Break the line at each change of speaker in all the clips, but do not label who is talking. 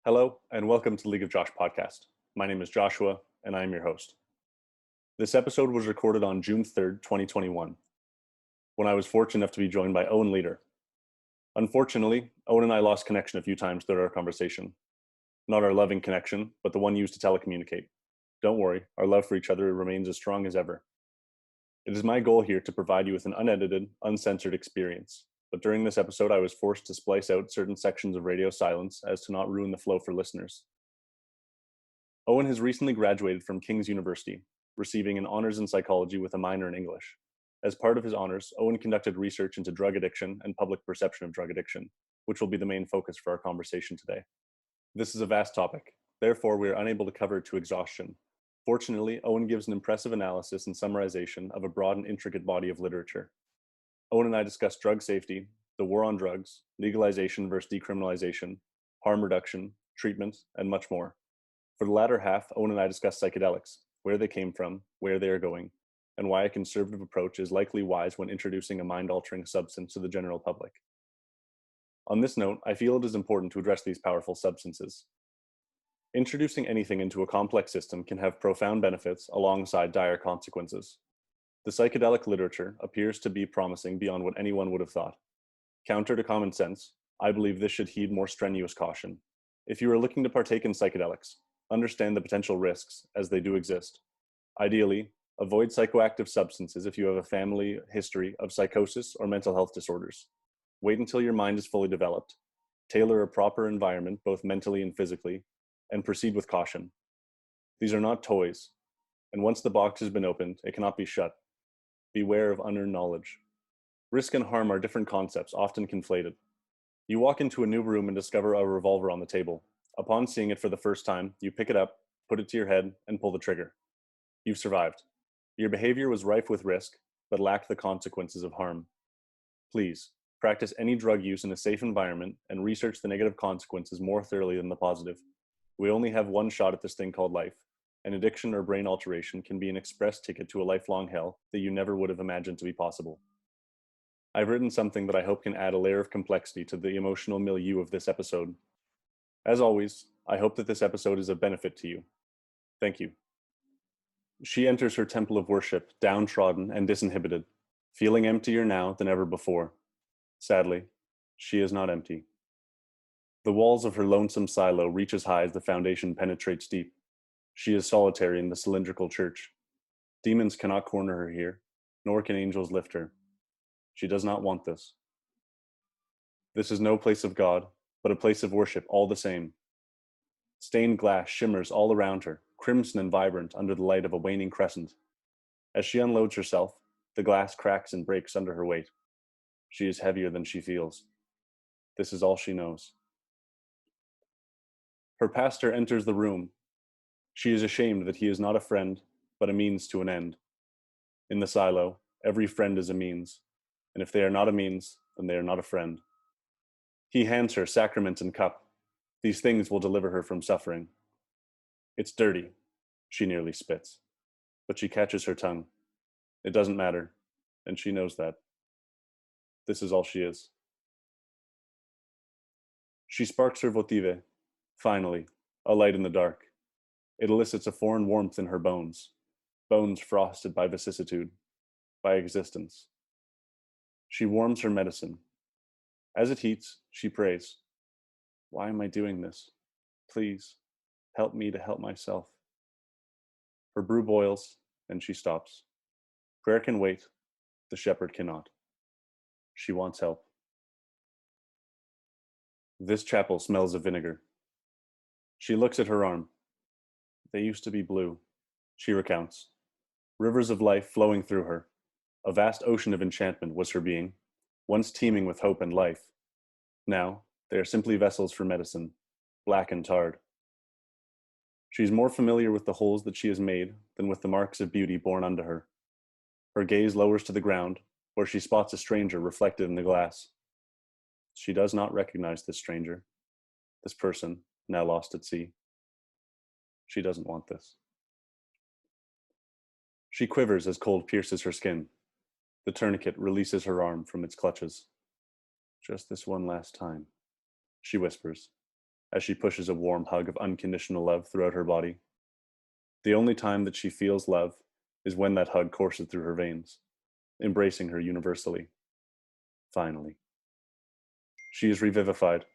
Hello, and welcome to the League of Josh podcast. My name is Joshua, and I am your host. This episode was recorded on June 3rd, 2021, when I was fortunate enough to be joined by Owen Leeder. Unfortunately, Owen and I lost connection a few times throughout our conversation. Not our loving connection, but the one used to telecommunicate. Don't worry, our love for each other remains as strong as ever. It is my goal here to provide you with an unedited, uncensored experience. But during this episode, I was forced to splice out certain sections of radio silence as to not ruin the flow for listeners. Owen has recently graduated from King's University, receiving an honors in psychology with a minor in English. As part of his honors, Owen conducted research into drug addiction and public perception of drug addiction, which will be the main focus for our conversation today. This is a vast topic, therefore we are unable to cover it to exhaustion. Fortunately, Owen gives an impressive analysis and summarization of a broad and intricate body of literature. Owen and I discuss drug safety, the war on drugs, legalization versus decriminalization, harm reduction, treatment, and much more. For the latter half, Owen and I discuss psychedelics, where they came from, where they are going, and why a conservative approach is likely wise when introducing a mind-altering substance to the general public. On this note, I feel it is important to address these powerful substances. Introducing anything into a complex system can have profound benefits alongside dire consequences. The psychedelic literature appears to be promising beyond what anyone would have thought. Counter to common sense, I believe this should heed more strenuous caution. If you are looking to partake in psychedelics, understand the potential risks, as they do exist. Ideally, avoid psychoactive substances if you have a family history of psychosis or mental health disorders. Wait until your mind is fully developed. Tailor a proper environment, both mentally and physically, and proceed with caution. These are not toys, and once the box has been opened, it cannot be shut. Beware of unearned knowledge. Risk and harm are different concepts, often conflated. You walk into a new room and discover a revolver on the table. Upon seeing it for the first time, you pick it up, put it to your head, and pull the trigger. You've survived. Your behavior was rife with risk, but lacked the consequences of harm. Please, practice any drug use in a safe environment and research the negative consequences more thoroughly than the positive. We only have one shot at this thing called life. An addiction or brain alteration can be an express ticket to a lifelong hell that you never would have imagined to be possible. I've written something that I hope can add a layer of complexity to the emotional milieu of this episode. As always, I hope that this episode is of benefit to you. Thank you. She enters her temple of worship, downtrodden and disinhibited, feeling emptier now than ever before. Sadly, she is not empty. The walls of her lonesome silo reach as high as the foundation penetrates deep. She is solitary in the cylindrical church. Demons cannot corner her here, nor can angels lift her. She does not want this. This is no place of God, but a place of worship all the same. Stained glass shimmers all around her, crimson and vibrant under the light of a waning crescent. As she unloads herself, the glass cracks and breaks under her weight. She is heavier than she feels. This is all she knows. Her pastor enters the room. She is ashamed that he is not a friend, but a means to an end. In the silo, every friend is a means, and if they are not a means, then they are not a friend. He hands her sacrament and cup. These things will deliver her from suffering. It's dirty, she nearly spits, but she catches her tongue. It doesn't matter, and she knows that. This is all she is. She sparks her votive, finally, a light in the dark. It elicits a foreign warmth in her bones, bones frosted by vicissitude, by existence. She warms her medicine. As it heats, she prays. Why am I doing this? Please, help me to help myself. Her brew boils, and she stops. Prayer can wait, the shepherd cannot. She wants help. This chapel smells of vinegar. She looks at her arm. They used to be blue, she recounts. Rivers of life flowing through her. A vast ocean of enchantment was her being, once teeming with hope and life. Now, they are simply vessels for medicine, black and tarred. She is more familiar with the holes that she has made than with the marks of beauty born unto her. Her gaze lowers to the ground, where she spots a stranger reflected in the glass. She does not recognize this stranger, this person, now lost at sea. She doesn't want this. She quivers as cold pierces her skin. The tourniquet releases her arm from its clutches. Just this one last time, she whispers, as she pushes a warm hug of unconditional love throughout her body. The only time that she feels love is when that hug courses through her veins, embracing her universally. Finally. She is revivified,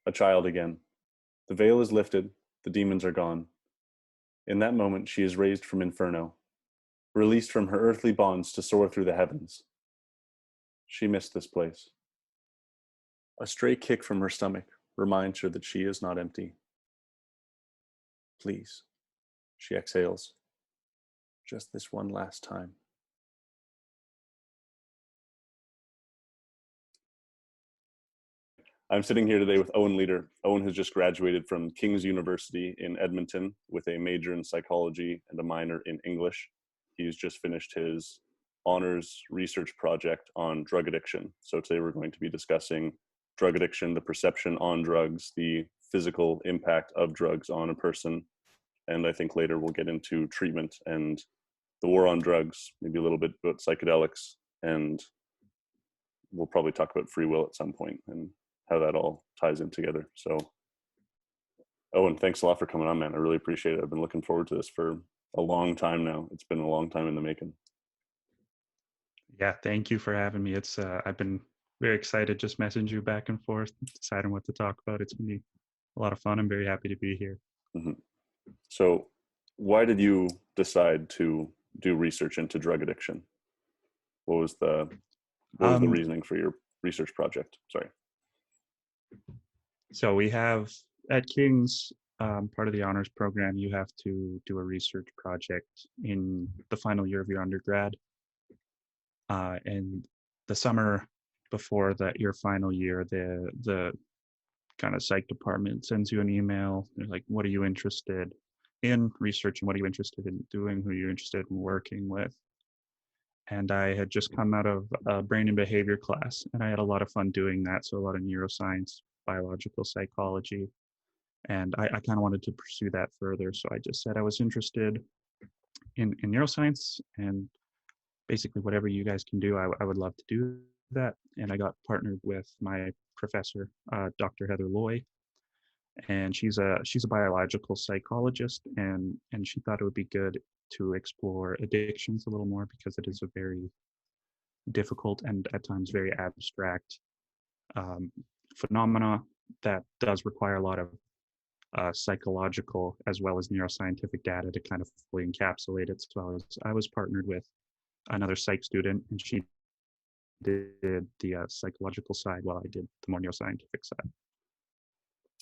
a child again. The veil is lifted, the demons are gone. In that moment, she is raised from inferno, released from her earthly bonds to soar through the heavens. She missed this place. A stray kick from her stomach reminds her that she is not empty. Please, she exhales, just this one last time. I'm sitting here today with Owen Leeder. Owen has just graduated from King's University in Edmonton with a major in psychology and a minor in English. He's just finished his honors research project on drug addiction. So today we're going to be discussing drug addiction, the perception on drugs, the physical impact of drugs on a person. And I think later we'll get into treatment and the war on drugs, maybe a little bit about psychedelics, and we'll probably talk about free will at some point and how that all ties in together. So, Owen, thanks a lot for coming on, man. I really appreciate it. I've been looking forward to this for a long time now. It's been a long time in the making.
Yeah, thank you for having me. It's I've been very excited just messaging you back and forth, deciding what to talk about. It's gonna be a lot of fun. I'm very happy to be here.
Mm-hmm. So, why did you decide to do research into drug addiction? What was the reasoning for your research project? Sorry.
So we have at King's, part of the honors program, you have to do a research project in the final year of your undergrad. And the summer before that, your final year, the kind of psych department sends you an email. They're like, what are you interested in researching? What are you interested in doing? Who are you interested in working with? And I had just come out of a brain and behavior class, and I had a lot of fun doing that. So a lot of neuroscience, biological psychology, and I kind of wanted to pursue that further. So I just said I was interested in neuroscience, and basically whatever you guys can do, I would love to do that. And I got partnered with my professor, Dr. Heather Loy, and she's a biological psychologist, and she thought it would be good to explore addictions a little more because it is a very difficult and at times very abstract phenomena that does require a lot of psychological as well as neuroscientific data to kind of fully encapsulate it. So I was partnered with another psych student, and she did the psychological side while I did the more neuroscientific side.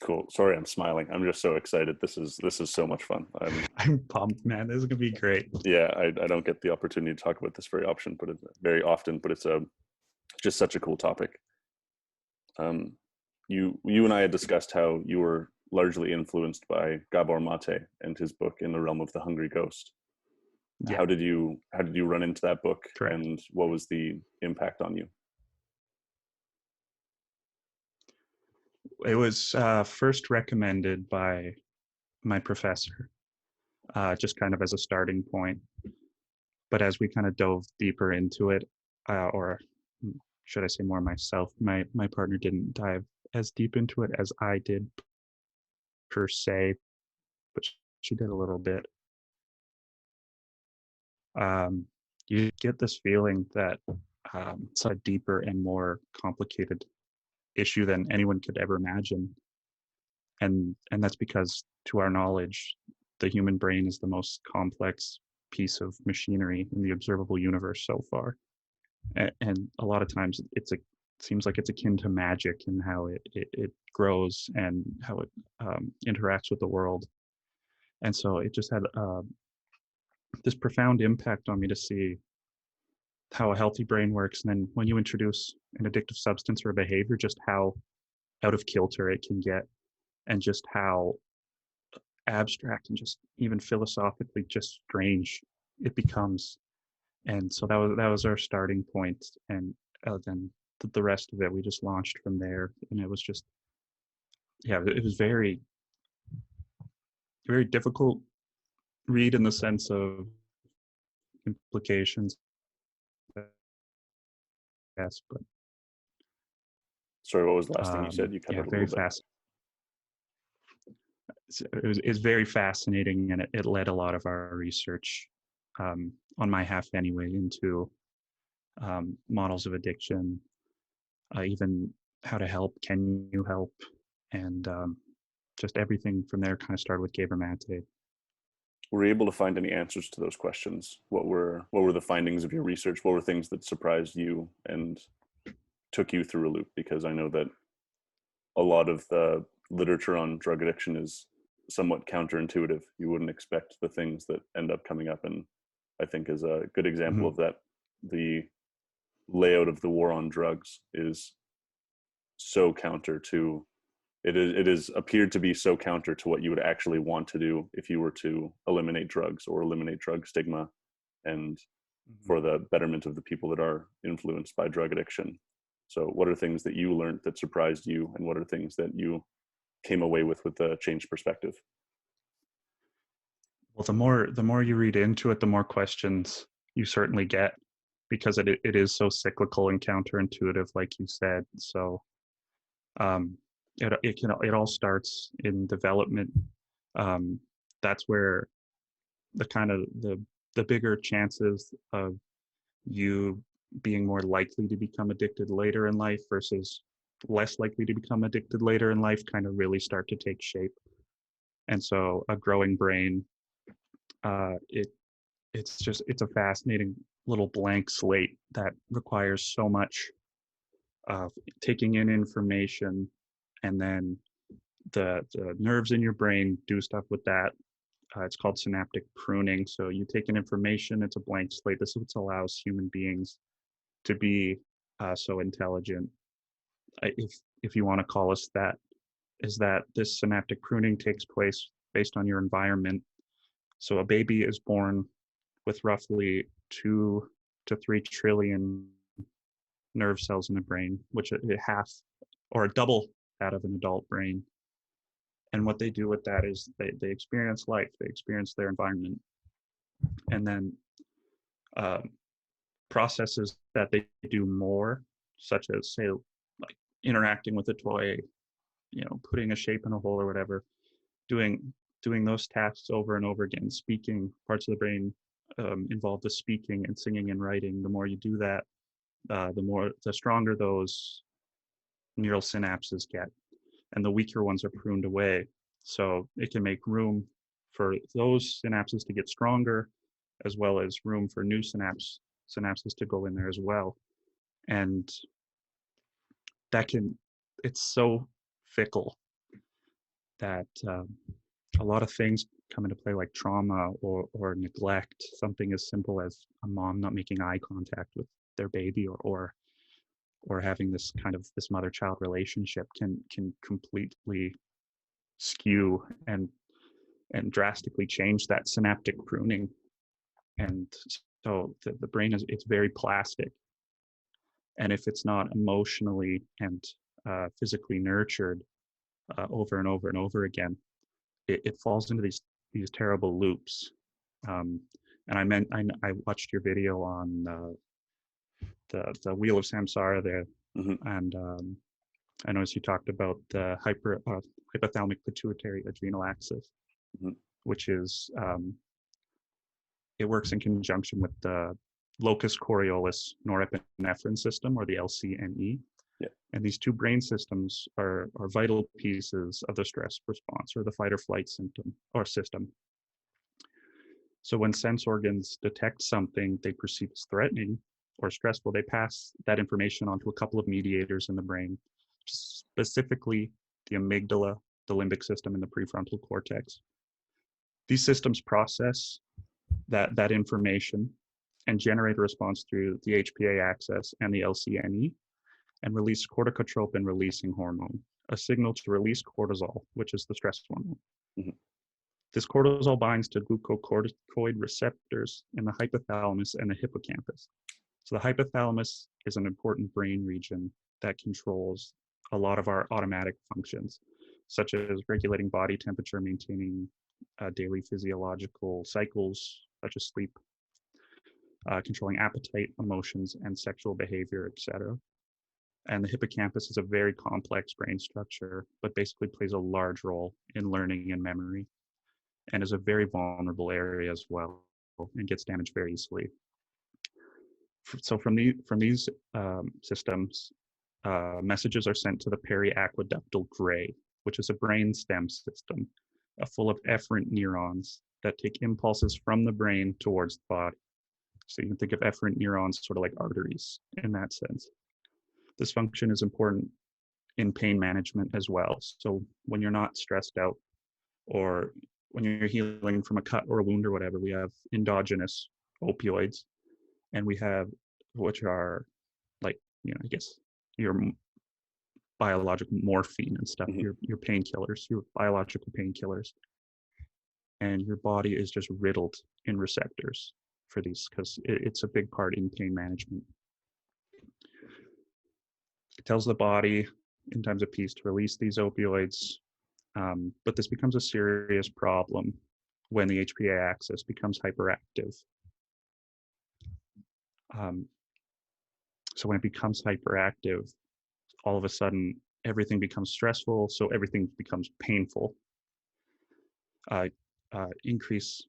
Cool. Sorry, I'm smiling. I'm just so excited. This is so much fun.
I'm pumped, man. This is gonna be great.
Yeah, I don't get the opportunity to talk about this very often, but it's just such a cool topic. You and I had discussed how you were largely influenced by Gabor Mate and his book In the Realm of the Hungry Ghost. Yeah. How did you run into that book? Correct. And what was the impact on you?
It was first recommended by my professor, just kind of as a starting point. But as we kind of dove deeper into it, or should I say more myself, my partner didn't dive as deep into it as I did per se, but she did a little bit. You get this feeling that it's a deeper and more complicated issue than anyone could ever imagine. And that's because, to our knowledge, the human brain is the most complex piece of machinery in the observable universe so far. And a lot of times it seems like it's akin to magic in how it grows and how it interacts with the world. And so it just had this profound impact on me to see how a healthy brain works. And then when you introduce an addictive substance or a behavior, just how out of kilter it can get, and just how abstract and just even philosophically just strange it becomes. And so that was our starting point. And then the rest of it, we just launched from there. And it was just, yeah, it was very, very difficult read in the sense of implications. Yes, but
sorry, what was the last thing you said? You cut out a little bit.
Fast. it's very fascinating, and it led a lot of our research, on my half anyway, into models of addiction, even how to help, can you help, and just everything from there kind of started with Gabor Mate.
Were you able to find any answers to those questions? What were the findings of your research? What were things that surprised you and took you through a loop? Because I know that a lot of the literature on drug addiction is somewhat counterintuitive. You wouldn't expect the things that end up coming up, and I think is a good example of that. The layout of the war on drugs is so counter to it is appeared to be so counter to what you would actually want to do if you were to eliminate drugs or eliminate drug stigma and for the betterment of the people that are influenced by drug addiction. So what are things that you learned that surprised you, and what are things that you came away with a changed perspective?
Well, the more you read into it, the more questions you certainly get, because it is so cyclical and counterintuitive, like you said. So it all starts in development. That's where the kind of the bigger chances of you being more likely to become addicted later in life versus less likely to become addicted later in life kind of really start to take shape. And so a growing brain, it's a fascinating little blank slate that requires so much of taking in information, and then the nerves in your brain do stuff with that. It's called synaptic pruning. So you take in information, it's a blank slate. This is what allows human beings to be so intelligent, if you want to call us that, is that this synaptic pruning takes place based on your environment. So a baby is born with roughly 2 to 3 trillion nerve cells in the brain, which is half or a double that of an adult brain. And what they do with that is they experience life, they experience their environment, and then processes that they do more, such as, say, like interacting with a toy, putting a shape in a hole or whatever, doing those tasks over and over again. Speaking, parts of the brain involved with speaking and singing and writing. The more you do that, the stronger those neural synapses get, and the weaker ones are pruned away. So it can make room for those synapses to get stronger, as well as room for new synapses to go in there as well. And it's so fickle that a lot of things come into play, like trauma or neglect. Something as simple as a mom not making eye contact with their baby, or having this mother-child relationship can completely skew and drastically change that synaptic pruning. And so the brain it's very plastic, and if it's not emotionally and physically nurtured over and over and over again, it falls into these terrible loops. And I watched your video on the Wheel of Samsara there, and I noticed you talked about the hypothalamic pituitary adrenal axis, which is it works in conjunction with the locus coeruleus norepinephrine system, or the LCNE.
Yeah.
And these two brain systems are vital pieces of the stress response, or the fight or flight system. So when sense organs detect something they perceive as threatening or stressful, they pass that information onto a couple of mediators in the brain, specifically the amygdala, the limbic system, and the prefrontal cortex. These systems process that information and generate a response through the HPA axis and the LCNE, and release corticotropin releasing hormone, a signal to release cortisol, which is the stress hormone. This cortisol binds to glucocorticoid receptors in the hypothalamus and the hippocampus. So the hypothalamus is an important brain region that controls a lot of our automatic functions, such as regulating body temperature, maintaining daily physiological cycles, such as sleep, controlling appetite, emotions, and sexual behavior, etc. And the hippocampus is a very complex brain structure, but basically plays a large role in learning and memory, and is a very vulnerable area as well, and gets damaged very easily. So from these systems, messages are sent to the periaqueductal gray, which is a brain stem system full of efferent neurons that take impulses from the brain towards the body. So you can think of efferent neurons sort of like arteries in that sense. This function is important in pain management as well. So when you're not stressed out, or when you're healing from a cut or a wound or whatever, we have endogenous opioids, and we have, which are like, I guess your biological morphine and stuff,
Mm-hmm.
your painkillers, your biological painkillers. And your body is just riddled in receptors for these, because it's a big part in pain management. It tells the body in times of peace to release these opioids, but this becomes a serious problem when the HPA axis becomes hyperactive. So when it becomes hyperactive, all of a sudden everything becomes stressful, so everything becomes painful. Increase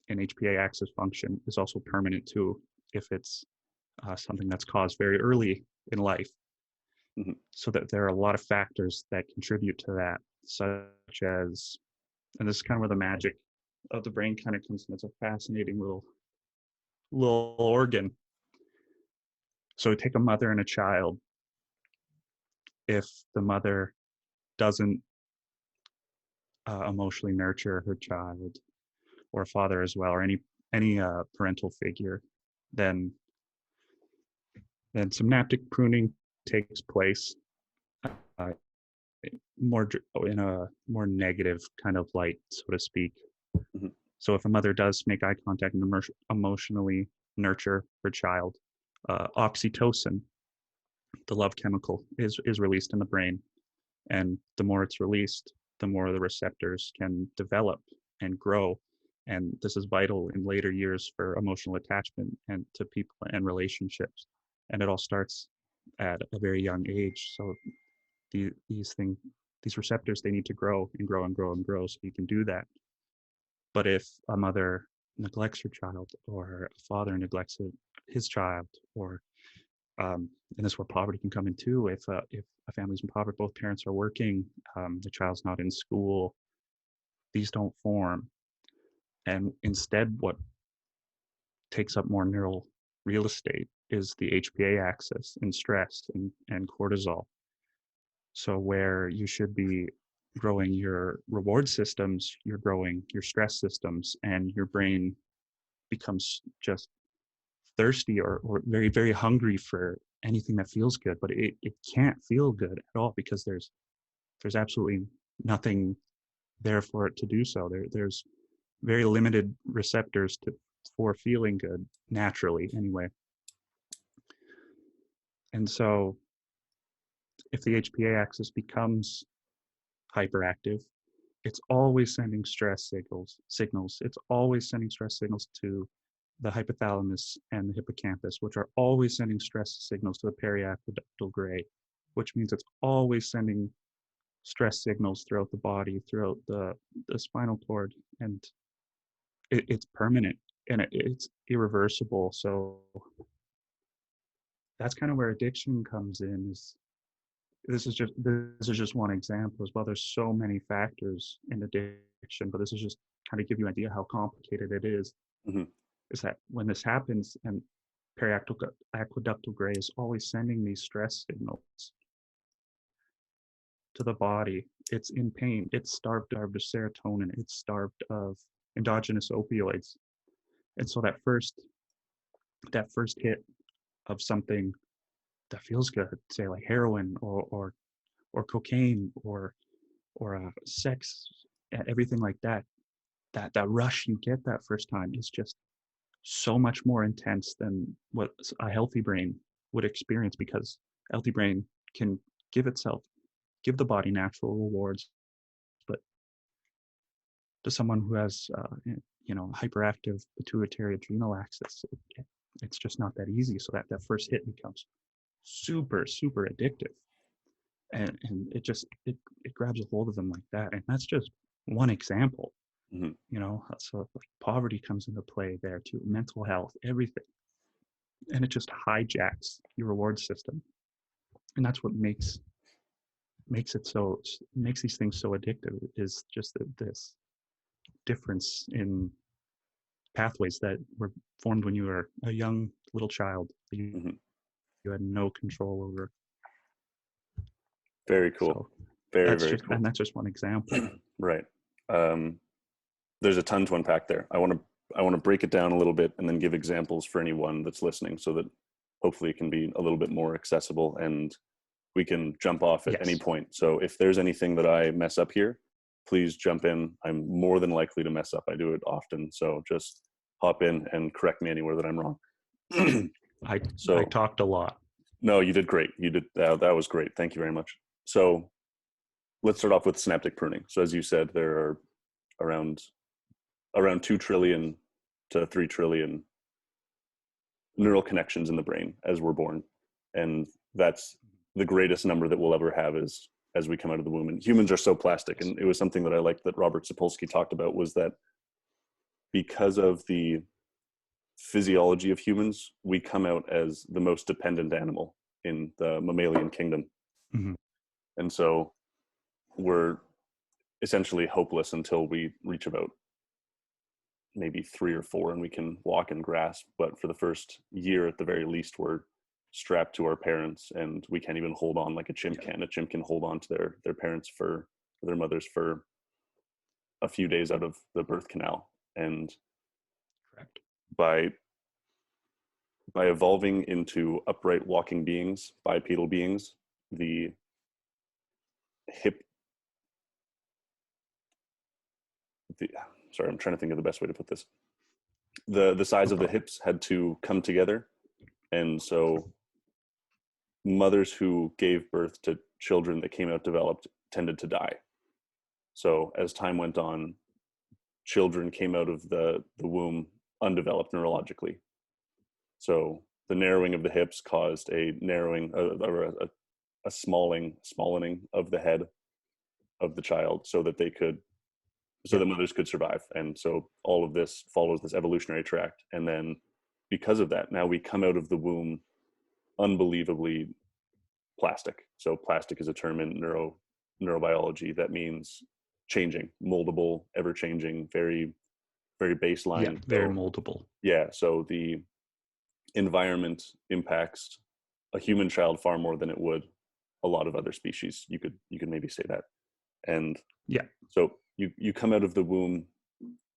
in HPA axis function is also permanent too, if it's something that's caused very early in life.
Mm-hmm.
So that there are a lot of factors that contribute to that, such as, and this is kind of where the magic of the brain kind of comes in. It's a fascinating little organ. So take a mother and a child. If the mother doesn't emotionally nurture her child, or a father as well, or any parental figure, then synaptic pruning takes place, more in a more negative kind of light, so to speak.
Mm-hmm.
So if a mother does make eye contact and emotionally nurture her child, oxytocin, the love chemical, is released in the brain, and the more it's released, the more the receptors can develop and grow. And this is vital in later years for emotional attachment and to people and relationships. And it all starts at a very young age. So these receptors, they need to grow and grow and grow and grow, so you can do that. But if a mother neglects her child, or a father neglects his child, or and this is where poverty can come in too. If a family's impoverished, both parents are working, the child's not in school, these don't form. And instead, what takes up more neural real estate is the HPA axis and stress and cortisol. So where you should be growing your reward systems, you're growing your stress systems, and your brain becomes just thirsty or very, very hungry for anything that feels good, but it can't feel good at all, because there's absolutely nothing there for it to do so. There's very limited receptors for feeling good naturally anyway. And so if the HPA axis becomes hyperactive, it's always sending stress signals. It's always sending stress signals to the hypothalamus and the hippocampus, which are always sending stress signals to the periaqueductal gray, which means it's always sending stress signals throughout the body, throughout the spinal cord, and it's permanent, and it's irreversible. So that's kind of where addiction comes in. This is just one example as well. There's so many factors in addiction, but this is just kind of give you an idea how complicated it is.
Mm-hmm.
Is that when this happens, and periaqueductal gray is always sending these stress signals to the body, it's in pain, it's starved of serotonin, it's starved of endogenous opioids. And so that first hit of something that feels good, say like heroin or cocaine or sex, everything like that, that rush you get that first time is just so much more intense than what a healthy brain would experience, because a healthy brain can give the body natural rewards. But to someone who has hyperactive pituitary adrenal axis, it's just not that easy. So that first hit becomes super, super addictive. And it grabs a hold of them like that. And that's just one example,
Mhm.
So like poverty comes into play there too, mental health, everything. And it just hijacks your reward system. And that's what makes these things so addictive, is just this difference in pathways that were formed when you were a young little child that
Mhm.
you had no control over.
Very cool.
So
Very, very cool.
that's just one example.
Right. There's a ton to unpack there. I want to break it down a little bit and then give examples for anyone that's listening, so that hopefully it can be a little bit more accessible and we can jump off at any
Yes.
point. So if there's anything that I mess up here, please jump in. I'm more than likely to mess up. I do it often. So just hop in and correct me anywhere that I'm wrong.
I
So
talked a lot.
no, you did great. You did that was great. Thank you very much. So let's start off with synaptic pruning. So as you said, there are around 2 trillion to 3 trillion neural connections in the brain as we're born, and that's the greatest number that we'll ever have as we come out of the womb. And humans are so plastic, and it was something that I liked that Robert Sapolsky talked about, was that because of the physiology of humans, we come out as the most dependent animal in the mammalian kingdom.
Mm-hmm.
And so we're essentially hopeless until we reach about maybe 3 or 4 and we can walk and grasp. But for the first year at the very least, we're strapped to our parents, and we can't even hold on like a chimp can. A chimp can hold on to their parents for their mothers for a few days out of the birth canal. And
Correct.
by evolving into upright walking beings, bipedal beings, the hip the sorry, I'm trying to think of the best way to put this. The size of the hips had to come together, and so mothers who gave birth to children that came out developed tended to die. So as time went on, children came out of the womb undeveloped neurologically. So the narrowing of the hips caused a narrowing, a smallening of the head of the child, so that the mothers could survive. And so all of this follows this evolutionary tract. And then because of that, now we come out of the womb unbelievably plastic. So plastic is a term in neurobiology that means changing, moldable, ever changing, very, very baseline.
Yeah, very moldable.
Yeah. So the environment impacts a human child far more than it would a lot of other species. You could maybe say that. And
yeah,
so you come out of the womb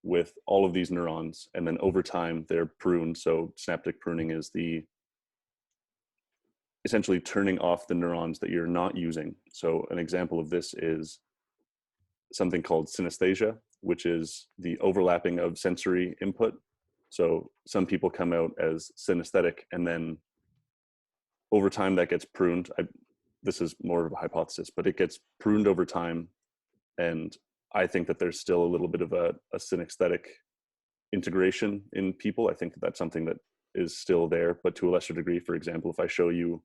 with all of these neurons, and then over time they're pruned. So synaptic pruning is essentially turning off the neurons that you're not using. So an example of this is something called synesthesia, which is the overlapping of sensory input. So some people come out as synesthetic, and then over time that gets pruned. This is more of a hypothesis, but it gets pruned over time. And I think that there's still a little bit of a synesthetic integration in people. I think that that's something that is still there, but to a lesser degree. For example, if I show you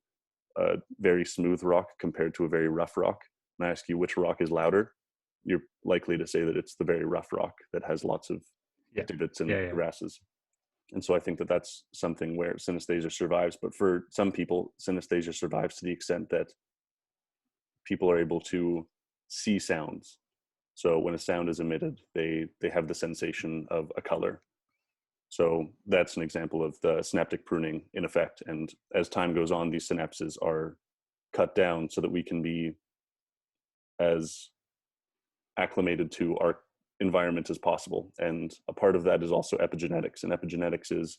a very smooth rock compared to a very rough rock, and I ask you which rock is louder, you're likely to say that it's the very rough rock that has lots of divots and grasses. And so I think that that's something where synesthesia survives. But for some people, synesthesia survives to the extent that people are able to see sounds. So when a sound is emitted, they have the sensation of a color. So that's an example of the synaptic pruning in effect. And as time goes on, these synapses are cut down so that we can be as acclimated to our environment as possible. And a part of that is also epigenetics. And epigenetics is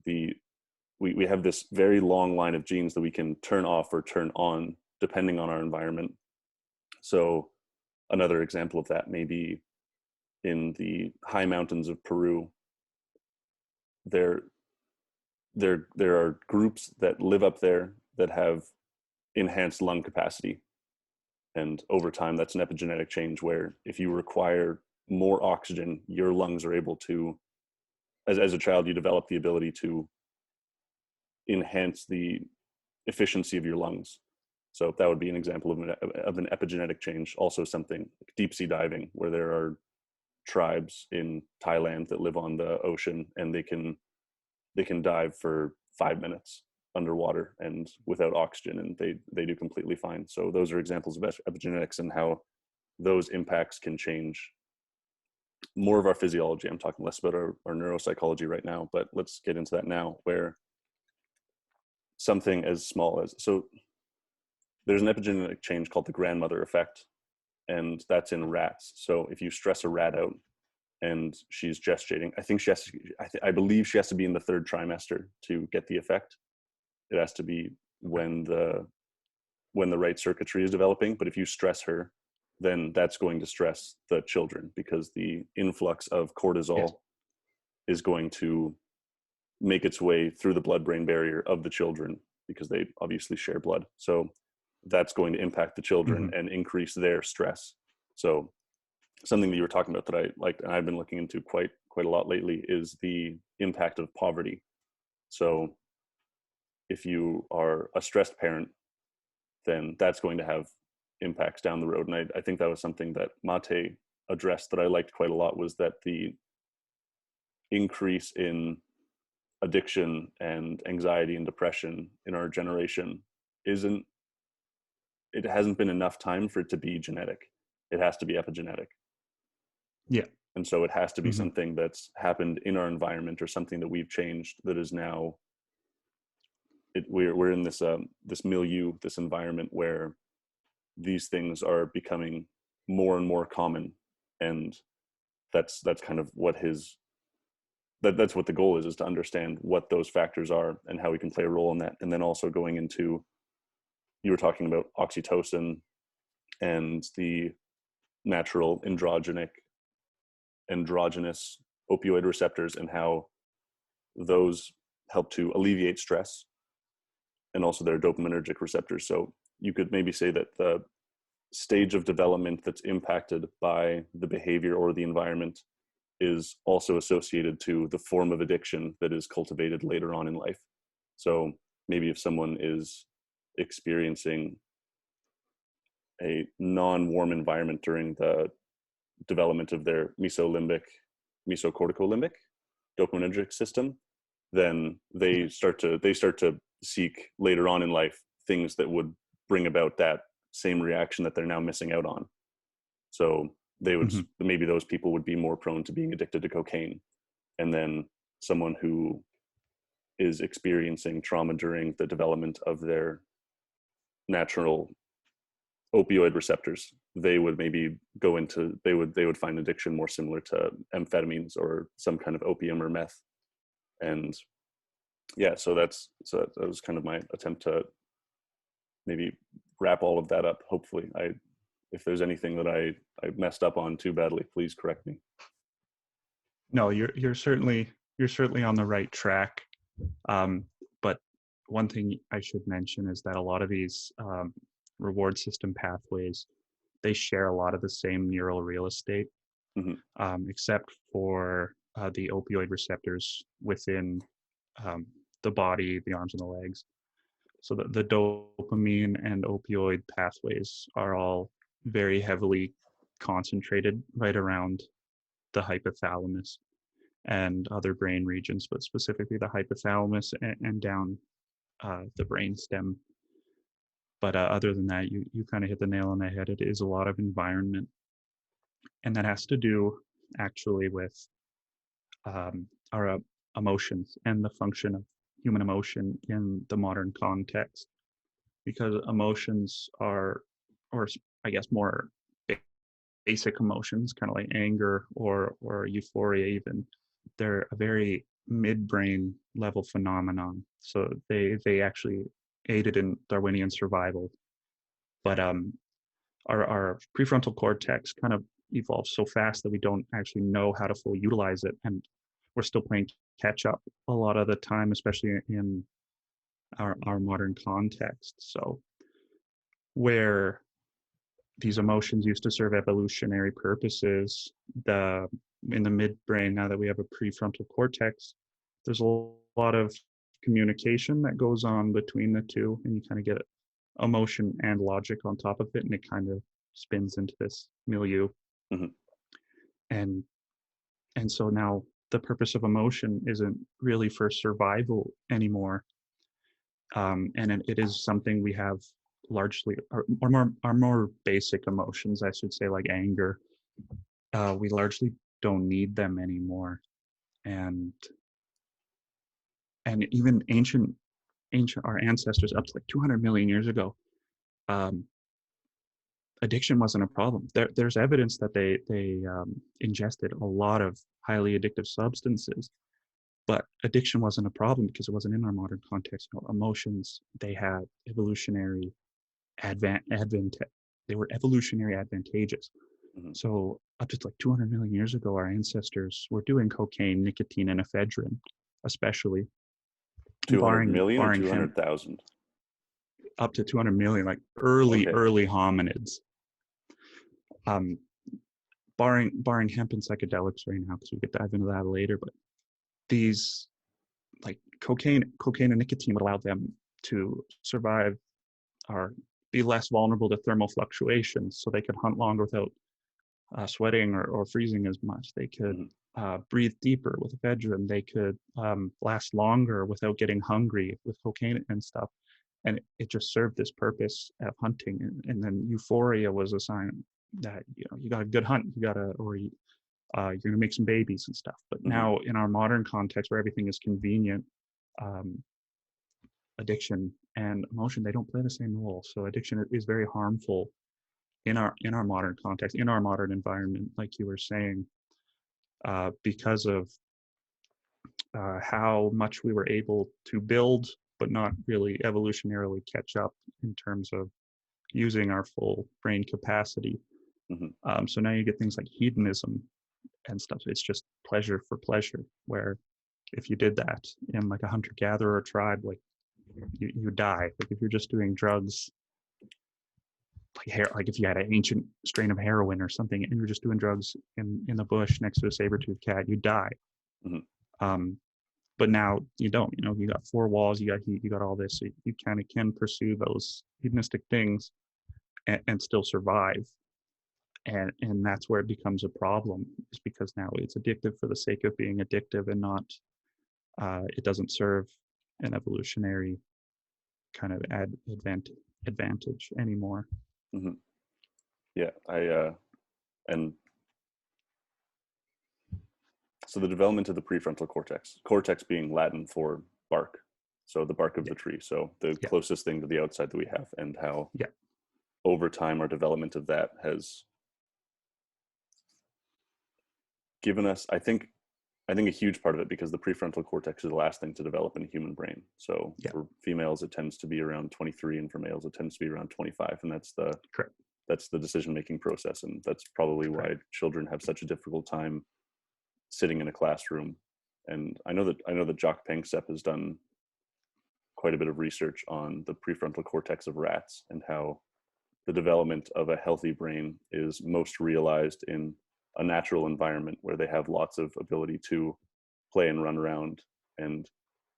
we have this very long line of genes that we can turn off or turn on depending on our environment. So another example of that may be in the high mountains of Peru. There are groups that live up there that have enhanced lung capacity. And over time, that's an epigenetic change where if you require more oxygen, your lungs are able to, as a child, you develop the ability to enhance the efficiency of your lungs. So that would be an example of an epigenetic change. Also something like deep sea diving, where there are tribes in Thailand that live on the ocean, and they can dive for 5 minutes underwater and without oxygen, and they do completely fine. So those are examples of epigenetics and how those impacts can change more of our physiology. I'm talking less about our neuropsychology right now, but let's get into that now, where something as small as, so there's an epigenetic change called the grandmother effect, and that's in rats. So if you stress a rat out and she's gestating, I believe she has to be in the 3rd trimester to get the effect. It has to be when the right circuitry is developing. But if you stress her, then that's going to stress the children, because the influx of cortisol is going to make its way through the blood-brain barrier of the children, because they obviously share blood. So that's going to impact the children and increase their stress. So something that you were talking about that I liked, and I've been looking into quite a lot lately, is the impact of poverty. So if you are a stressed parent, then that's going to have impacts down the road. And I think that was something that Mate addressed that I liked quite a lot, was that the increase in addiction and anxiety and depression in our generation it hasn't been enough time for it to be genetic. It has to be epigenetic.
Yeah.
And so it has to be something that's happened in our environment, or something that we've changed, that is now we're in this this milieu, this environment where these things are becoming more and more common. And that's kind of what that's what the goal is to understand what those factors are and how we can play a role in that. And then also going into, you were talking about oxytocin and the natural androgynous opioid receptors, and how those help to alleviate stress, and also their dopaminergic receptors. So you could maybe say that the stage of development that's impacted by the behavior or the environment is also associated to the form of addiction that is cultivated later on in life. So maybe if someone is experiencing a non-warm environment during the development of their mesocorticolimbic dopaminergic system, then they start to seek later on in life things that would bring about that same reaction that they're now missing out on. So they would maybe those people would be more prone to being addicted to cocaine. And then someone who is experiencing trauma during the development of their natural opioid receptors, they would maybe they would find addiction more similar to amphetamines or some kind of opium or meth. And yeah, so that was kind of my attempt to maybe wrap all of that up. Hopefully, if there's anything that I messed up on too badly, please correct me.
No, you're certainly on the right track. But one thing I should mention is that a lot of these reward system pathways, they share a lot of the same neural real estate, except for the opioid receptors within the body, the arms and the legs. So the dopamine and opioid pathways are all very heavily concentrated right around the hypothalamus and other brain regions, but specifically the hypothalamus and down the brainstem. But other than that, you kind of hit the nail on the head. It is a lot of environment. And that has to do actually with our emotions and the function of human emotion in the modern context. Because emotions are, or I guess more basic emotions, kind of like anger or euphoria even, they're a very midbrain level phenomenon. So they actually aided in Darwinian survival. But our prefrontal cortex kind of evolved so fast that we don't actually know how to fully utilize it, and we're still playing catch up a lot of the time, especially in our modern context. So where these emotions used to serve evolutionary purposes, in the midbrain, now that we have a prefrontal cortex, there's a lot of communication that goes on between the two, and you kind of get emotion and logic on top of it, and it kind of spins into this milieu.
Mhm.
And so now the purpose of emotion isn't really for survival anymore. And it is something we have largely, our more basic emotions, I should say, like anger. We largely don't need them anymore. And even ancient our ancestors up to like 200 million years ago, um, addiction wasn't a problem. There's evidence that they ingested a lot of highly addictive substances, but addiction wasn't a problem because it wasn't in our modern context. You know, emotions, they had evolutionary they were evolutionary advantageous.
Mhm.
So up to like 200 million years ago, our ancestors were doing cocaine, nicotine, and ephedrine, especially
200
barring
million or
hemp,
200,000?
up to 200 million, like early
Okay.
hominids. Um, barring hemp and psychedelics right now, because we could dive into that later. But these, like cocaine and nicotine, would allow them to survive or be less vulnerable to thermal fluctuations, so they could hunt longer without sweating or freezing as much. They could breathe deeper with ephedrine. They could last longer without getting hungry with cocaine and stuff. And it just served this purpose of hunting. And then euphoria was a sign that, you know, you got a good hunt, you're gonna make some babies and stuff. But now in our modern context, where everything is convenient, addiction and emotion, they don't play the same role. So addiction is very harmful in our modern context, in our modern environment, like you were saying, because of how much we were able to build, but not really evolutionarily catch up in terms of using our full brain capacity. So now you get things like hedonism and stuff. It's just pleasure for pleasure, where if you did that in like a hunter-gatherer tribe, like you die. Like if you're just doing drugs, like if you had an ancient strain of heroin or something, and you're just doing drugs in the bush next to a saber-toothed cat, you die. But now you don't. You know, you got four walls, you got heat, you got all this, so you kind of can pursue those hedonistic things and still survive. And that's where it becomes a problem, is because now it's addictive for the sake of being addictive, and not it doesn't serve an evolutionary kind of advantage anymore.
Yeah, and so the development of the prefrontal cortex being Latin for bark, so the bark of the tree, so the closest thing to the outside that we have, and how over time our development of that has given us, I think a huge part of it, because the prefrontal cortex is the last thing to develop in a human brain. So for females, it tends to be around 23, and for males, it tends to be around 25, and that's the decision-making process, and that's probably why children have such a difficult time sitting in a classroom. And I know that Jacques Panksepp has done quite a bit of research on the prefrontal cortex of rats, and how the development of a healthy brain is most realized in a natural environment where they have lots of ability to play and run around. And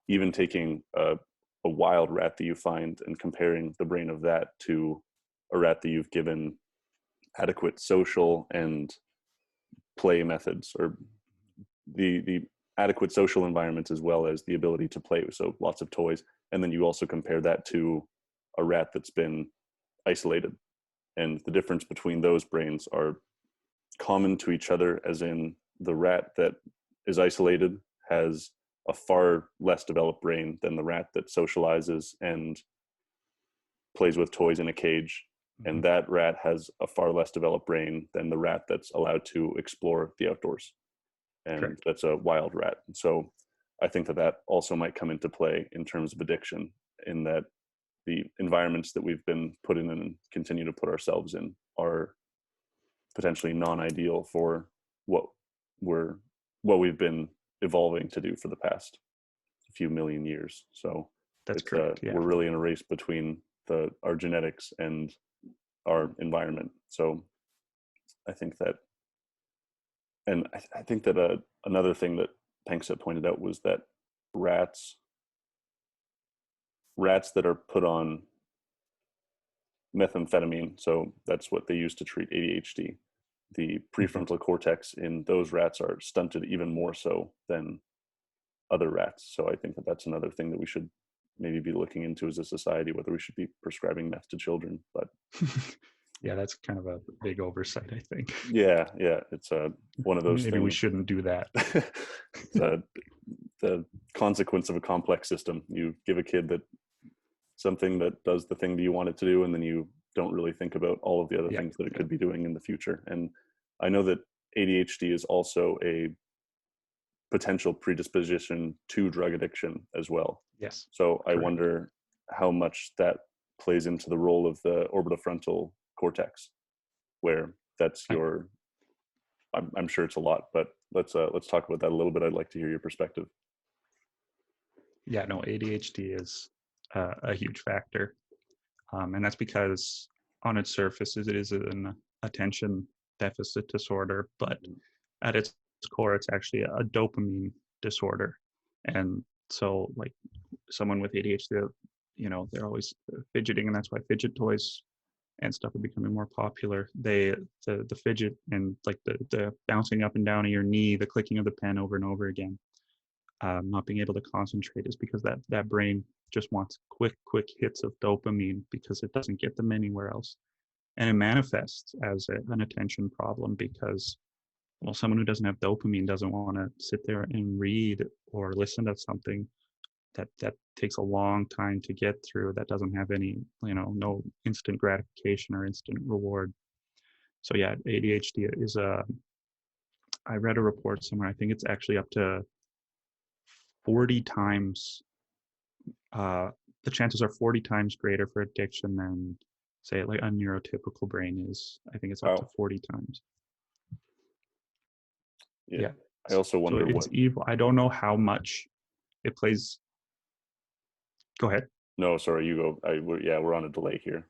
even taking a wild rat that you find and comparing the brain of that to a rat that you've given adequate social and play methods, or the adequate social environment, as well as the ability to play, so lots of toys, and then you also compare that to a rat that's been isolated, and the difference between those brains are common to each other, as in the rat that is isolated has a far less developed brain than the rat that socializes and plays with toys in a cage, and that rat has a far less developed brain than the rat that's allowed to explore the outdoors, and that's a wild rat. So I think that also might come into play in terms of addiction, in that the environments that we've been put in and continue to put ourselves in are potentially non-ideal for what we've been evolving to do for the past few million years. So
that's correct.
We're really in a race between our genetics and our environment. So I think that, and I think that another thing that Panksepp pointed out was that rats rats that are put on methamphetamine, so that's what they use to treat ADHD, the prefrontal cortex in those rats are stunted even more so than other rats. So I think that that's another thing that we should maybe be looking into as a society, whether we should be prescribing meth to children. But
yeah, that's kind of a big oversight, I think.
yeah, it's one of those
Maybe
things.
we shouldn't do that.
The consequence of a complex system. You give a kid that something that does the thing that you want it to do, and then you don't really think about all of the other things that it could be doing in the future. And I know that ADHD is also a potential predisposition to drug addiction as well.
Yes.
So I
correct.
wonder how much that plays into the role of the orbitofrontal cortex, where that's your. I'm sure it's a lot, but let's talk about that a little bit. I'd like to hear your perspective.
Yeah, no, ADHD is a huge factor, and that's because on its surface it is an attention deficit disorder, but at its core it's actually a dopamine disorder. And so like someone with ADHD, they're always fidgeting, and that's why fidget toys and stuff are becoming more popular. The fidget and like the bouncing up and down of your knee, the clicking of the pen over and over again, not being able to concentrate is because that brain just wants quick hits of dopamine because it doesn't get them anywhere else. And it manifests as an attention problem because, well, someone who doesn't have dopamine doesn't want to sit there and read or listen to something that takes a long time to get through, that doesn't have any, no instant gratification or instant reward. So yeah, ADHD is I read a report somewhere, I think it's actually up to 40 times, the chances are 40 times greater for addiction than, say, like a neurotypical brain is. I think it's up to 40 times.
Yeah. I also wonder
so it's evil. I don't know how much it plays. Go ahead.
No, sorry, you go. We're on a delay here.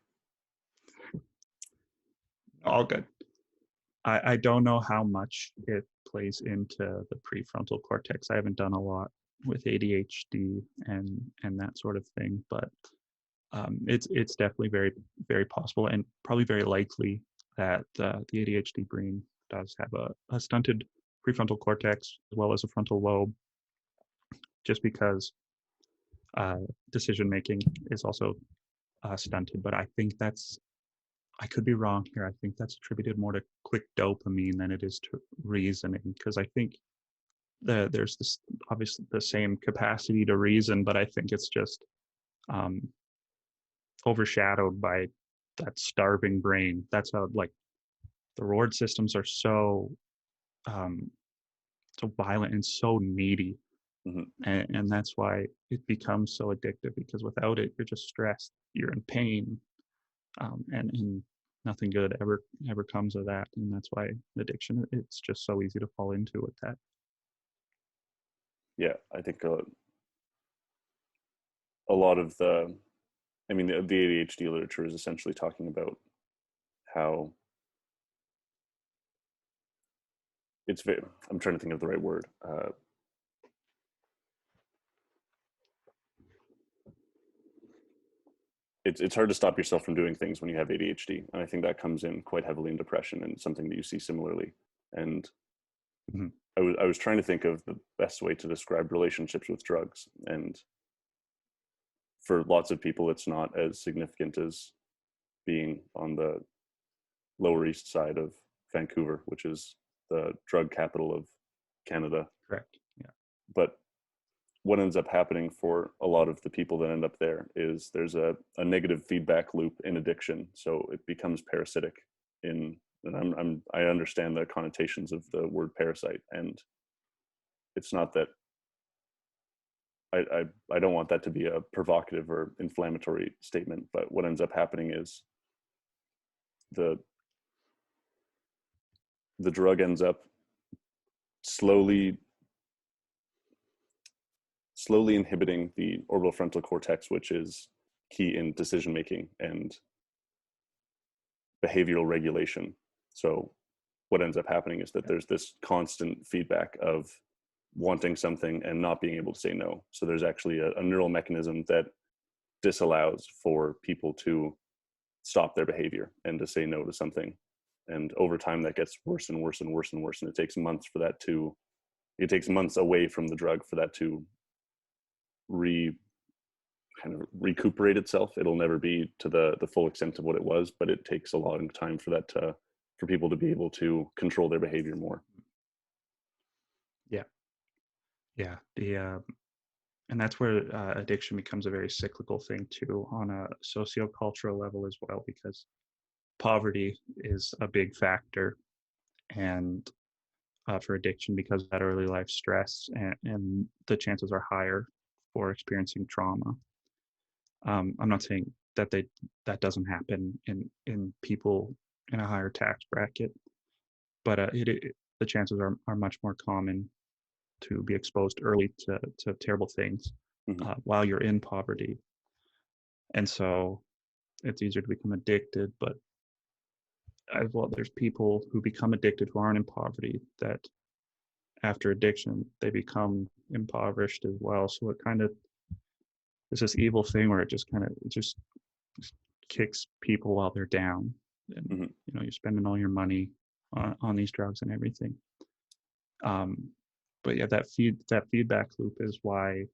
All good. I don't know how much it plays into the prefrontal cortex. I haven't done a lot with ADHD and that sort of thing, but it's definitely very, very possible and probably very likely that the ADHD brain does have a stunted prefrontal cortex as well as a frontal lobe, just because decision making is also stunted. But I think I could be wrong here. I think that's attributed more to quick dopamine than it is to reasoning, because I think there's this obviously the same capacity to reason, but I think it's just overshadowed by that starving brain. That's how, like, the reward systems are so violent and so needy.
Mm-hmm.
And that's why it becomes so addictive, because without it, you're just stressed, you're in pain, and nothing good ever comes of that. And that's why addiction, it's just so easy to fall into with that.
Yeah, I think a lot of the ADHD literature is essentially talking about how it's very, I'm trying to think of the right word. It's hard to stop yourself from doing things when you have ADHD. And I think that comes in quite heavily in depression, and something that you see similarly. And
Mm-hmm.
I was trying to think of the best way to describe relationships with drugs. And for lots of people, it's not as significant as being on the Lower East Side of Vancouver, which is the drug capital of Canada.
Correct. Yeah.
But what ends up happening for a lot of the people that end up there is there's a negative feedback loop in addiction. So it becomes parasitic and I understand the connotations of the word parasite, and it's not that I don't want that to be a provocative or inflammatory statement, but what ends up happening is the drug ends up slowly inhibiting the orbitofrontal cortex, which is key in decision making and behavioral regulation. So what ends up happening is that there's this constant feedback of wanting something and not being able to say no. So there's actually a neural mechanism that disallows for people to stop their behavior and to say no to something. And over time that gets worse and worse and worse and worse. And it takes months for that to, it takes months away from the drug for that to kind of recuperate itself. It'll never be to the full extent of what it was, but it takes a long time for that to, for people to be able to control their behavior more.
Yeah. Yeah. And that's where addiction becomes a very cyclical thing too, on a sociocultural level as well, because poverty is a big factor, and for addiction, because of that early life stress, and the chances are higher for experiencing trauma. I'm not saying that that doesn't happen in people in a higher tax bracket, but the chances are much more common to be exposed early to terrible things while you're in poverty. And so it's easier to become addicted, but as well, there's people who become addicted who aren't in poverty, that after addiction, they become impoverished as well. So it kind of is this evil thing where it just kicks people while they're down. And, you're spending all your money on these drugs and everything. But yeah, that feedback loop is why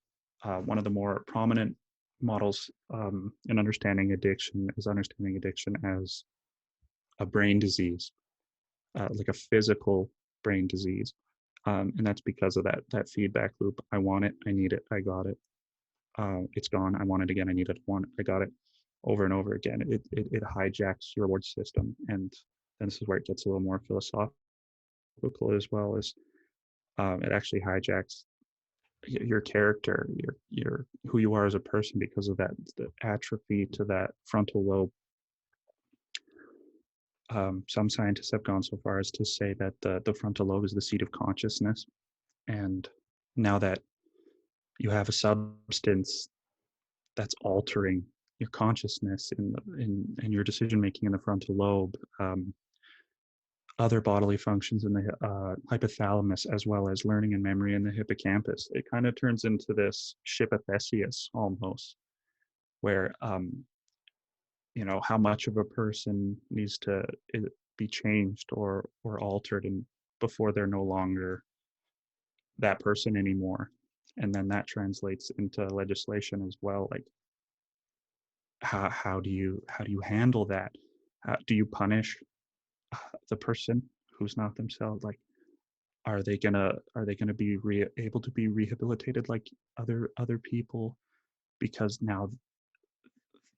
one of the more prominent models in understanding addiction is understanding addiction as a brain disease, like a physical brain disease. And that's because of that feedback loop. I want it, I need it, I got it. It's gone, I want it again, I need it, I got it, over and over again. It hijacks your reward system. And this is where it gets a little more philosophical as well, as it actually hijacks your character, your who you are as a person, because of the atrophy to that frontal lobe. Some scientists have gone so far as to say that the frontal lobe is the seat of consciousness. And now that you have a substance that's altering your consciousness in your decision making in the frontal lobe, other bodily functions in the hypothalamus, as well as learning and memory in the hippocampus, it kind of turns into this ship of Theseus almost, where how much of a person needs to be changed or altered, and before they're no longer that person anymore. And then that translates into legislation as well, like how do you handle that? Do you punish the person who's not themselves? Like, are they gonna be able to be rehabilitated like other people, because now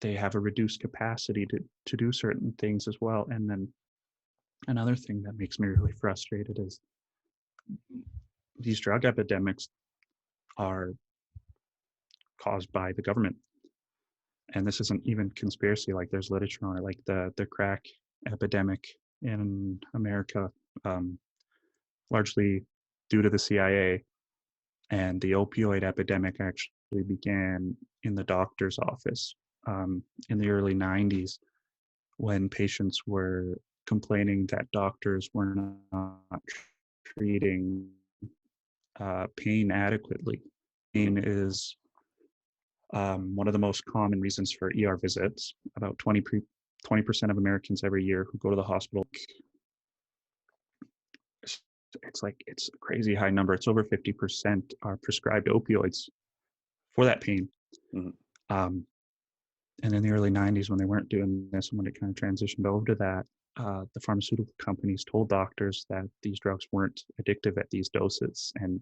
they have a reduced capacity to do certain things as well? And then another thing that makes me really frustrated is these drug epidemics are caused by the government. And this isn't even conspiracy, like there's literature on it, like the crack epidemic in America, largely due to the CIA. And the opioid epidemic actually began in the doctor's office in the early 90s, when patients were complaining that doctors were not treating pain adequately. Pain is one of the most common reasons for ER visits. About 20% of Americans every year who go to the hospital, it's a crazy high number. It's over 50% are prescribed opioids for that pain. And in the early 90s, when they weren't doing this, and when it kind of transitioned over to that, the pharmaceutical companies told doctors that these drugs weren't addictive at these doses, and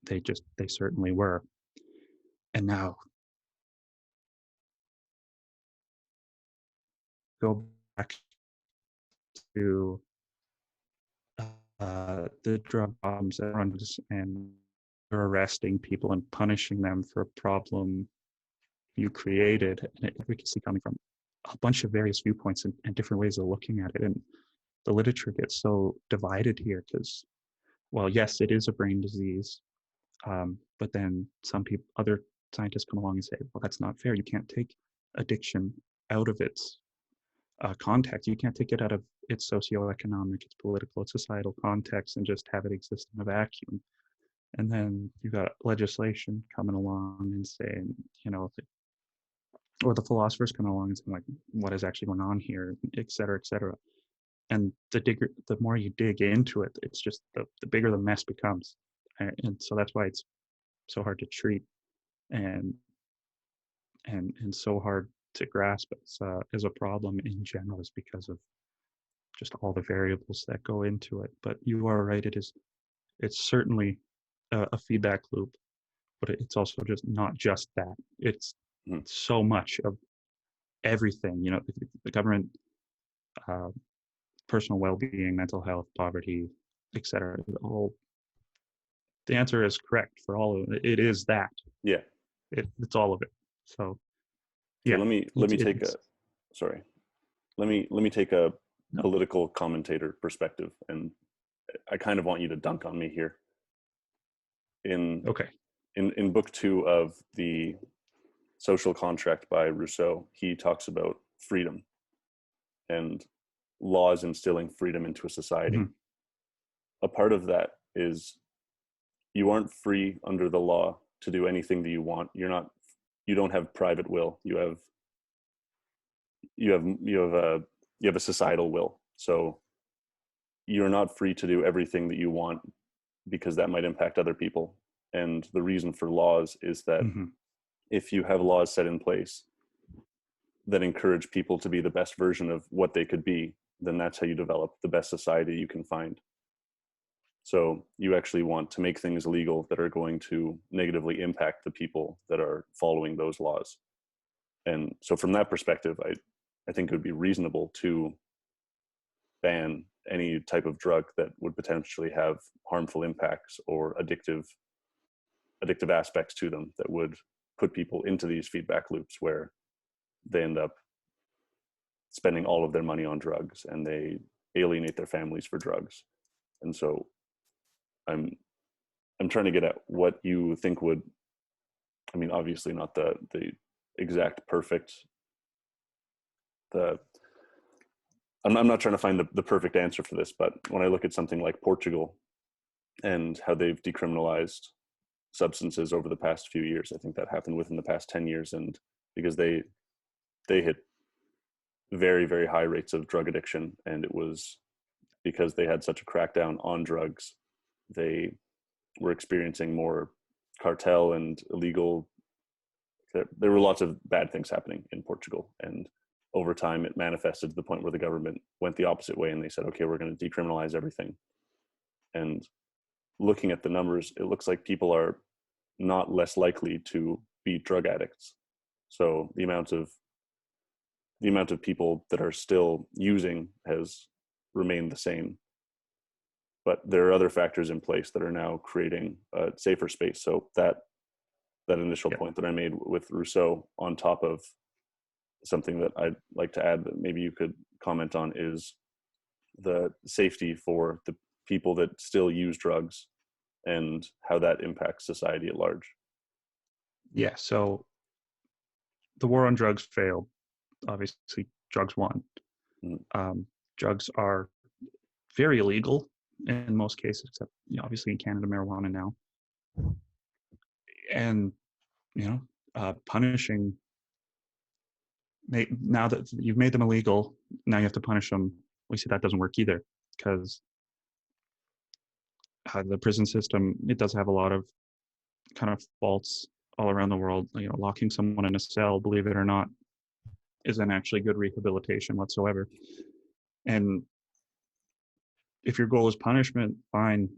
they certainly were. And now go back to the drug problems that runs, and they're arresting people and punishing them for a problem you created. And we can see coming from a bunch of various viewpoints and different ways of looking at it. And the literature gets so divided here because, well, yes, it is a brain disease. But then other scientists come along and say, well, that's not fair. You can't take addiction out of its context. You can't take it out of its socioeconomic, its political, its societal context and just have it exist in a vacuum. And then you've got legislation coming along and saying, or the philosophers come along and say like, what is actually going on here, et cetera, et cetera. And the more you dig into it, it's just the bigger the mess becomes. And so that's why it's so hard to treat and so hard to grasp as a problem in general, is because of just all the variables that go into it. But you are right, it's certainly a feedback loop, but it's also just not just that. It's
Mhm.
so much of everything, the government, uh, personal well-being, mental health, poverty, etc. All the answer is correct for all of it. It is that.
Yeah.
It's all of it. So
Okay,
yeah,
let me take a
it's
sorry. Let me take a
no.
political commentator perspective, and I kind of want you to dunk on me here. In
Okay.
in book 2 of the Social Contract by Rousseau, he talks about freedom and laws instilling freedom into a society.
Mhm.
A part of that is you aren't free under the law to do anything that you want. You don't have private will. You have a societal will. So you're not free to do everything that you want because that might impact other people. And the reason for laws is that
Mhm.
if you have laws set in place that encourage people to be the best version of what they could be, then that's how you develop the best society you can find. So you actually want to make things legal that are going to negatively impact the people that are following those laws. And so from that perspective, I think it would be reasonable to ban any type of drug that would potentially have harmful impacts or addictive aspects to them that would put people into these feedback loops where they end up spending all of their money on drugs and they alienate their families for drugs. And so I'm I'm trying to get at what you think would, I mean, obviously not the exact perfect, the I'm not trying to find the perfect answer for this, but when I look at something like Portugal and how they've decriminalized substances over the past few years, I think that happened within the past 10 years. And because they hit very, very high rates of drug addiction, and it was because they had such a crackdown on drugs, they were experiencing more cartel and illegal. There were lots of bad things happening in Portugal, and over time it manifested to the point where the government went the opposite way and they said, okay, we're going to decriminalize everything. And looking at the numbers, it looks like people are not less likely to be drug addicts. So the amount of people that are still using has remained the same, but there are other factors in place that are now creating a safer space. So that initial
Yep.
point that I made with Rousseau, on top of something that I'd like to add that maybe you could comment on, is the safety for the people that still use drugs and how that impacts society at large.
Yeah. So the war on drugs failed. Obviously, drugs won.
Mhm.
Drugs are very illegal in most cases, except obviously in Canada, marijuana now. And punishing, now that you've made them illegal, now you have to punish them. We see that doesn't work either, because the prison system, it does have a lot of kind of faults all around the world. Locking someone in a cell, believe it or not, isn't actually good rehabilitation whatsoever. And if your goal is punishment, fine.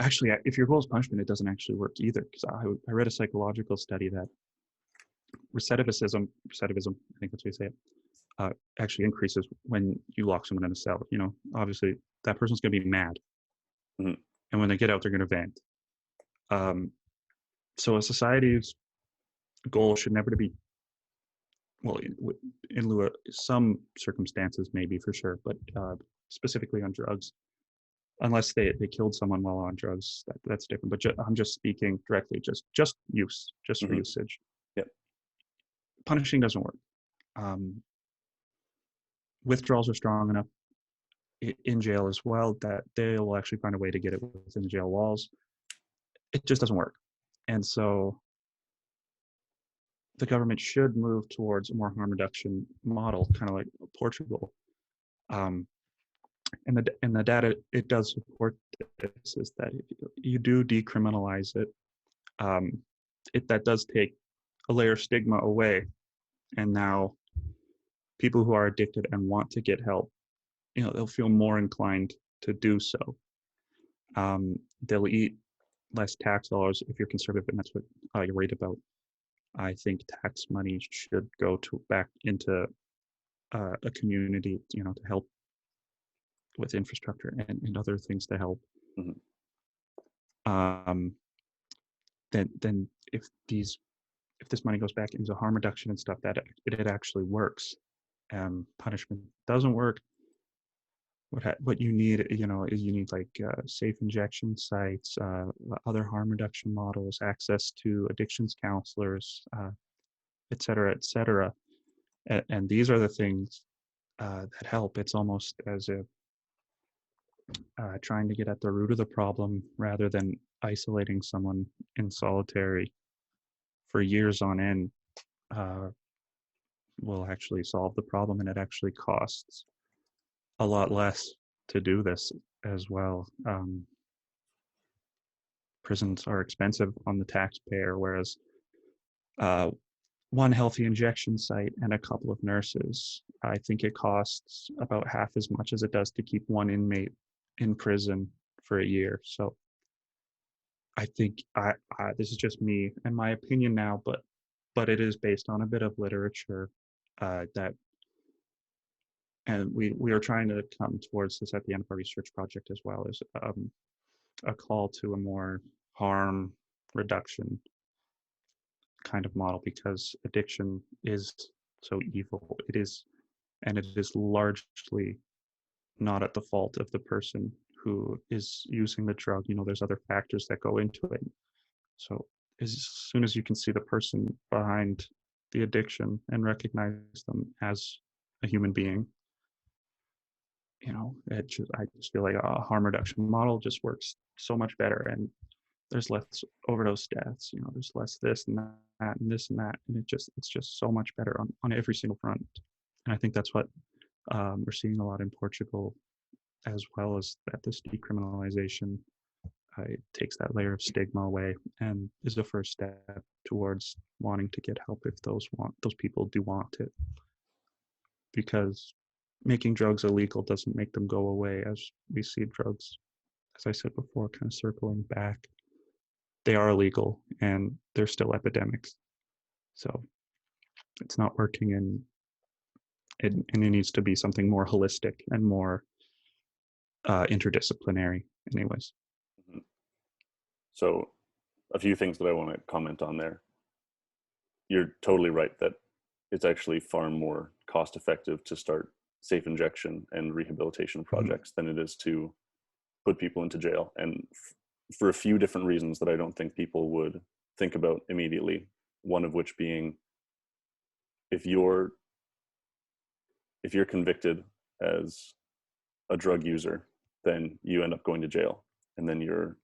Actually, if your goal is punishment, it doesn't actually work either. Because I read a psychological study that recidivism, I think that's how you say it, actually increases when you lock someone in a cell. Obviously that person's going to be mad,
Mhm.
and when they get out, they're going to vent. So a society's goal should never be, well, in lieu of some circumstances, maybe for sure, but specifically on drugs, unless they killed someone while on drugs, that's different. But I'm just speaking directly, just use, just for
Mhm.
usage.
Yep.
Punishing doesn't work. Withdrawals are strong enough in jail as well that they'll actually find a way to get it within the jail walls. It just doesn't work. And so the government should move towards a more harm reduction model, kind of like Portugal. Um, and the data it does support this is that if you do decriminalize it, um, that does take a layer of stigma away, and now people who are addicted and want to get help, they'll feel more inclined to do so. They'll eat less tax dollars if you're conservative, and that's what I read about. I think tax money should go back into a community, to help with infrastructure and other things to help.
Mm-hmm.
Then if this money goes back into harm reduction and stuff, that it actually works. Punishment doesn't work. What you need, is you need like safe injection sites, other harm reduction models, access to addictions counselors, et cetera, et cetera. And these are the things that help. It's almost as if trying to get at the root of the problem rather than isolating someone in solitary for years on end will actually solve the problem, and it actually costs a lot less to do this as well. Prisons are expensive on the taxpayer, whereas one healthy injection site and a couple of nurses, I think it costs about half as much as it does to keep one inmate in prison for a year. So I think this is just me and my opinion now, but it is based on a bit of literature that, and we are trying to come towards this at the end of our research project as well, as a call to a more harm reduction kind of model, because addiction is so evil. It is, and it is largely not at the fault of the person who is using the drug. There's other factors that go into it. So as soon as you can see the person behind the addiction and recognize them as a human being, I just feel like a harm reduction model just works so much better, and there's less overdose deaths. There's less this and that and this and that, and it's just so much better on every single front. And I think that's what we're seeing a lot in Portugal, as well as that this decriminalization takes that layer of stigma away and is the first step towards wanting to get help if those people do want it. Because making drugs illegal doesn't make them go away, as we see drugs, as I said before, kind of circling back. They are illegal and they're still epidemics. So it's not working, and it needs to be something more holistic and more interdisciplinary anyways.
Mm-hmm. So a few things that I want to comment on there. You're totally right that it's actually far more cost effective to start safe injection and rehabilitation projects than it is to put people into jail. And for a few different reasons that I don't think people would think about immediately. One of which being, if you're convicted as a drug user, then you end up going to jail, and then you're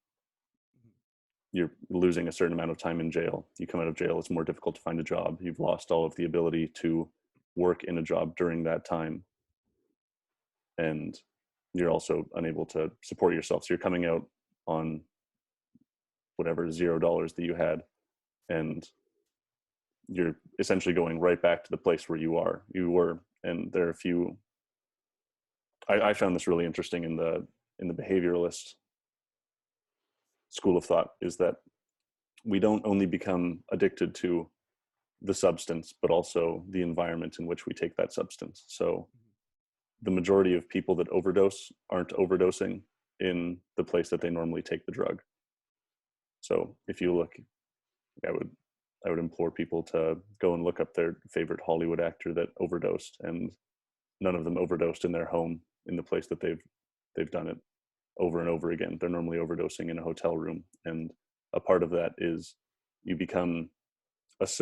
losing a certain amount of time in jail. You come out of jail, it's more difficult to find a job. You've lost all of the ability to work in a job during that time, and you're also unable to support yourself. So you're coming out on whatever $0 that you had, and you're essentially going right back to the place where you were. And there are a few, I found this really interesting in the behavioralist school of thought, is that we don't only become addicted to the substance, but also the environment in which we take that substance. So the majority of people that overdose aren't overdosing in the place that they normally take the drug. So if you look, I would implore people to go and look up their favorite Hollywood actor that overdosed, and none of them overdosed in their home in the place that they've done it over and over again. They're normally overdosing in a hotel room, and a part of that is you become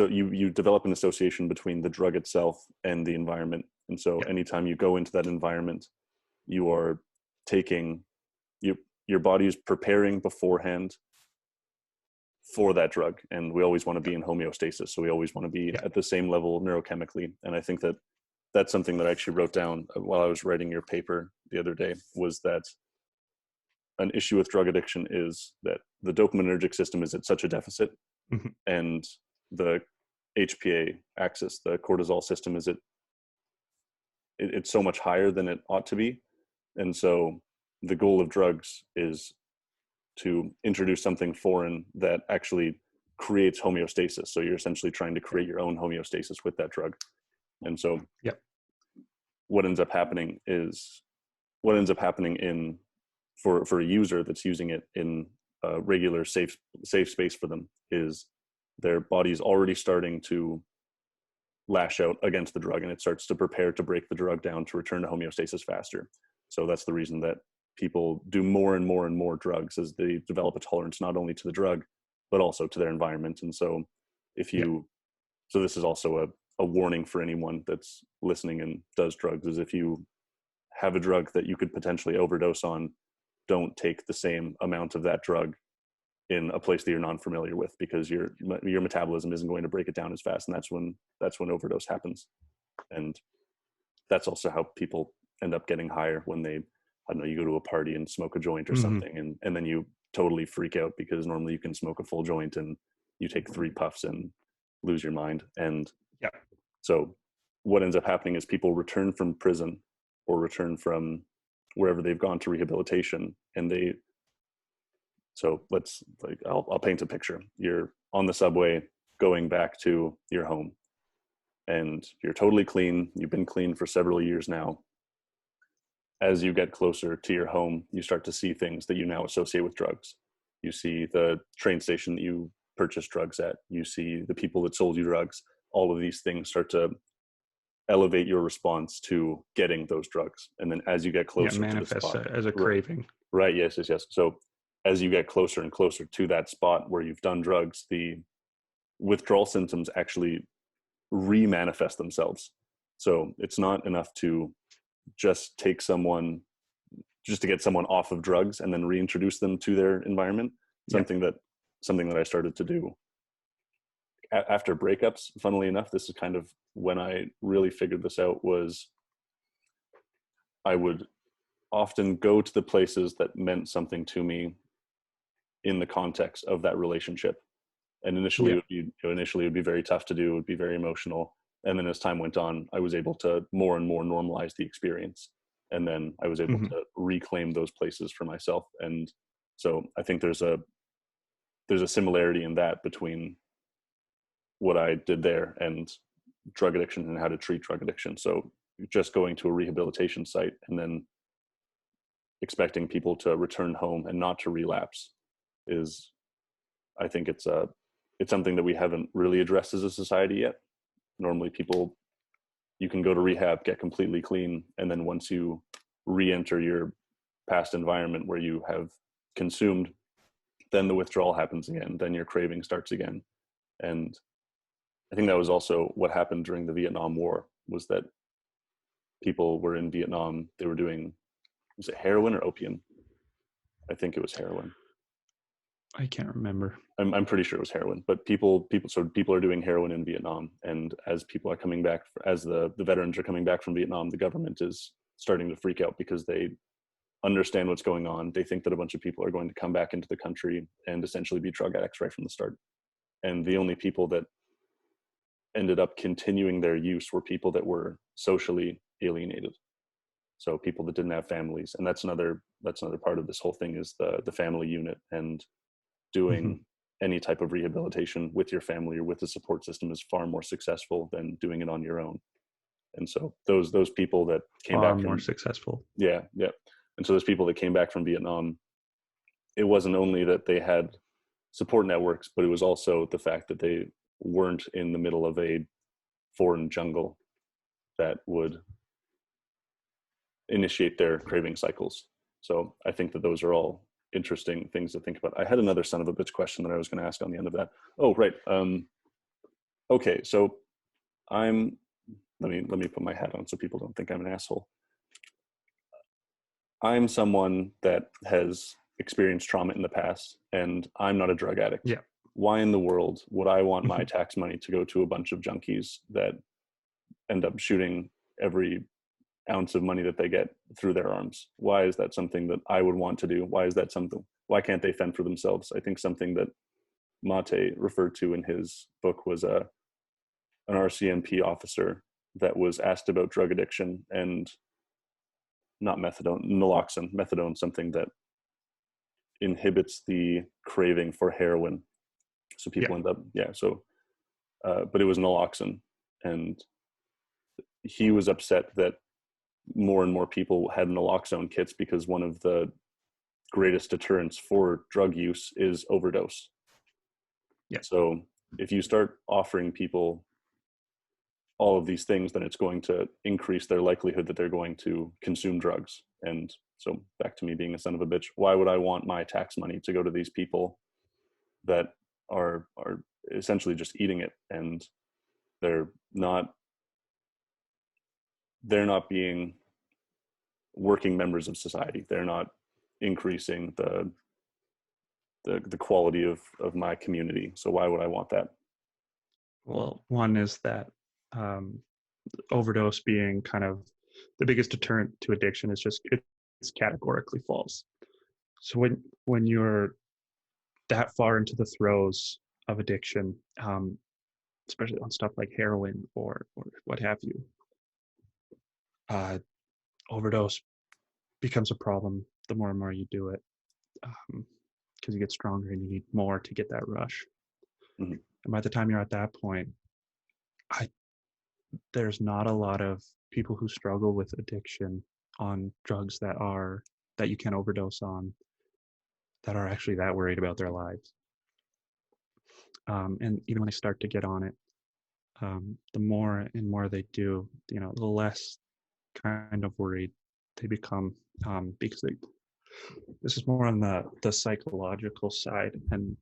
you develop an association between the drug itself and the environment. And so anytime you go into that environment, you are taking your body is preparing beforehand for that drug, and we always want to be in homeostasis. So we always want to be
Yeah.
at the same level neurochemically. And I think that that's something that I actually wrote down while I was writing your paper the other day, was that an issue with drug addiction is that the dopaminergic system is at such a deficit,
Mhm.
and the HPA axis, the cortisol system, is it's so much higher than it ought to be. And so the goal of drugs is to introduce something foreign that actually creates homeostasis. So you're essentially trying to create your own homeostasis with that drug. And so
Yeah.
what ends up happening in for a user that's using it in a regular safe space for them is their body's already starting to lash out against the drug, and it starts to prepare to break the drug down to return to homeostasis faster. So that's the reason that people do more and more and more drugs as they develop a tolerance, not only to the drug, but also to their environment. And so so this is also a warning for anyone that's listening and does drugs, is if you have a drug that you could potentially overdose on, don't take the same amount of that drug in a place that you're non-familiar with, because your metabolism isn't going to break it down as fast, and that's when overdose happens. And that's also how people end up getting higher, when they, I don't know, you go to a party and smoke a joint or
Mhm.
something, and then you totally freak out, because normally you can smoke a full joint and you take 3 puffs and lose your mind. And
Yeah.
so what ends up happening is people return from prison or return from wherever they've gone to rehabilitation, and I'll paint a picture. You're on the subway going back to your home, and you're totally clean. You've been clean for several years now. As you get closer to your home, you start to see things that you now associate with drugs. You see the train station that you purchased drugs at. You see the people that sold you drugs. All of these things start to elevate your response to getting those drugs. And then as you get closer to the
Manifest
spot,
as a craving.
right, yes. So as you get closer and closer to that spot where you've done drugs, the withdrawal symptoms actually re-manifest themselves. So it's not enough to just to get someone off of drugs and then reintroduce them to their environment. Something that I started to do after breakups, funnily enough. This is kind of when I really figured this out, was I would often go to the places that meant something to me in the context of that relationship. And initially it would be very tough to do. It would be very emotional. And then as time went on, I was able to more and more normalize the experience. And then I was able to reclaim those places for myself. And so I think there's a similarity in that between what I did there and drug addiction and how to treat drug addiction. So just going to a rehabilitation site and then expecting people to return home and not to relapse is, I think it's something that we haven't really addressed as a society yet. Normally you can go to rehab, get completely clean, and then once you re-enter your past environment where you have consumed, then the withdrawal happens again, then your craving starts again. And I think that was also what happened during the Vietnam War, was that people were in Vietnam, they were doing, was it heroin or opium? I think it was heroin.
I can't remember.
I'm pretty sure it was heroin, but people are doing heroin in Vietnam. And as people are coming back, as the veterans are coming back from Vietnam, the government is starting to freak out because they understand what's going on. They think that a bunch of people are going to come back into the country and essentially be drug addicts right from the start. And the only people that ended up continuing their use were people that were socially alienated. So people that didn't have families. And that's another part of this whole thing, is the family unit, and doing any type of rehabilitation with your family or with a support system is far more successful than doing it on your own. And so those people that came back
more successful.
Yeah. And so those people that came back from Vietnam, it wasn't only that they had support networks, but it was also the fact that they weren't in the middle of a foreign jungle that would initiate their craving cycles. So I think that those are all interesting things to think about. I had another son of a bitch question that I was going to ask on the end of that. Oh, right. Okay. So let me put my hat on so people don't think I'm an asshole. I'm someone that has experienced trauma in the past, and I'm not a drug addict.
Yeah.
why in the world would I want my tax money to go to a bunch of junkies that end up shooting every ounce of money that they get through their arms? Why is that something that I would want to do? Why can't they fend for themselves? I think something that Mate referred to in his book was an RCMP officer that was asked about drug addiction, and not methadone, something that inhibits the craving for heroin. So people end up, but it was naloxone. And he was upset that more and more people had naloxone kits because one of the greatest deterrents for drug use is overdose.
Yeah.
So if you start offering people all of these things, then it's going to increase their likelihood that they're going to consume drugs. And so back to me being a son of a bitch, why would I want my tax money to go to these people that are essentially just eating it, and they're not being working members of society. They're not increasing the quality of my community. So why would I want that?
Well, one is that overdose being kind of the biggest deterrent to addiction is just it's categorically false. So when you're that far into the throes of addiction, especially on stuff like heroin or what have you, overdose becomes a problem the more and more you do it, because you get stronger and you need more to get that rush.
Mm-hmm.
And by the time you're at that point, there's not a lot of people who struggle with addiction on drugs that you can overdose on that are actually that worried about their lives. And even when they start to get on it, the more and more they do, the less kind of worried they become, because this is more on the psychological side, and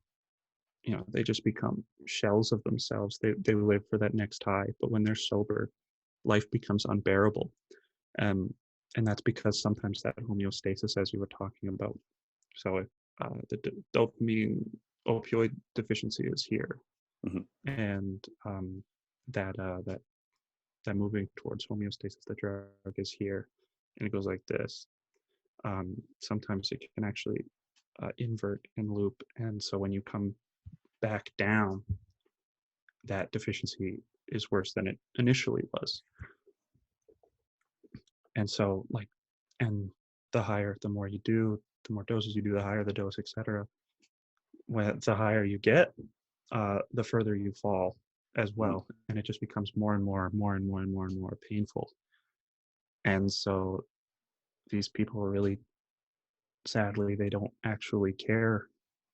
they just become shells of themselves. They live for that next high, but when they're sober, life becomes unbearable. And that's because sometimes that homeostasis, as you were talking about, so if the dopamine opioid deficiency is here,
mm-hmm.
and that moving towards homeostasis, the drug is here, and it goes like this. Sometimes it can actually invert and loop, and so when you come back down, that deficiency is worse than it initially was. And so and the more you do, the more doses you do, the higher the dose, etc. When the higher you get, the further you fall as well, and it just becomes more and more painful. And so these people are really, sadly, they don't actually care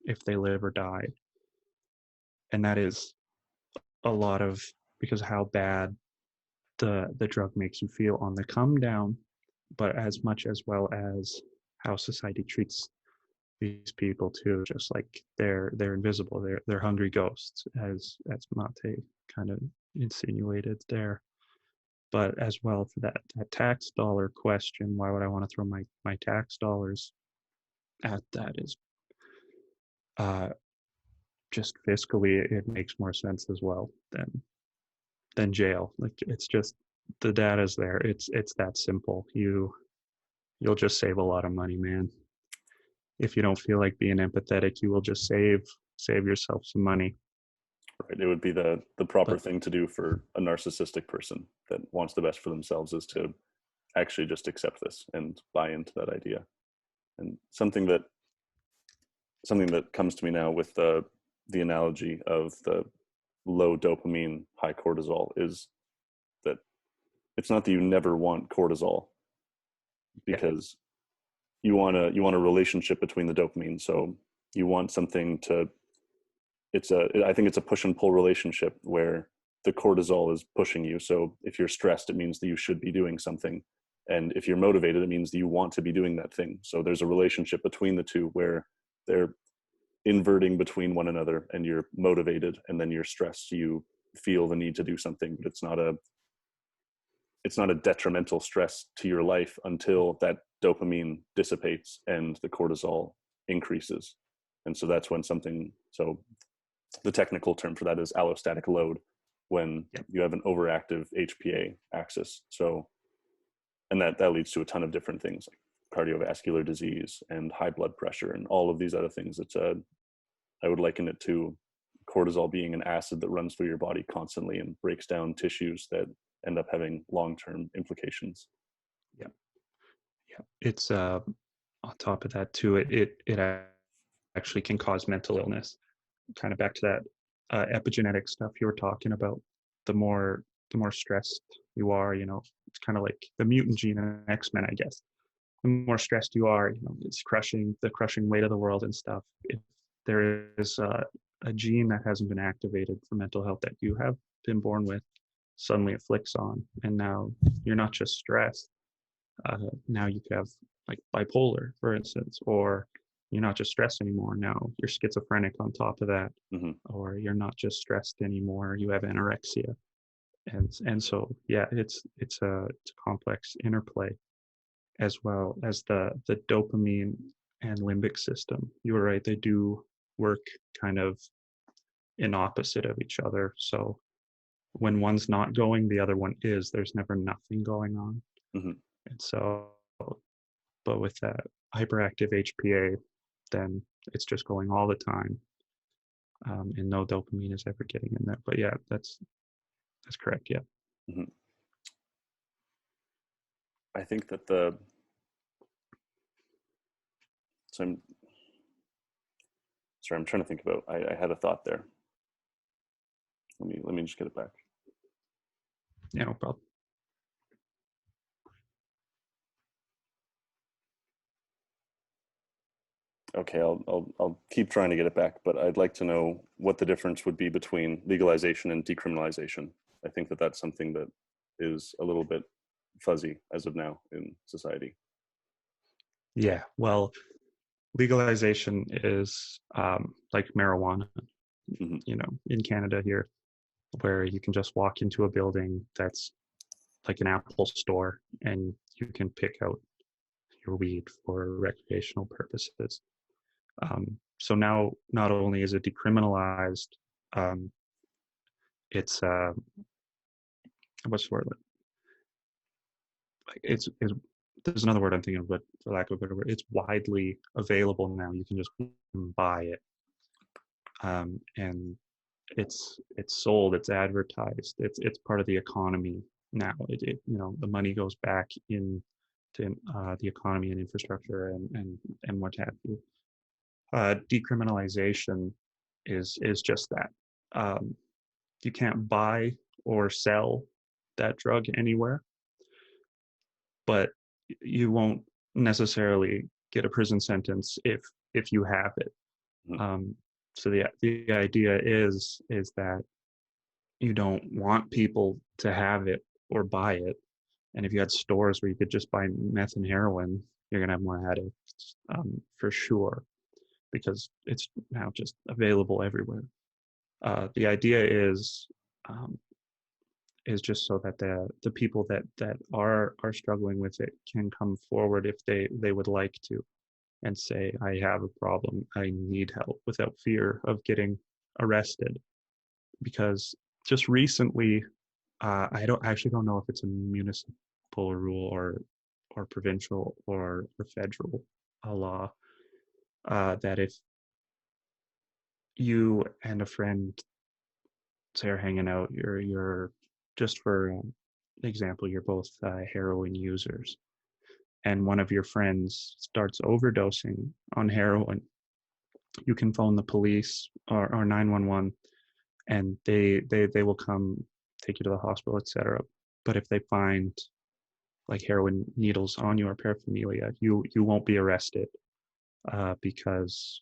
if they live or die, and that is a lot of because of how bad the drug makes you feel on the come down, but as much as well as how society treats these people too, just like they're invisible, they're hungry ghosts, as Mate kind of insinuated there. But as well, for that tax dollar question, why would I want to throw my tax dollars at that? Is just fiscally, it makes more sense as well than jail. Like, it's just the data's there. It's that simple. You'll just save a lot of money, man. If you don't feel like being empathetic, you will just save yourself some money.
Right. It would be the proper thing to do for a narcissistic person that wants the best for themselves, is to actually just accept this and buy into that idea. And something that comes to me now with the analogy of the low dopamine, high cortisol, is that it's not that you never want cortisol, because you want a relationship between the dopamine. So you want something to, I think it's a push and pull relationship where the cortisol is pushing you. So if you're stressed, it means that you should be doing something. And if you're motivated, it means that you want to be doing that thing. So there's a relationship between the two where they're inverting between one another, and you're motivated and then you're stressed. You feel the need to do something, but it's not a detrimental stress to your life until that dopamine dissipates and the cortisol increases. And so that's when the technical term for that is allostatic load, when
Yep.
you have an overactive HPA axis. So, and that leads to a ton of different things like cardiovascular disease and high blood pressure and all of these other things. I would liken it to cortisol being an acid that runs through your body constantly and breaks down tissues that end up having long-term implications.
Yeah. Yeah. It's on top of that too, it actually can cause mental illness. Kind of back to that epigenetic stuff you were talking about. The more stressed you are, it's kind of like the mutant gene in X-Men, I guess. The more stressed you are, it's crushing weight of the world and stuff. If there is a gene that hasn't been activated for mental health that you have been born with, suddenly it flicks on, and now you're not just stressed. Now you could have like bipolar, for instance, or you're not just stressed anymore. Now you're schizophrenic on top of that, or you're not just stressed anymore. You have anorexia, and so yeah, it's a complex interplay, as well as the dopamine and limbic system. You were right; they do work kind of in opposite of each other. So when one's not going, the other one is. There's never nothing going on, and so. But with that hyperactive HPA, then it's just going all the time, and no dopamine is ever getting in there. But yeah, that's correct. Yeah.
I think that I'm trying to think about. I had a thought there. Let me just get it back.
Yeah, no problem.
Okay, I'll keep trying to get it back, but I'd like to know what the difference would be between legalization and decriminalization. I think that that's something that is a little bit fuzzy as of now in society.
Yeah, well, legalization is like marijuana, in Canada here, where you can just walk into a building that's like an Apple store and you can pick out your weed for recreational purposes. So now, not only is it decriminalized, it's what's the word? It's there's another word I'm thinking of, but for lack of a better word, it's widely available now. You can just buy it, and it's sold, it's advertised, it's part of the economy now. The money goes back into the economy and infrastructure and what have you. Decriminalization is just that. You can't buy or sell that drug anywhere, but you won't necessarily get a prison sentence if you have it. So the idea is that you don't want people to have it or buy it. And if you had stores where you could just buy meth and heroin, you're gonna have more addicts, for sure, because it's now just available everywhere. The idea is just so that the people that are struggling with it can come forward if they would like to, and say, I have a problem, I need help, without fear of getting arrested. Because just recently, I actually don't know if it's a municipal rule or provincial or federal law, that if you and a friend say are hanging out, you're just for example, you're both heroin users, and one of your friends starts overdosing on heroin, you can phone the police or 911, and they will come take you to the hospital, etc. But if they find like heroin needles on your paraphernalia, you won't be arrested, because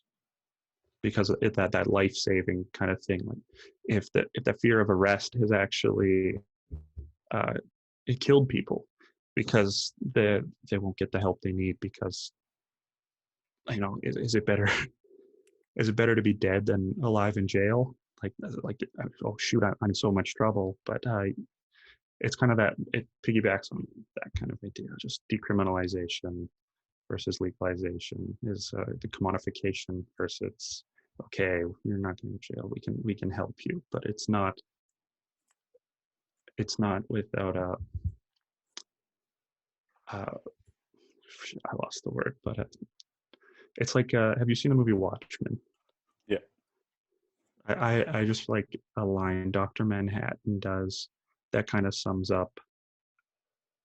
that life-saving kind of thing. Like if the fear of arrest has actually it killed people, because they won't get the help they need, because is it better to be dead than alive in jail? Like oh shoot, I'm in so much trouble. But it's kind of that, it piggybacks on that kind of idea. Just decriminalization versus legalization is the commodification versus okay, you're not going to jail. We can help you, but it's not without uh I lost the word, but it's like have you seen the movie Watchmen?
Yeah.
I just like a line Dr. Manhattan does that kind of sums up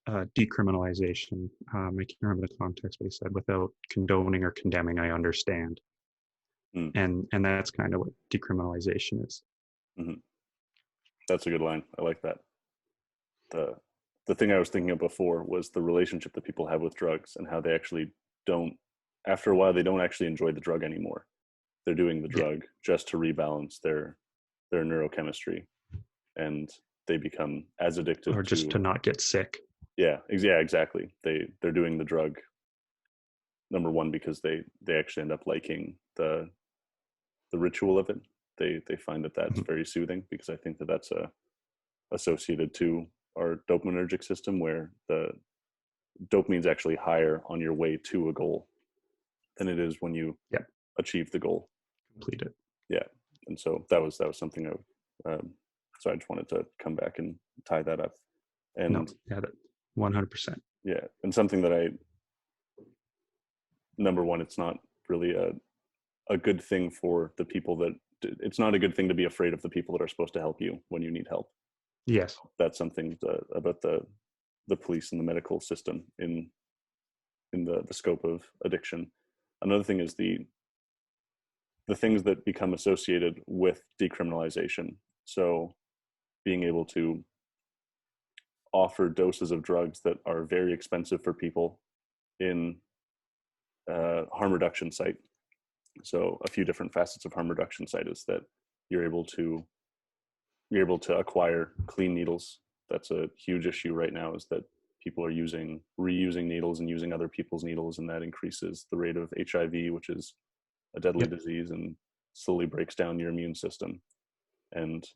decriminalization. I can't remember the context, but he said, "Without condoning or condemning, I understand,"
Mm.
and that's kind of what decriminalization is.
Hmm. That's a good line. I like that. The the thing I was thinking of before was the relationship that people have with drugs and how they actually don't. After a while, they don't actually enjoy the drug anymore. They're doing the
Yeah,
drug just to rebalance their neurochemistry, and they become as
or
addicted
just to
to.
not get sick.
Yeah, exactly. They're doing the drug, number one, because they actually end up liking the ritual of it. They find that that's
Mhm.
very soothing, because I think that that's associated to our dopaminergic system, where the dopamine is actually higher on your way to a goal than it is when you
Yeah,
achieve the goal.
complete it.
Yeah, and so that was something so I just wanted to come back and tie that up.
No,
And
yeah, that 100%.
yeah, and something that I, number one, it's not really a good thing for the people that, it's not a good thing to be afraid of the people that are supposed to help you when you need help.
Yes.
That's something about the police and the medical system in the scope of addiction. Another thing is the things that become associated with decriminalization. So being able to offer doses of drugs that are very expensive for people in harm reduction site. So a few different facets of harm reduction site is that you're able to you're able to acquire clean needles. That's a huge issue right now, is that people are reusing needles and using other people's needles, and that increases the rate of HIV, which is a deadly
Yep.
disease and slowly breaks down your immune system. And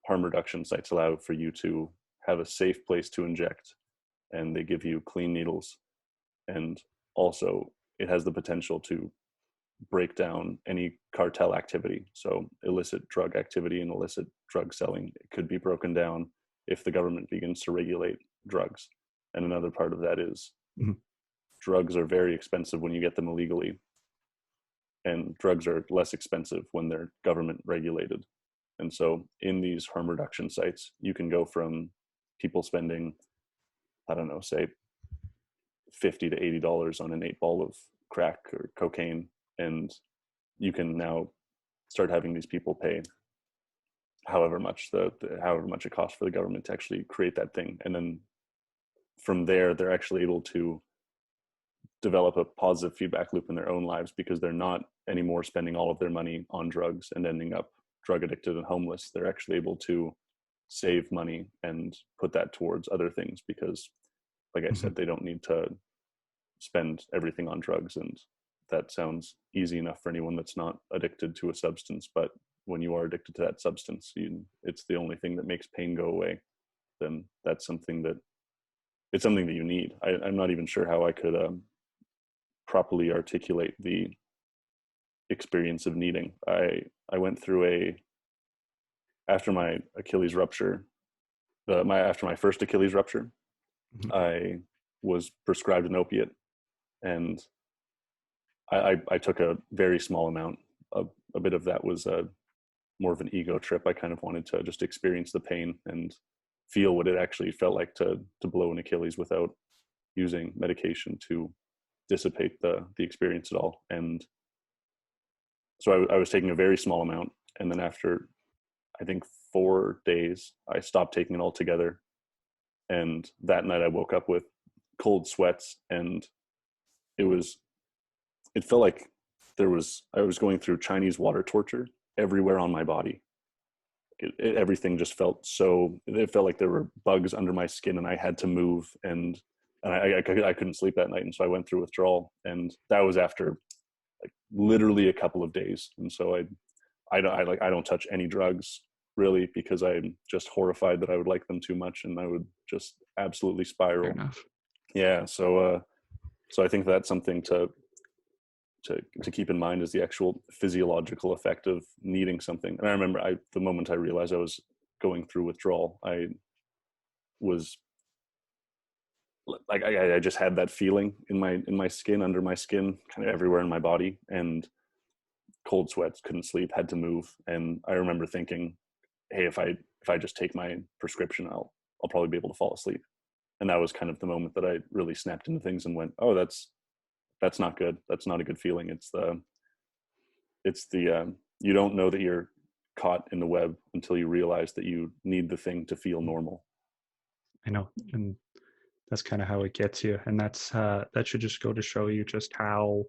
harm reduction sites allow for you to have a safe place to inject, and they give you clean needles. And also, it has the potential to break down any cartel activity. So illicit drug activity and illicit drug selling, it could be broken down if the government begins to regulate drugs. And another part of that is
Mhm.
drugs are very expensive when you get them illegally, and drugs are less expensive when they're government regulated. And so in these harm reduction sites, you can go from people spending, I don't know, say $50 to $80 on an 8 ball of crack or cocaine, and you can now start having these people pay however much however much it costs for the government to actually create that thing. And then from there, they're actually able to develop a positive feedback loop in their own lives, because they're not anymore spending all of their money on drugs and ending up drug addicted and homeless. They're actually able to save money and put that towards other things, because, like I
Mhm.
said, they don't need to spend everything on drugs. And that sounds easy enough for anyone that's not addicted to a substance, but when you are addicted to that substance, it's the only thing that makes pain go away. Then that's something that, it's something that you need. I'm not even sure how I could properly articulate the experience of needing. I went through after my Achilles rupture, after my first Achilles rupture,
Mhm.
I was prescribed an opiate, and I took a very small amount. A bit of that was more of an ego trip. I kind of wanted to just experience the pain and feel what it actually felt like to blow an Achilles without using medication to dissipate the experience at all. And so I was taking a very small amount, and then after, I think, 4 days, I stopped taking it altogether. And that night I woke up with cold sweats, and it was it felt like I was going through Chinese water torture everywhere on my body. Everything just felt so, it felt like there were bugs under my skin, and I had to move, and I couldn't sleep that night. And so I went through withdrawal, and that was after like literally a couple of days. And so I don't touch any drugs really, because I'm just horrified that I would like them too much, and I would just absolutely
Fair
spiral.
enough.
Yeah. So I think that's something to keep in mind is the actual physiological effect of needing something. And I remember the moment I realized I was going through withdrawal, I was like, I just had that feeling in my skin, under my skin, kind of everywhere in my body, and cold sweats, couldn't sleep, had to move. And I remember thinking, hey, if I just take my prescription, I'll probably be able to fall asleep. And that was kind of the moment that I really snapped into things and went, oh, that's not good. That's not a good feeling. It's the you don't know that you're caught in the web until you realize that you need the thing to feel normal.
I know, and that's kind of how it gets you. And that should just go to show you just how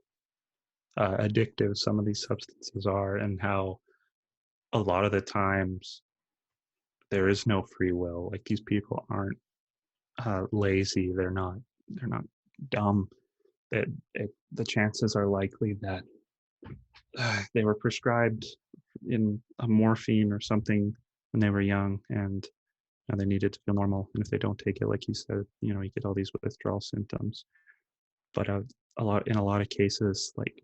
addictive some of these substances are, and how a lot of the times there is no free will. Like, these people aren't lazy. They're not dumb. That the chances are likely that they were prescribed in a morphine or something when they were young, and they needed to feel normal. And if they don't take it, like you said, you get all these withdrawal symptoms. But in a lot of cases, like,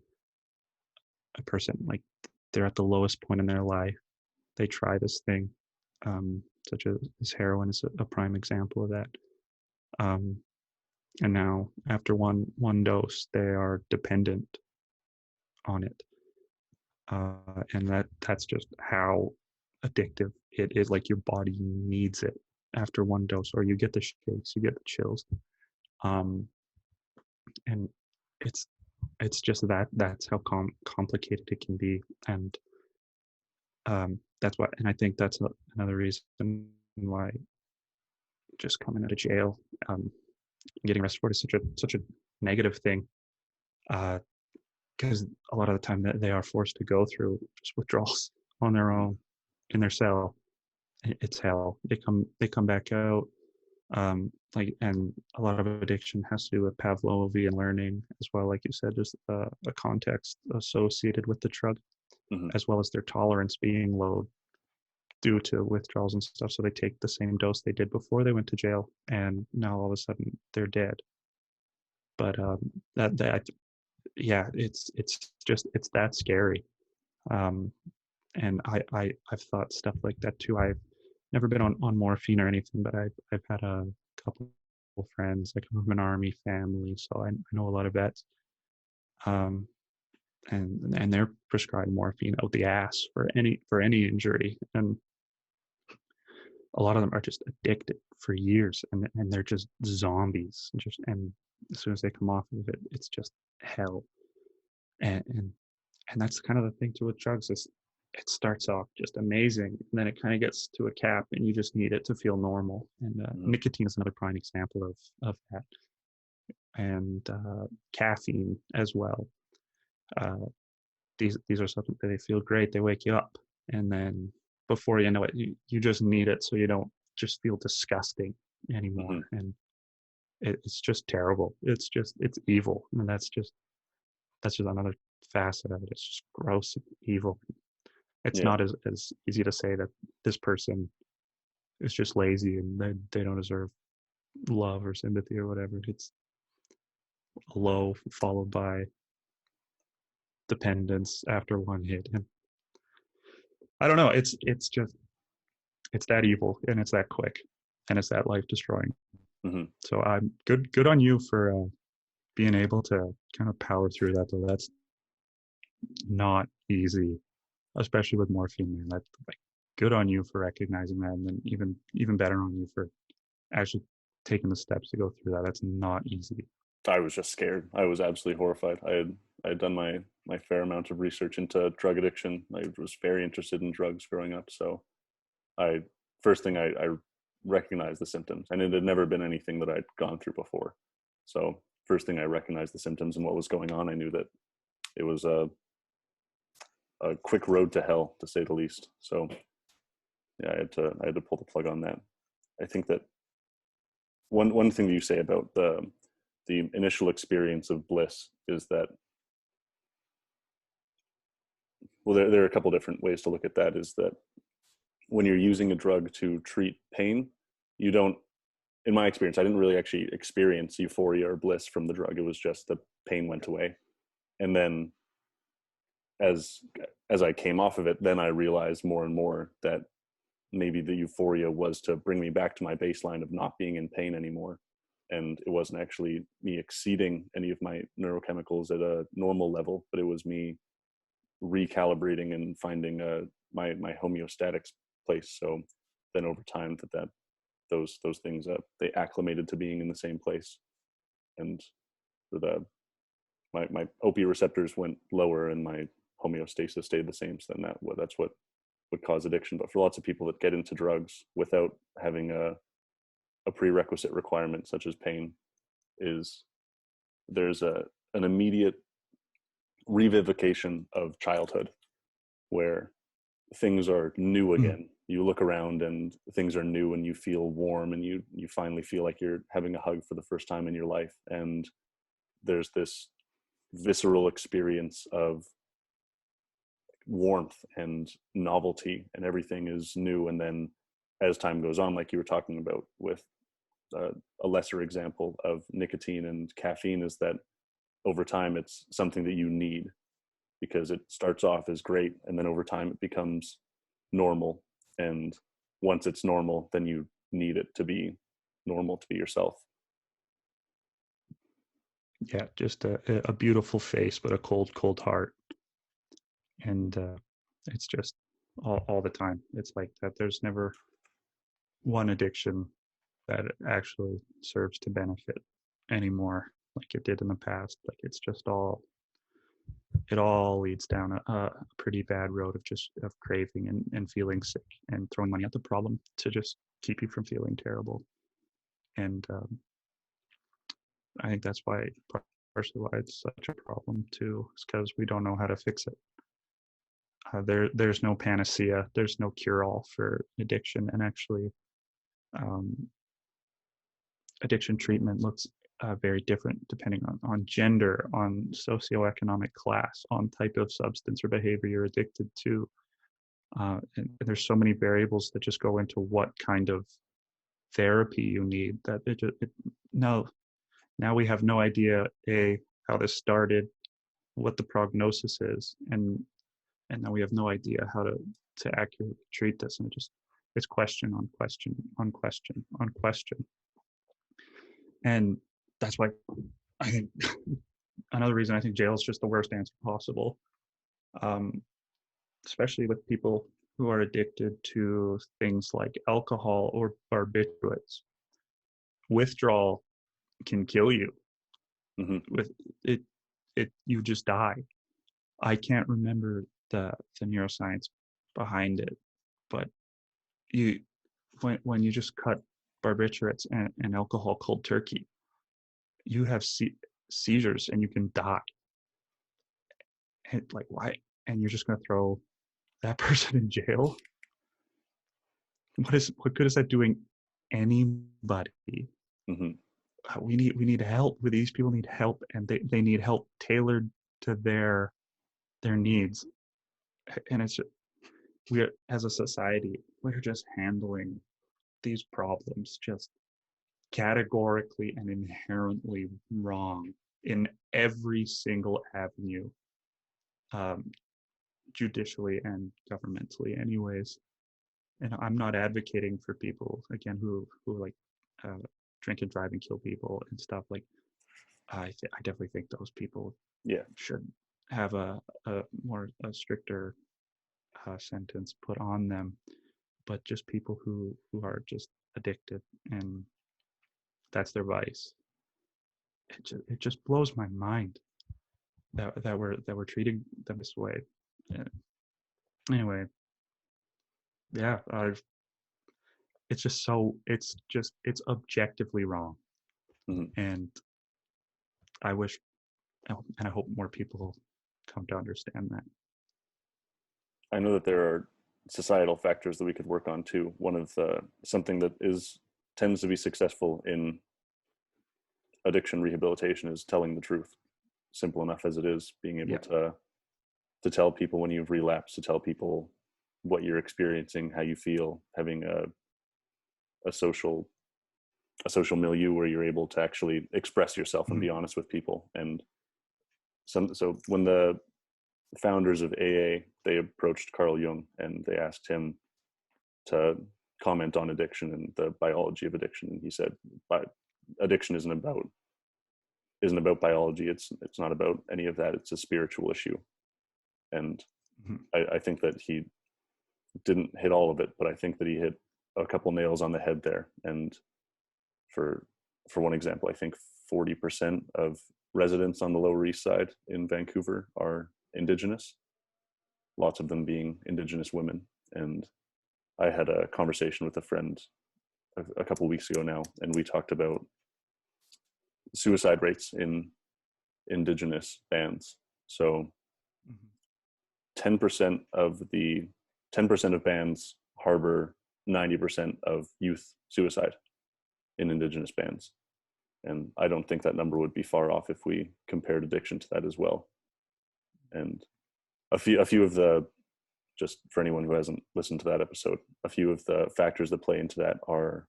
a person, like, they're at the lowest point in their life, they try this thing, such as heroin is a prime example of that. And now, after one dose, they are dependent on it. And that's just how addictive it is. Like, your body needs it after one dose, or you get the shakes, you get the chills. And it's just that's how complicated it can be. And that's why, and I think that's another reason why just coming out of jail, getting arrested for it is such a negative thing, because a lot of the time that they are forced to go through just withdrawals on their own in their cell. It's hell. They come back out, like, and a lot of addiction has to do with Pavlovian learning as well, like you said, just a context associated with the drug, as well as their tolerance being low due to withdrawals and stuff. So they take the same dose they did before they went to jail, and now all of a sudden they're dead. But yeah, it's that scary. And I've thought stuff like that too. I've never been on morphine or anything, but I've had a couple of friends. I come from an army family, so I know a lot of vets. And they're prescribed morphine out the ass for any injury, and a lot of them are just addicted for years, and they're just zombies. And as soon as they come off of it, it's just hell. And that's kind of the thing too with drugs, is it starts off just amazing, and then it kind of gets to a cap, and you just need it to feel normal. And nicotine is another prime example of that, and caffeine as well. These are something that they feel great. They wake you up, and then before you know it, you just need it so you don't just feel disgusting anymore. And it's just terrible. It's evil, and that's just another facet of it. It's just gross and evil. It's not as easy to say that this person is just lazy and they don't deserve love or sympathy or whatever. It's low followed by dependence after one hit. And I don't know. It's that evil, and it's that quick, and it's that life destroying. So I'm good on you for being able to kind of power through that. Though that's not easy, especially with morphine, man. That's like, good on you for recognizing that, and then even better on you for actually taking the steps to go through that. That's not easy.
I was just scared. I was absolutely horrified. I had done my fair amount of research into drug addiction. I was very interested in drugs growing up. So I recognized the symptoms, and it had never been anything that I'd gone through before. So first thing I recognized the symptoms and what was going on, I knew that it was a quick road to hell, to say the least. So yeah, I had to pull the plug on that. I think that one thing that you say about the initial experience of bliss is that, well, there are a couple different ways to look at that. Is that when you're using a drug to treat pain, you don't, in my experience, I didn't really actually experience euphoria or bliss from the drug. It was just the pain went away. And then as I came off of it, then I realized more and more that maybe the euphoria was to bring me back to my baseline of not being in pain anymore. And it wasn't actually me exceeding any of my neurochemicals at a normal level, but it was me recalibrating and finding my homeostatic place. So then over time those things they acclimated to being in the same place, and my opiate receptors went lower and my homeostasis stayed the same. So then that's what would cause addiction. But for lots of people that get into drugs without having a prerequisite requirement such as pain, is there's an immediate revivification of childhood where things are new again. You look around and things are new and you feel warm, and you finally feel like you're having a hug for the first time in your life. And there's this visceral experience of warmth and novelty, and everything is new. And then as time goes on, like you were talking about with a lesser example of nicotine and caffeine, is that over time it's something that you need, because it starts off as great and then over time it becomes normal. And once it's normal, then you need it to be normal, to be yourself.
Yeah, just a beautiful face, but a cold heart. And it's just all the time. It's like that. There's never one addiction that actually serves to benefit anymore like it did in the past. Like it's just it all leads down a pretty bad road of craving and feeling sick and throwing money at the problem to just keep you from feeling terrible. And I think that's partially why it's such a problem too, is because we don't know how to fix it. There's no panacea, there's no cure-all for addiction, and actually addiction treatment looks very different depending on gender, on socioeconomic class, on type of substance or behavior you're addicted to. And there's so many variables that just go into what kind of therapy you need, that now we have no idea how this started, what the prognosis is, and now we have no idea how to accurately treat this. And it's question on question on question on question. And that's why I think another reason I think jail is just the worst answer possible, especially with people who are addicted to things like alcohol or barbiturates. Withdrawal can kill you.
Mm-hmm.
With it, you just die. I can't remember the neuroscience behind it, but when you just cut barbiturates and alcohol cold turkey, you have seizures and you can die. And like, why? And you're just going to throw that person in jail? What good is that doing anybody?
Mm-hmm.
We need help. These people need help, and they need help tailored to their needs. And it's just, as a society, we're just handling these problems just categorically and inherently wrong in every single avenue, judicially and governmentally anyways. And I'm not advocating for people, again, who like drink and drive and kill people and stuff. Like I definitely think those people should have a stricter sentence put on them. But just people who are just addicted and that's their vice, it just blows my mind that we're treating them this way. Anyway, yeah, it's objectively wrong.
Mm-hmm.
And I wish, and I hope more people come to understand that.
I know that there are societal factors that we could work on too. One of something that tends to be successful in addiction rehabilitation is telling the truth. Simple enough as it is, being able to tell people when you've relapsed, to tell people what you're experiencing, how you feel, having a social milieu where you're able to actually express yourself and be honest with people. And so when the founders of AA, they approached Carl Jung and they asked him to comment on addiction and the biology of addiction. And he said, addiction isn't about biology. It's not about any of that. It's a spiritual issue. And I think that he didn't hit all of it, but I think that he hit a couple nails on the head there. And for one example, I think 40% of residents on the Lower East Side in Vancouver are Indigenous, lots of them being Indigenous women. And I had a conversation with a friend a couple of weeks ago now, and we talked about suicide rates in Indigenous bands. So 10% of bands harbor 90% of youth suicide in Indigenous bands. And I don't think that number would be far off if we compared addiction to that as well. And a few of the, just for anyone who hasn't listened to that episode, a few of the factors that play into that are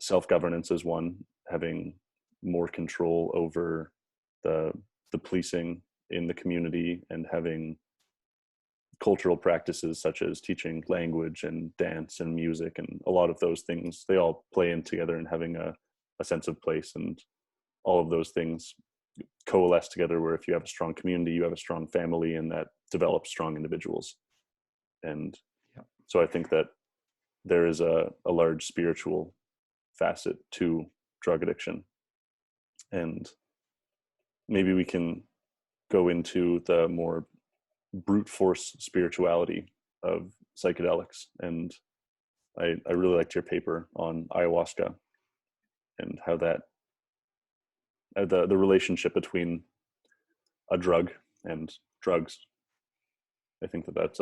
self-governance is one, having more control over the policing in the community, and having cultural practices such as teaching language and dance and music, and a lot of those things, they all play in together, and having a sense of place, and all of those things coalesce together, where if you have a strong community, you have a strong family, and that develops strong individuals. And so I think that there is a large spiritual facet to drug addiction. And maybe we can go into the more brute force spirituality of psychedelics. And I really liked your paper on ayahuasca and how that the relationship between a drug and drugs. I think that that's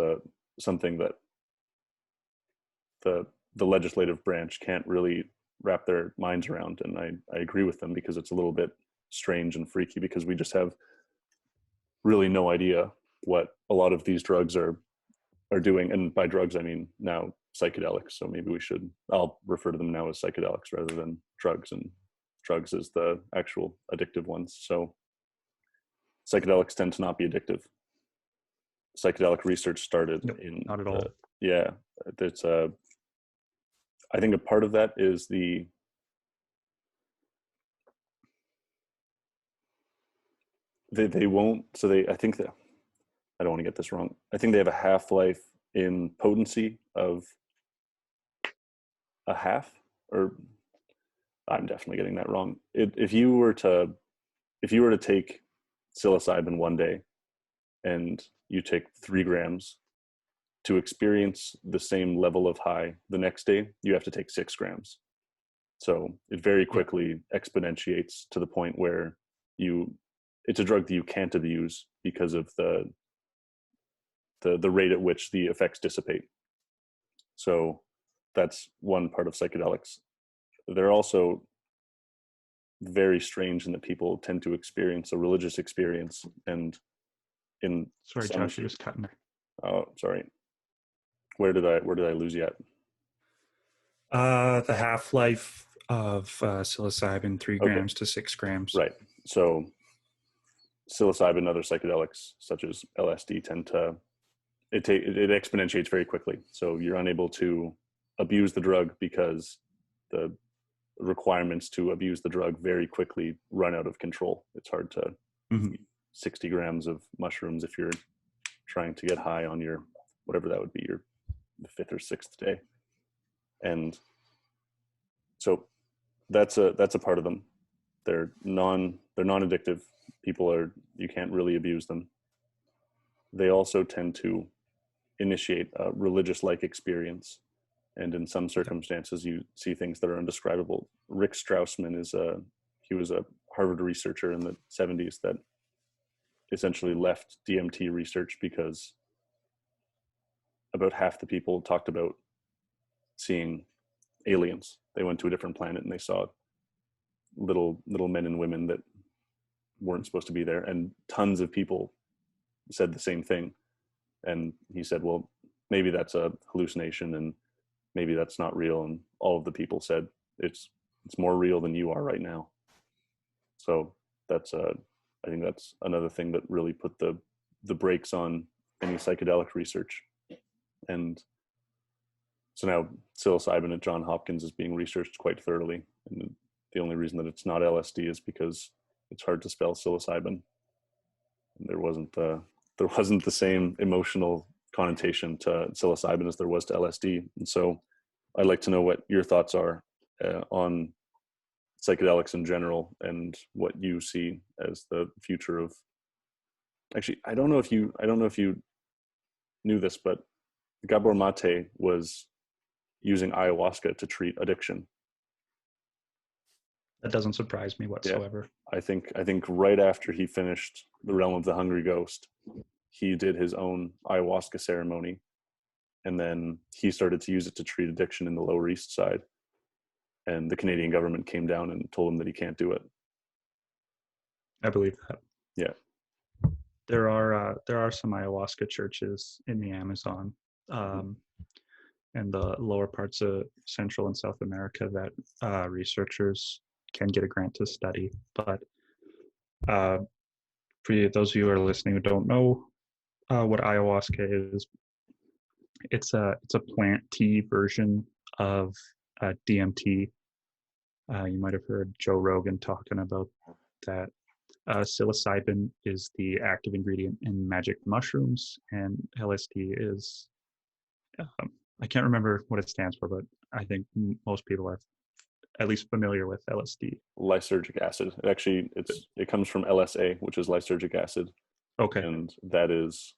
something that the legislative branch can't really wrap their minds around, and I agree with them, because it's a little bit strange and freaky, because we just have really no idea what a lot of these drugs are doing. And by drugs, I mean now psychedelics. So maybe I'll refer to them now as psychedelics rather than drugs, and drugs is the actual addictive ones. So psychedelics tend to not be addictive. Psychedelic research started in
not at all.
It's I think a part of that is they won't, so I think that, I don't want to get this wrong, I think they have a half-life in potency of a half, or I'm definitely getting that wrong. If you were to take psilocybin one day and you take 3 grams, to experience the same level of high the next day, you have to take 6 grams. So it very quickly exponentiates to the point where it's a drug that you can't abuse because of the rate at which the effects dissipate. So that's one part of psychedelics. They're also very strange in that people tend to experience a religious experience, and
sorry, Josh, you just cutting there.
Oh, sorry. Where did I lose you at?
The half-life of psilocybin, 3 grams to 6 grams.
Right. So psilocybin and other psychedelics such as LSD tend to, it exponentiates very quickly. So you're unable to abuse the drug because the requirements to abuse the drug very quickly run out of control. It's hard to eat 60 grams of mushrooms if you're trying to get high on your, whatever that would be, your 5th or 6th day. And so that's a part of them. They're non-addictive. You can't really abuse them. They also tend to initiate a religious-like experience, and in some circumstances you see things that are indescribable. Rick Strassman he was a Harvard researcher in the 70s that essentially left DMT research because about half the people talked about seeing aliens. They went to a different planet and they saw little men and women that weren't supposed to be there, and tons of people said the same thing. And he said, well, maybe that's a hallucination and maybe that's not real. And all of the people said it's more real than you are right now. So that's I think that's another thing that really put the the brakes on any psychedelic research. And so now psilocybin at Johns Hopkins is being researched quite thoroughly. And the only reason that it's not LSD is because it's hard to spell psilocybin. And there wasn't the same emotional connotation to psilocybin as there was to LSD. And so I'd like to know what your thoughts are on psychedelics in general and what you see as the future of. Actually, I don't know if you knew this, but Gabor Mate was using ayahuasca to treat addiction.
That doesn't surprise me whatsoever.
Yeah. I think right after he finished The Realm of the Hungry Ghost, he did his own ayahuasca ceremony, and then he started to use it to treat addiction in the Lower East Side. And the Canadian government came down and told him that he can't do it.
I believe that.
Yeah.
There are some ayahuasca churches in the Amazon and the lower parts of Central and South America that researchers can get a grant to study. But for those of you who are listening who don't know what ayahuasca is, it's a plant tea version of DMT. You might have heard Joe Rogan talking about that. Psilocybin is the active ingredient in magic mushrooms, and LSD is, I can't remember what it stands for, but I think most people are at least familiar with LSD.
Lysergic acid. It comes from LSA, which is lysergic acid.
Okay.
And that is,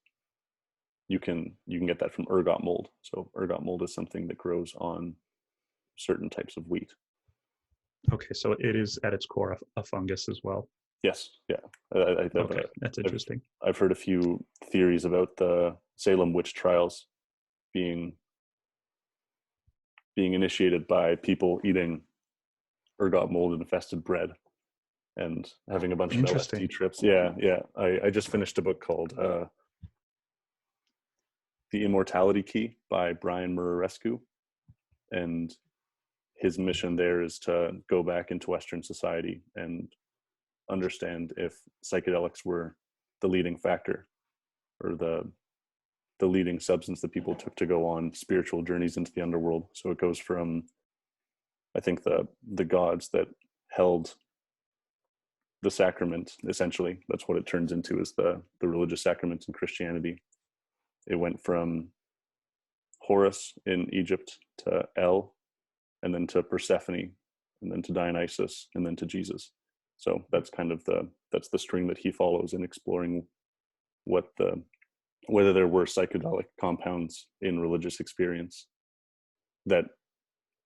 you can get that from ergot mold. So ergot mold is something that grows on certain types of wheat.
Okay, so it is at its core a fungus as well.
Yes, yeah.
Okay, that's interesting.
I've heard a few theories about the Salem witch trials being initiated by people eating ergot mold infested bread and having a bunch of LSD trips. Yeah. I just finished a book called The Immortality Key by Brian Muraresku, and his mission there is to go back into Western society and understand if psychedelics were the leading factor or the leading substance that people took to go on spiritual journeys into the underworld. So it goes from, I think, the gods that held the sacrament, essentially. That's what it turns into, is the religious sacraments in Christianity. It went from Horus in Egypt to El, and then to Persephone, and then to Dionysus, and then to Jesus. So that's kind of the string that he follows in exploring whether there were psychedelic compounds in religious experience that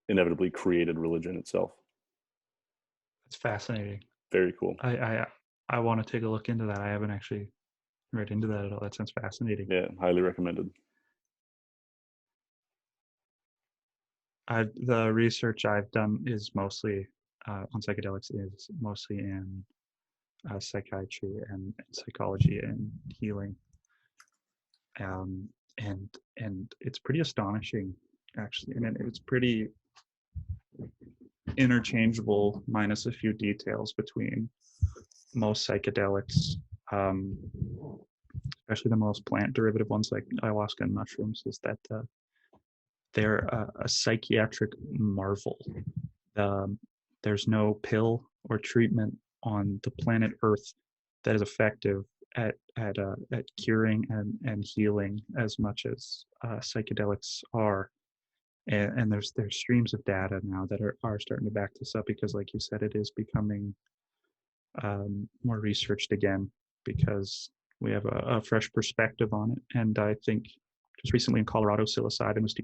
inevitably created religion itself.
That's fascinating.
Very cool.
I want to take a look into that. I haven't actually read into that at all. That sounds fascinating.
Yeah, highly recommended.
The research I've done is mostly on psychedelics is mostly in psychiatry and psychology and healing, and it's pretty astonishing, actually. I mean, it's pretty interchangeable, minus a few details, between most psychedelics, especially the most plant derivative ones like ayahuasca and mushrooms, is that they're a psychiatric marvel. There's no pill or treatment on the planet Earth that is effective at curing and healing as much as psychedelics are. And there's streams of data now that are starting to back this up, because, like you said, it is becoming more researched again, because we have a fresh perspective on it. And I think just recently in Colorado, psilocybin was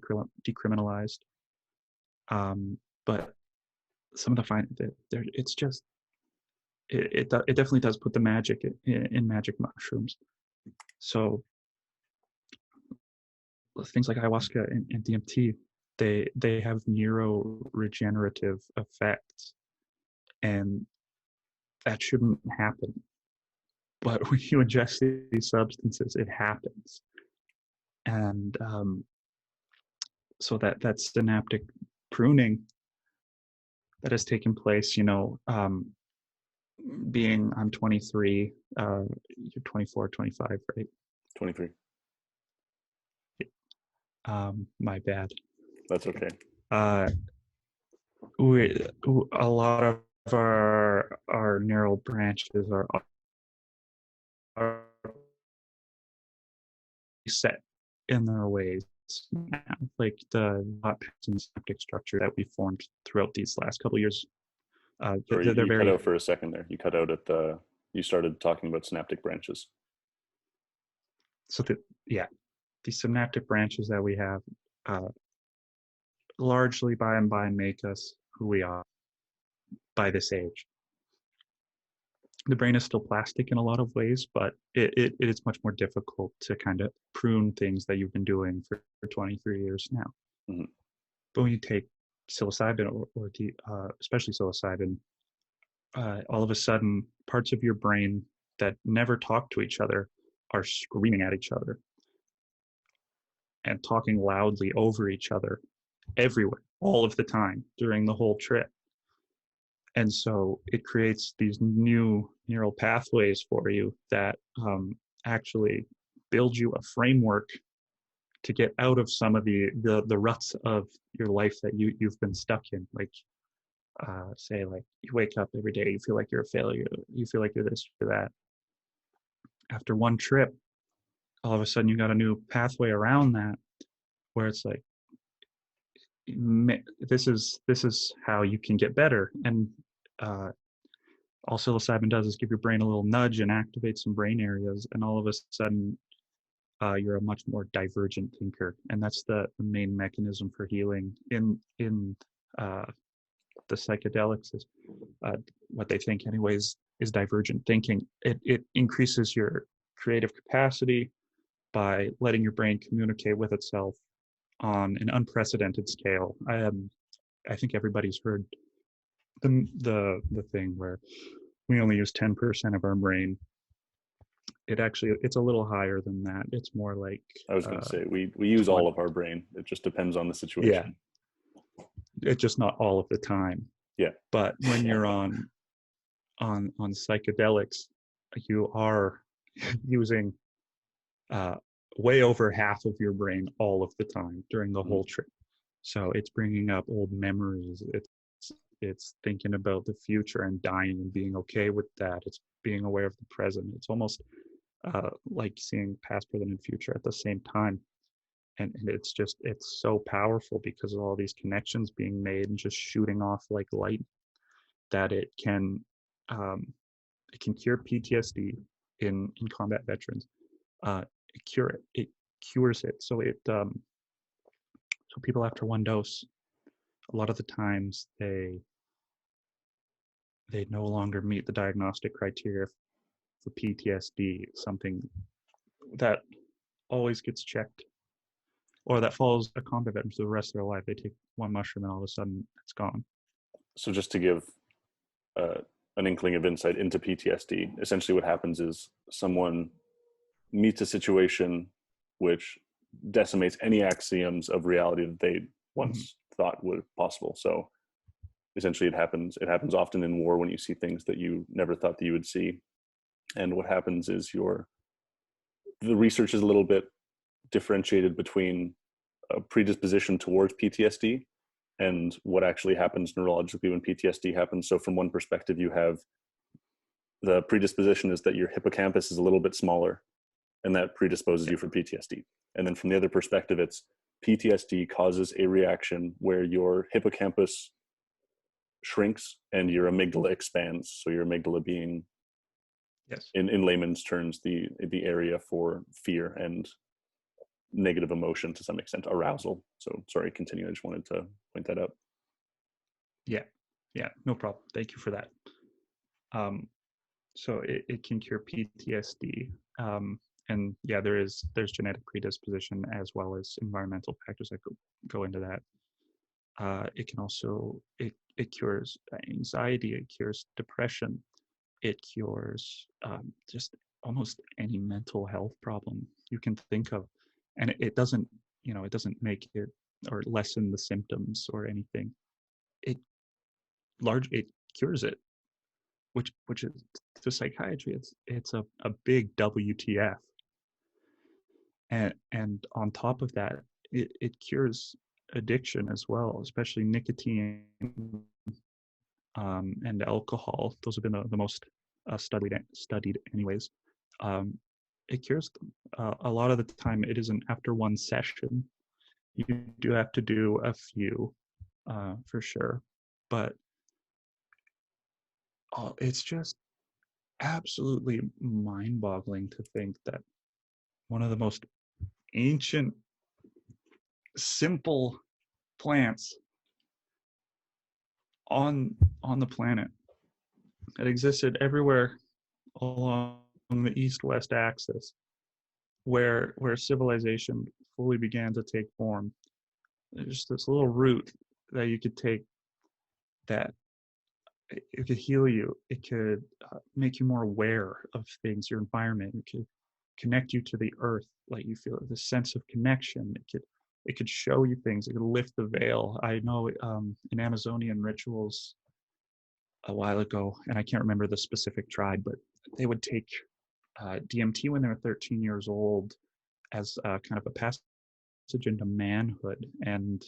decriminalized. But some of the it's just, it definitely does put the magic in magic mushrooms. So things like ayahuasca and DMT, they have neuroregenerative effects, and that shouldn't happen. But when you ingest these substances, it happens. And so that synaptic pruning that has taken place, I'm 23, you're 24, 25, right?
23.
My bad.
That's okay.
Uh, a lot of our neural branches are set in their ways now, like the synaptic structure that we formed throughout these last couple of years.
Sorry,
They're
you cut
very
out for a second there. You cut out at you started talking about synaptic branches.
so that yeah, the synaptic branches that we have uh, largely by and by make us who we are by this age. The brain is still plastic in a lot of ways, but it is much more difficult to kind of prune things that you've been doing for 23 years now.
Mm-hmm.
But when you take psilocybin or especially psilocybin, all of a sudden parts of your brain that never talk to each other are screaming at each other and talking loudly over each other everywhere, all of the time during the whole trip. And so it creates these new neural pathways for you that actually build you a framework to get out of some of the ruts of your life that you've been stuck in. Like, say, like you wake up every day, you feel like you're a failure, you feel like you're this, you're that. After one trip, all of a sudden you got a new pathway around that, where it's like, this is how you can get better. And all psilocybin does is give your brain a little nudge and activate some brain areas, and all of a sudden you're a much more divergent thinker. And that's the main mechanism for healing in the psychedelics is what they think anyways is divergent thinking. It increases your creative capacity by letting your brain communicate with itself on an unprecedented scale. I think everybody's heard the thing where we only use 10% of our brain. It's a little higher than that. It's more like
I was going to say we use
20.
all of our brain. It just depends on the
Yeah,
situation.
it's just not all of the time.
Yeah.
But when you're on psychedelics, you are using way over half of your brain all of the time during the whole trip. So it's bringing up old memories. It's thinking about the future and dying and being okay with that. It's being aware of the present. It's almost like seeing past, present, and future at the same time. And it's so powerful because of all these connections being made and just shooting off like light, that it can cure PTSD in combat veterans. It cures it. So so people after one dose, a lot of the times they no longer meet the diagnostic criteria for PTSD, something that always gets checked, or that follows a combat veteran for the rest of their life. They take one mushroom and all of a sudden it's gone.
So just to give an inkling of insight into PTSD, essentially what happens is someone meets a situation which decimates any axioms of reality that they once thought were possible. So essentially it happens often in war when you see things that you never thought that you would see. And what happens is the research is a little bit differentiated between a predisposition towards PTSD and what actually happens neurologically when PTSD happens. So from one perspective, you have the predisposition is that your hippocampus is a little bit smaller, and that predisposes you for PTSD. And then from the other perspective, it's PTSD causes a reaction where your hippocampus shrinks and your amygdala expands. So your amygdala being,
yes,
in layman's terms, the area for fear and negative emotion, to some extent, arousal. So sorry, continue. I just wanted to point that out.
Yeah, no problem. Thank you for that. So it can cure PTSD. And yeah, there's genetic predisposition as well as environmental factors that go into that. It can also, it cures anxiety, it cures depression, it cures just almost any mental health problem you can think of. And it doesn't make it or lessen the symptoms or anything. It cures it, which is, to psychiatry, it's a big WTF. And on top of that, it cures addiction as well, especially nicotine, and alcohol. Those have been the most studied anyways. Um, it cures them. A lot of the time, it isn't after one session. You do have to do a few, for sure, but it's just absolutely mind-boggling to think that one of the most ancient, simple plants on the planet that existed everywhere along the east-west axis, where civilization fully began to take form. There's this little root that you could take that it could heal you. It could make you more aware of things, your environment. It could connect you to the earth, like you feel the sense of connection. It could show you things. It could lift the veil. I know in Amazonian rituals a while ago, and I can't remember the specific tribe, but they would take DMT when they were 13 years old as kind of a passage into manhood. And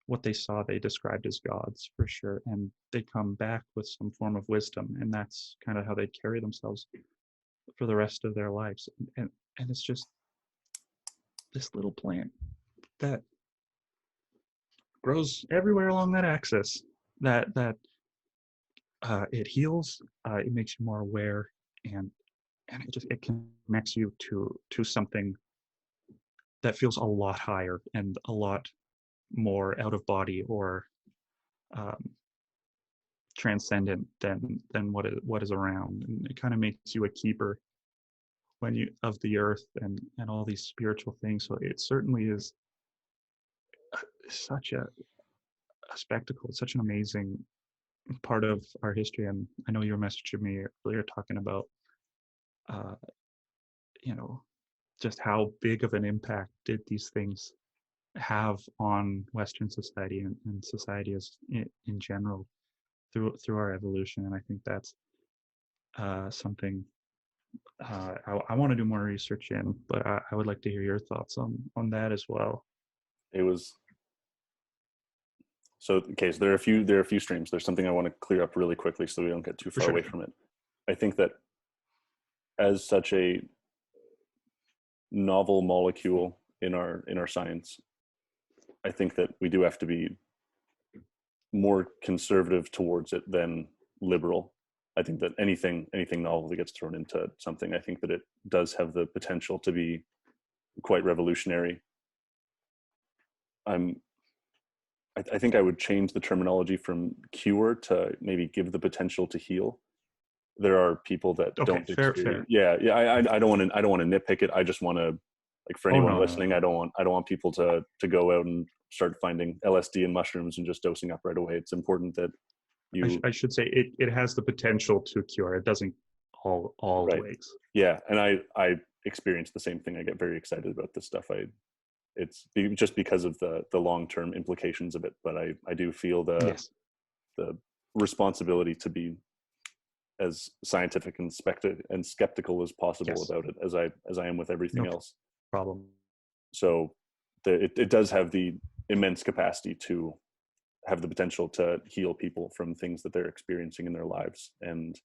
what they saw, they described as gods for sure. And they come back with some form of wisdom. And that's kind of how they carry themselves for the rest of their lives. And it's just this little plant that grows everywhere along that axis that it heals, it makes you more aware, and it connects you to something that feels a lot higher and a lot more out of body or um, transcendent than what is around. And it kind of makes you a keeper when you of the earth and all these spiritual things. So it certainly is such a spectacle, such an amazing part of our history. And I know you were messaging me earlier talking about uh, you know, just how big of an impact did these things have on Western society and society as in general through our evolution. And I think that's something I want to do more research in, but I would like to hear your thoughts on that as well.
It was so okay. So there are a few streams. There's something I want to clear up really quickly so we don't get too far away from it. I think that as such a novel molecule in our science, I think that we do have to be more conservative towards it than liberal. I think that anything novel that gets thrown into something, I think that it does have the potential to be quite revolutionary. I think I would change the terminology from cure to maybe give the potential to heal. There are people that don't
fair.
Yeah. I don't want to nitpick it. I just want to, like, for anyone listening, no. I don't want people to go out and start finding LSD and mushrooms and just dosing up right away. It's important that
I should say it has the potential to cure. It doesn't always. Right.
Yeah, and I experience the same thing. I get very excited about this stuff. It's just because of the long-term implications of it, but I do feel the responsibility to be as scientific and skeptical as possible about it, as I am with everything else.
Problem.
So it does have the immense capacity to have the potential to heal people from things that they're experiencing in their lives. And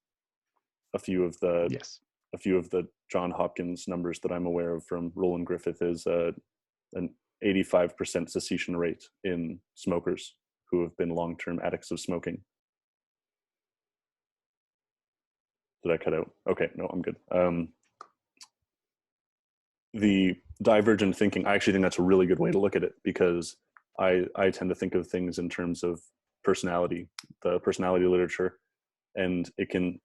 a few of the John Hopkins numbers that I'm aware of from Roland Griffith is an 85% cessation rate in smokers who have been long-term addicts of smoking. Did I cut out? Okay, no, I'm good. The divergent thinking, I actually think that's a really good way to look at it, because I tend to think of things in terms of personality, the personality literature, and it can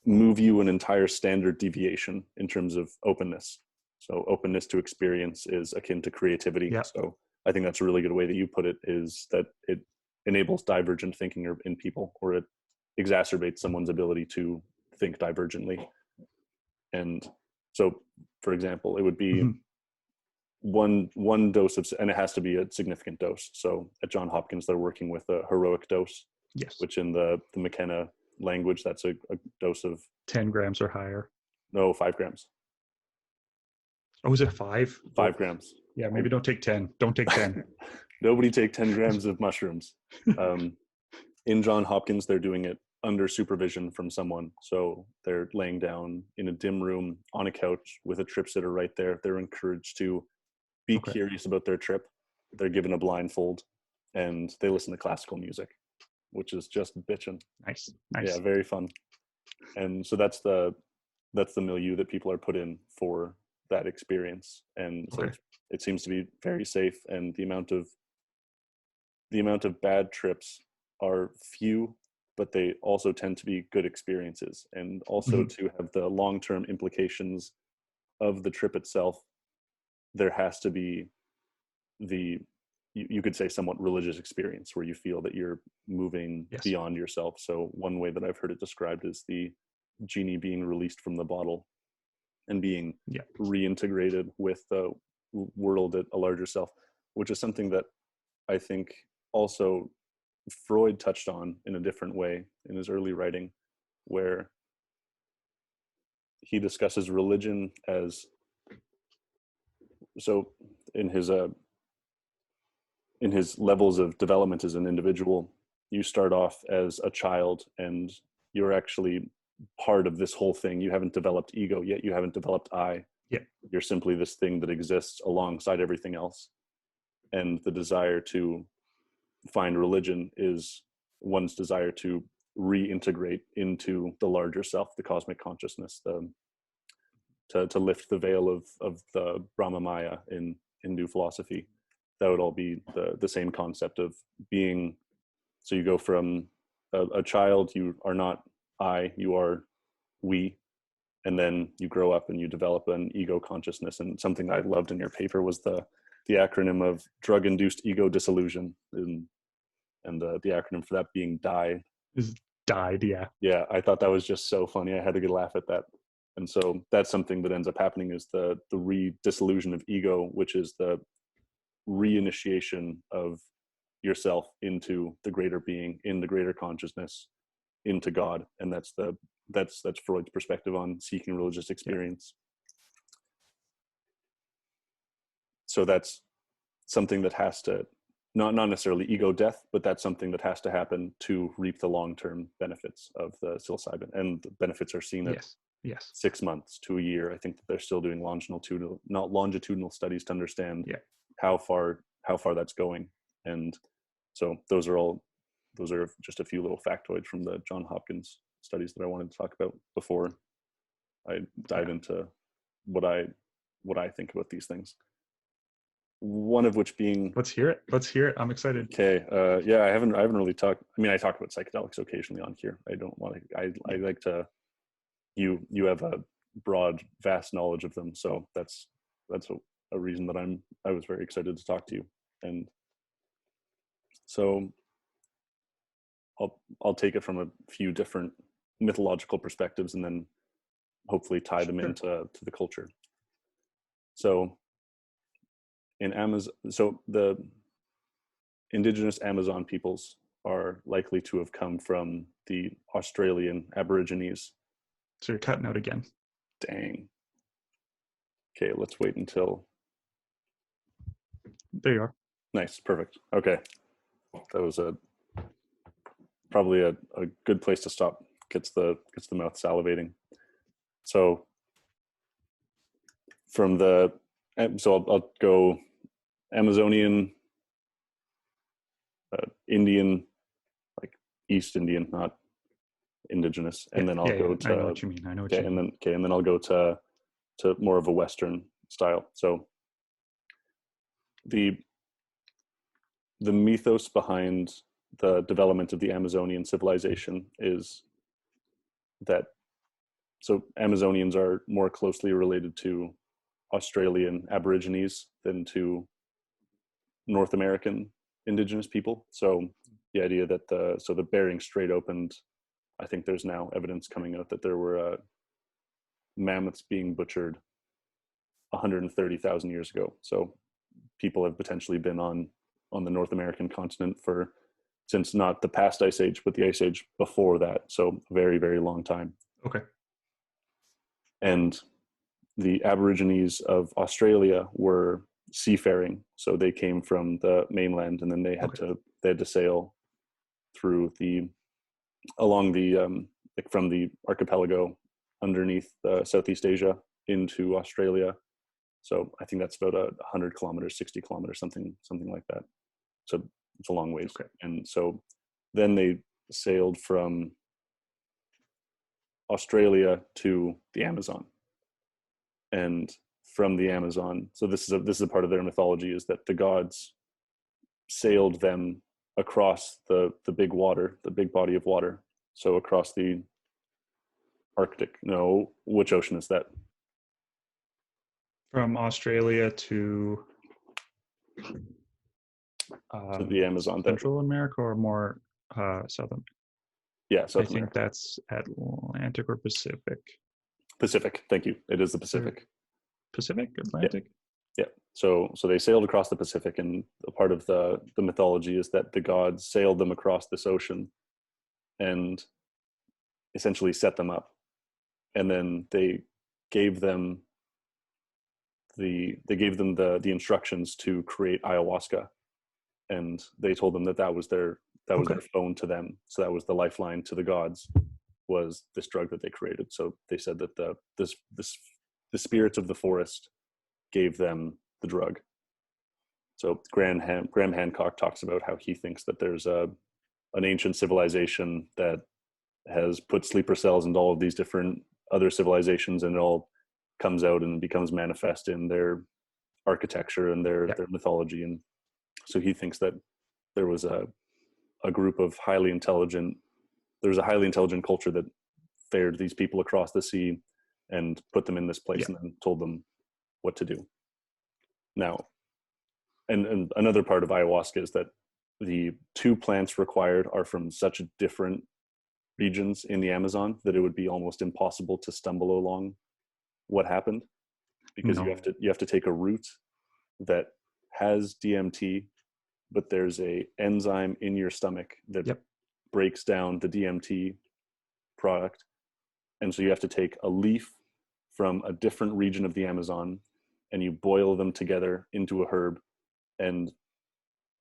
move you an entire standard deviation in terms of openness. So openness to experience is akin to creativity. Yeah. So I think that's a really good way that you put it, is that it enables divergent thinking in people, or it exacerbates someone's ability to think divergently. And so, for example, it would be one dose of, and it has to be a significant dose. So at John Hopkins, they're working with a heroic dose, which in the McKenna language, that's a dose of
10 grams or higher.
No, 5 grams.
Oh, is it 5?
5 grams.
Yeah, maybe don't take 10. Don't take 10.
Nobody take 10 grams of mushrooms. In Johns Hopkins, they're doing it under supervision from someone. So they're laying down in a dim room on a couch with a trip sitter right there. They're encouraged to be
Okay.
curious about their trip. They're given a blindfold and they listen to classical music, which is just bitching.
Nice.
Yeah, very fun. And so that's the milieu that people are put in for that experience. And so it seems to be very safe, and the amount of bad trips are few, but they also tend to be good experiences, and also to have the long-term implications of the trip itself. There has to be you could say somewhat religious experience where you feel that you're moving beyond yourself. So one way that I've heard it described is the genie being released from the bottle and being reintegrated with the world at a larger self, which is something that I think also Freud touched on in a different way in his early writing, where he discusses religion as, so in his levels of development as an individual, you start off as a child and you're actually part of this whole thing. You haven't developed ego yet. You haven't developed I.
Yeah.
You're simply this thing that exists alongside everything else. And the desire to find religion is one's desire to reintegrate into the larger self, the cosmic consciousness, to lift the veil of the Brahma Maya in Hindu philosophy. That would all be the same concept of being. So you go from a child, you are not I, you are we, and then you grow up and you develop an ego consciousness. And something I loved in your paper was the acronym of drug-induced ego disillusion, and the acronym for that being DIE.
Is died, yeah.
Yeah, I thought that was just so funny. I had a good laugh at that. And so that's something that ends up happening, is the re-dissolution of ego, which is the reinitiation of yourself into the greater being, in the greater consciousness, into God. And that's Freud's perspective on seeking religious experience. So that's something that has to, not necessarily ego death, but that's something that has to happen to reap the long-term benefits of the psilocybin. And the benefits are seen at 6 months to a year. I think that they're still doing longitudinal studies to understand how far that's going. And so those are just a few little factoids from the Johns Hopkins studies that I wanted to talk about before I dive into what I think about these things. One of which being,
let's hear it. I'm excited.
Okay. I haven't really talked. I mean, I talk about psychedelics occasionally on here. I don't want to. I like to. You have a broad, vast knowledge of them, so that's a reason that I was very excited to talk to you. And so I'll take it from a few different mythological perspectives, and then hopefully tie them into the culture. So the indigenous Amazon peoples are likely to have come from the Australian Aborigines.
So you're cutting out again.
Dang. Okay, let's wait until.
There you are.
Nice, perfect. Okay, that was probably a good place to stop. Gets the mouth salivating. So I'll go Amazonian, Indian, like East Indian, not indigenous, and then I'll go to.
I know what you mean.
And then I'll go to more of a Western style. So the mythos behind the development of the Amazonian civilization is that Amazonians are more closely related to Australian Aborigines than to North American indigenous people. So the idea that the Bering Strait opened, I think there's now evidence coming out that there were mammoths being butchered 130,000 years ago. So people have potentially been on the North American continent since not the past ice age, but the ice age before that. So a very, very long time.
Okay.
And the Aborigines of Australia were seafaring, so they came from the mainland, and then they had to sail through along the like from the archipelago underneath Southeast Asia into Australia. So I think that's about 100 kilometers, 60 kilometers, something like that. So it's a long ways.
Okay.
And so then they sailed from Australia to the Amazon, and from the Amazon. So this is a part of their mythology, is that the gods sailed them across the big water, the big body of water. So across the Arctic. No, which ocean is that?
From Australia to
To the Amazon.
Central America, or more southern?
Yeah, South
I think
America.
that's Atlantic or Pacific.
Pacific. Thank you. It is the Pacific.
Pacific, Atlantic.
Yeah. So they sailed across the Pacific, and a part of the mythology is that the gods sailed them across this ocean and essentially set them up, and then they gave them the instructions to create ayahuasca, and they told them that was their phone to them. So that was the lifeline to the gods, was this drug that they created. So they said that the spirits of the forest gave them the drug. So Graham Hancock talks about how he thinks that there's an ancient civilization that has put sleeper cells into all of these different other civilizations, and it all comes out and becomes manifest in their architecture and their mythology. And so he thinks that there was a group of highly intelligent culture that fared these people across the sea and put them in this place and then told them what to do. Now, and another part of ayahuasca is that the two plants required are from such different regions in the Amazon that it would be almost impossible to stumble along what happened, because you have to take a root that has DMT, but there's a enzyme in your stomach that breaks down the DMT product, and so you have to take a leaf from a different region of the Amazon and you boil them together into a herb, and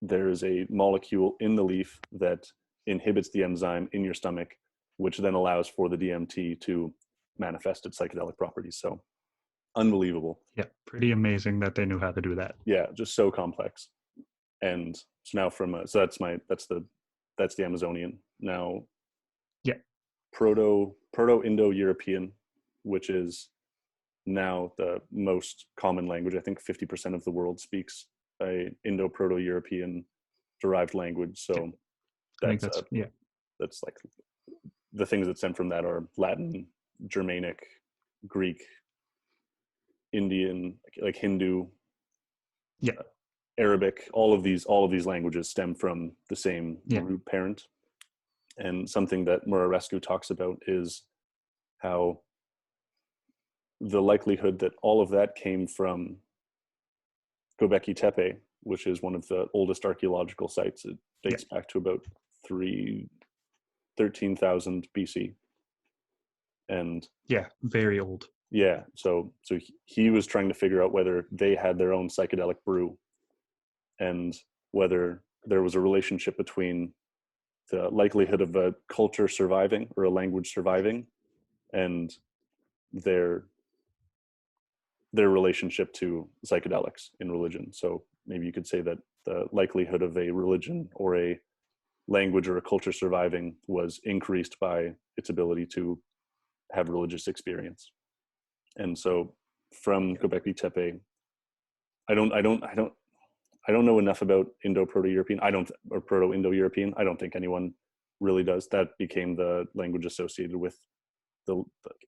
there is a molecule in the leaf that inhibits the enzyme in your stomach, which then allows for the DMT to manifest its psychedelic properties. So unbelievable.
Yeah, pretty amazing that they knew how to do that.
Yeah, just so complex. And so now that's the Amazonian. Now, Proto-Indo-European, which is now the most common language. I think 50% of the world speaks a Indo-Proto-European derived language. So that's like the things that stem from that are Latin, Germanic, Greek, Indian, like Hindu, Arabic. All of these languages stem from the same root parent. And something that Murarescu talks about is how the likelihood that all of that came from Göbekli Tepe, which is one of the oldest archaeological sites. It dates back to about 13,000 BC. And
very old.
Yeah, so he was trying to figure out whether they had their own psychedelic brew, and whether there was a relationship between the likelihood of a culture surviving or a language surviving and their relationship to psychedelics in religion. So maybe you could say that the likelihood of a religion or a language or a culture surviving was increased by its ability to have religious experience. And so from Göbekli Tepe, I don't know enough about Indo-Proto-European. Or Proto-Indo-European. I don't think anyone really does. That became the language associated with the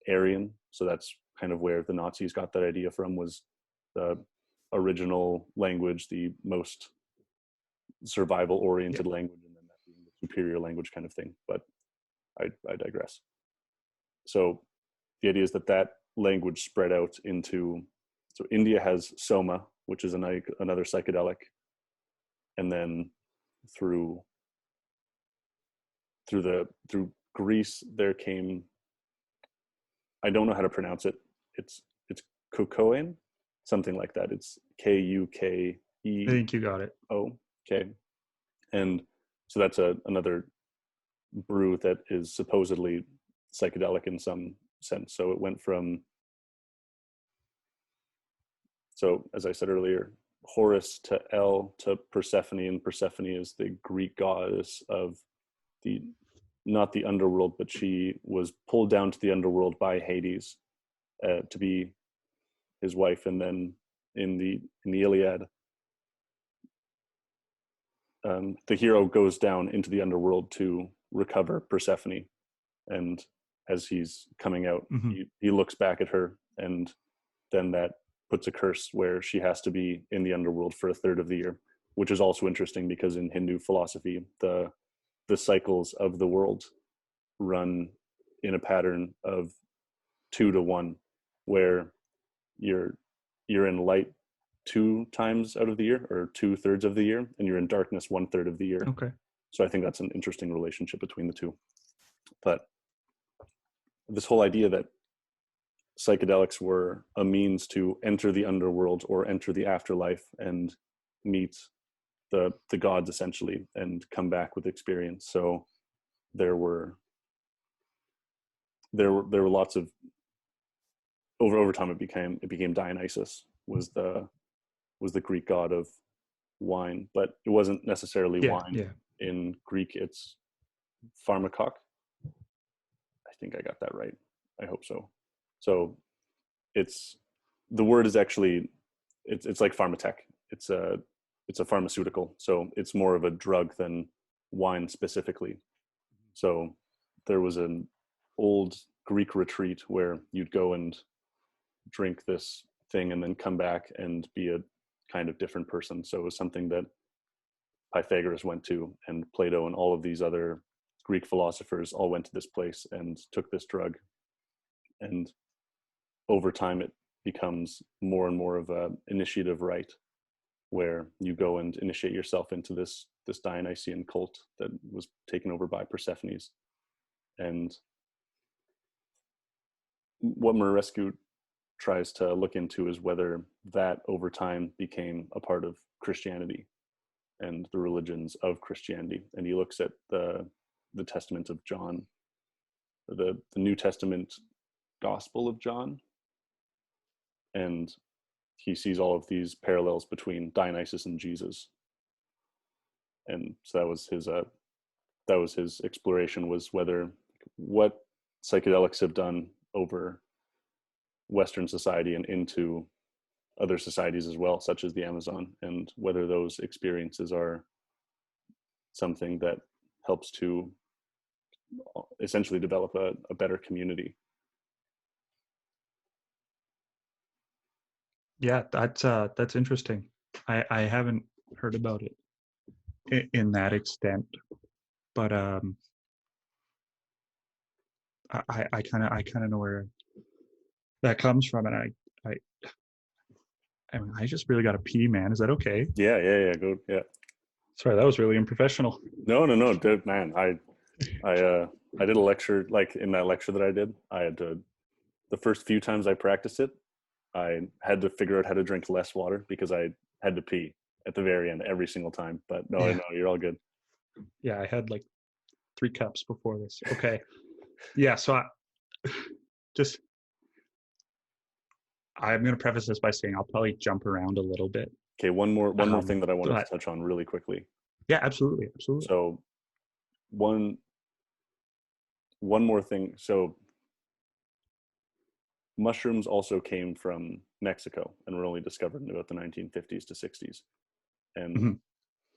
Aryan. So that's kind of where the Nazis got that idea from, was the original language, the most survival-oriented language, and then that being the superior language kind of thing. But I digress. So the idea is that language spread out into, so India has Soma, which is another psychedelic, and then through Greece there came, I don't know how to pronounce it. It's Kukoen, something like that. It's Kukeo.
I think you got it.
Okay. And so that's another brew that is supposedly psychedelic in some sense. So it went from, so as I said earlier, Horus to El to Persephone, and Persephone is the Greek goddess of the, not the underworld, but she was pulled down to the underworld by Hades to be his wife. And then in the Iliad, the hero goes down into the underworld to recover Persephone, and as he's coming out, he looks back at her, and then that puts a curse where she has to be in the underworld for a third of the year, which is also interesting because in Hindu philosophy, the cycles of the world run in a pattern of 2 to 1, where you're in light 2 times out of the year, or 2/3 of the year, and you're in darkness 1/3 of the year.
Okay.
So I think that's an interesting relationship between the two. But this whole idea that psychedelics were a means to enter the underworld or enter the afterlife and meet the gods essentially and come back with experience. So there were lots of, over time it became Dionysus was the Greek god of wine, but it wasn't necessarily wine.
Yeah.
In Greek it's pharmakok. I think I got that right. I hope so. So it's, the word is actually, it's like pharmatech. It's a pharmaceutical. So it's more of a drug than wine specifically. So there was an old Greek retreat where you'd go and drink this thing and then come back and be a kind of different person. So it was something that Pythagoras went to, and Plato, and all of these other Greek philosophers all went to this place and took this drug. And over time it becomes more and more of a initiative rite where you go and initiate yourself into this Dionysian cult that was taken over by Persephone's. And what Murarescu tries to look into is whether that over time became a part of Christianity and the religions of Christianity. And he looks at the Testament of John, the New Testament Gospel of John, and he sees all of these parallels between Dionysus and Jesus. And so that was his exploration, was whether what psychedelics have done over Western society and into other societies as well, such as the Amazon, and whether those experiences are something that helps to essentially develop a better community.
Yeah, that's interesting. I haven't heard about it in that extent, but I kind of know where that comes from, and I mean, I just really got to pee, man. Is that okay?
Yeah. Go. Yeah.
Sorry, that was really unprofessional.
No, dude, man. I did a lecture, like in that lecture that I did, I had to, the first few times I practiced it, I had to figure out how to drink less water because I had to pee at the very end every single time. But no, you're all good.
Yeah, I had like 3 cups before this. Okay. Yeah, so I'm going to preface this by saying I'll probably jump around a little bit.
Okay, one more thing that I wanted to touch on really quickly.
Yeah, absolutely.
So one more thing. So mushrooms also came from Mexico and were only discovered in about the 1950s to 60s. And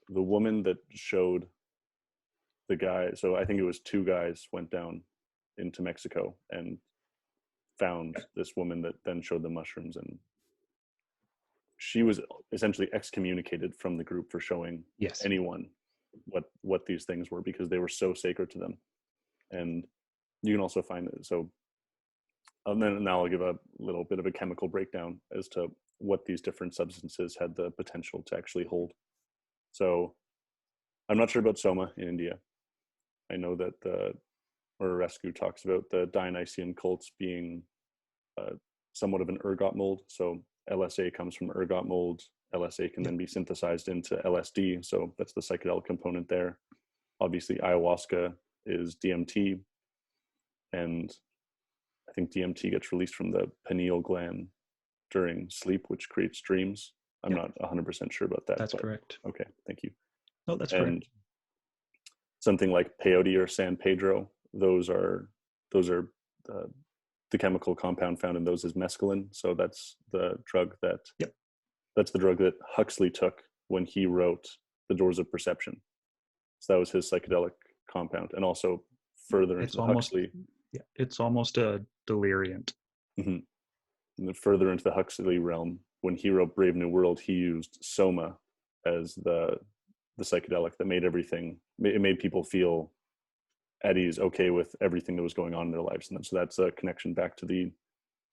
the woman that showed the guy, so I think it was 2 guys went down into Mexico and found this woman that then showed the mushrooms, and she was essentially excommunicated from the group for showing anyone what these things were, because they were so sacred to them. And you can also find it. So and then now I'll give a little bit of a chemical breakdown as to what these different substances had the potential to actually hold. So I'm not sure about Soma in India. I know that Murarescu talks about the Dionysian cults being somewhat of an ergot mold. So LSA comes from ergot mold. LSA can then be synthesized into LSD. So that's the psychedelic component there. Obviously, ayahuasca is DMT. And I think DMT gets released from the pineal gland during sleep, which creates dreams. I'm not 100% sure about that.
That's correct.
Okay, thank you.
No, that's
and
correct.
Something like peyote or San Pedro, those are the chemical compound found in those is mescaline. So that's the drug that that's the drug that Huxley took when he wrote The Doors of Perception. So that was his psychedelic compound, and also further into Huxley.
Yeah, it's almost a deliriant.
And then further into the Huxley realm, when he wrote Brave New World, he used soma as the psychedelic that made everything. It made people feel at ease, okay with everything that was going on in their lives. And then, so that's a connection back to the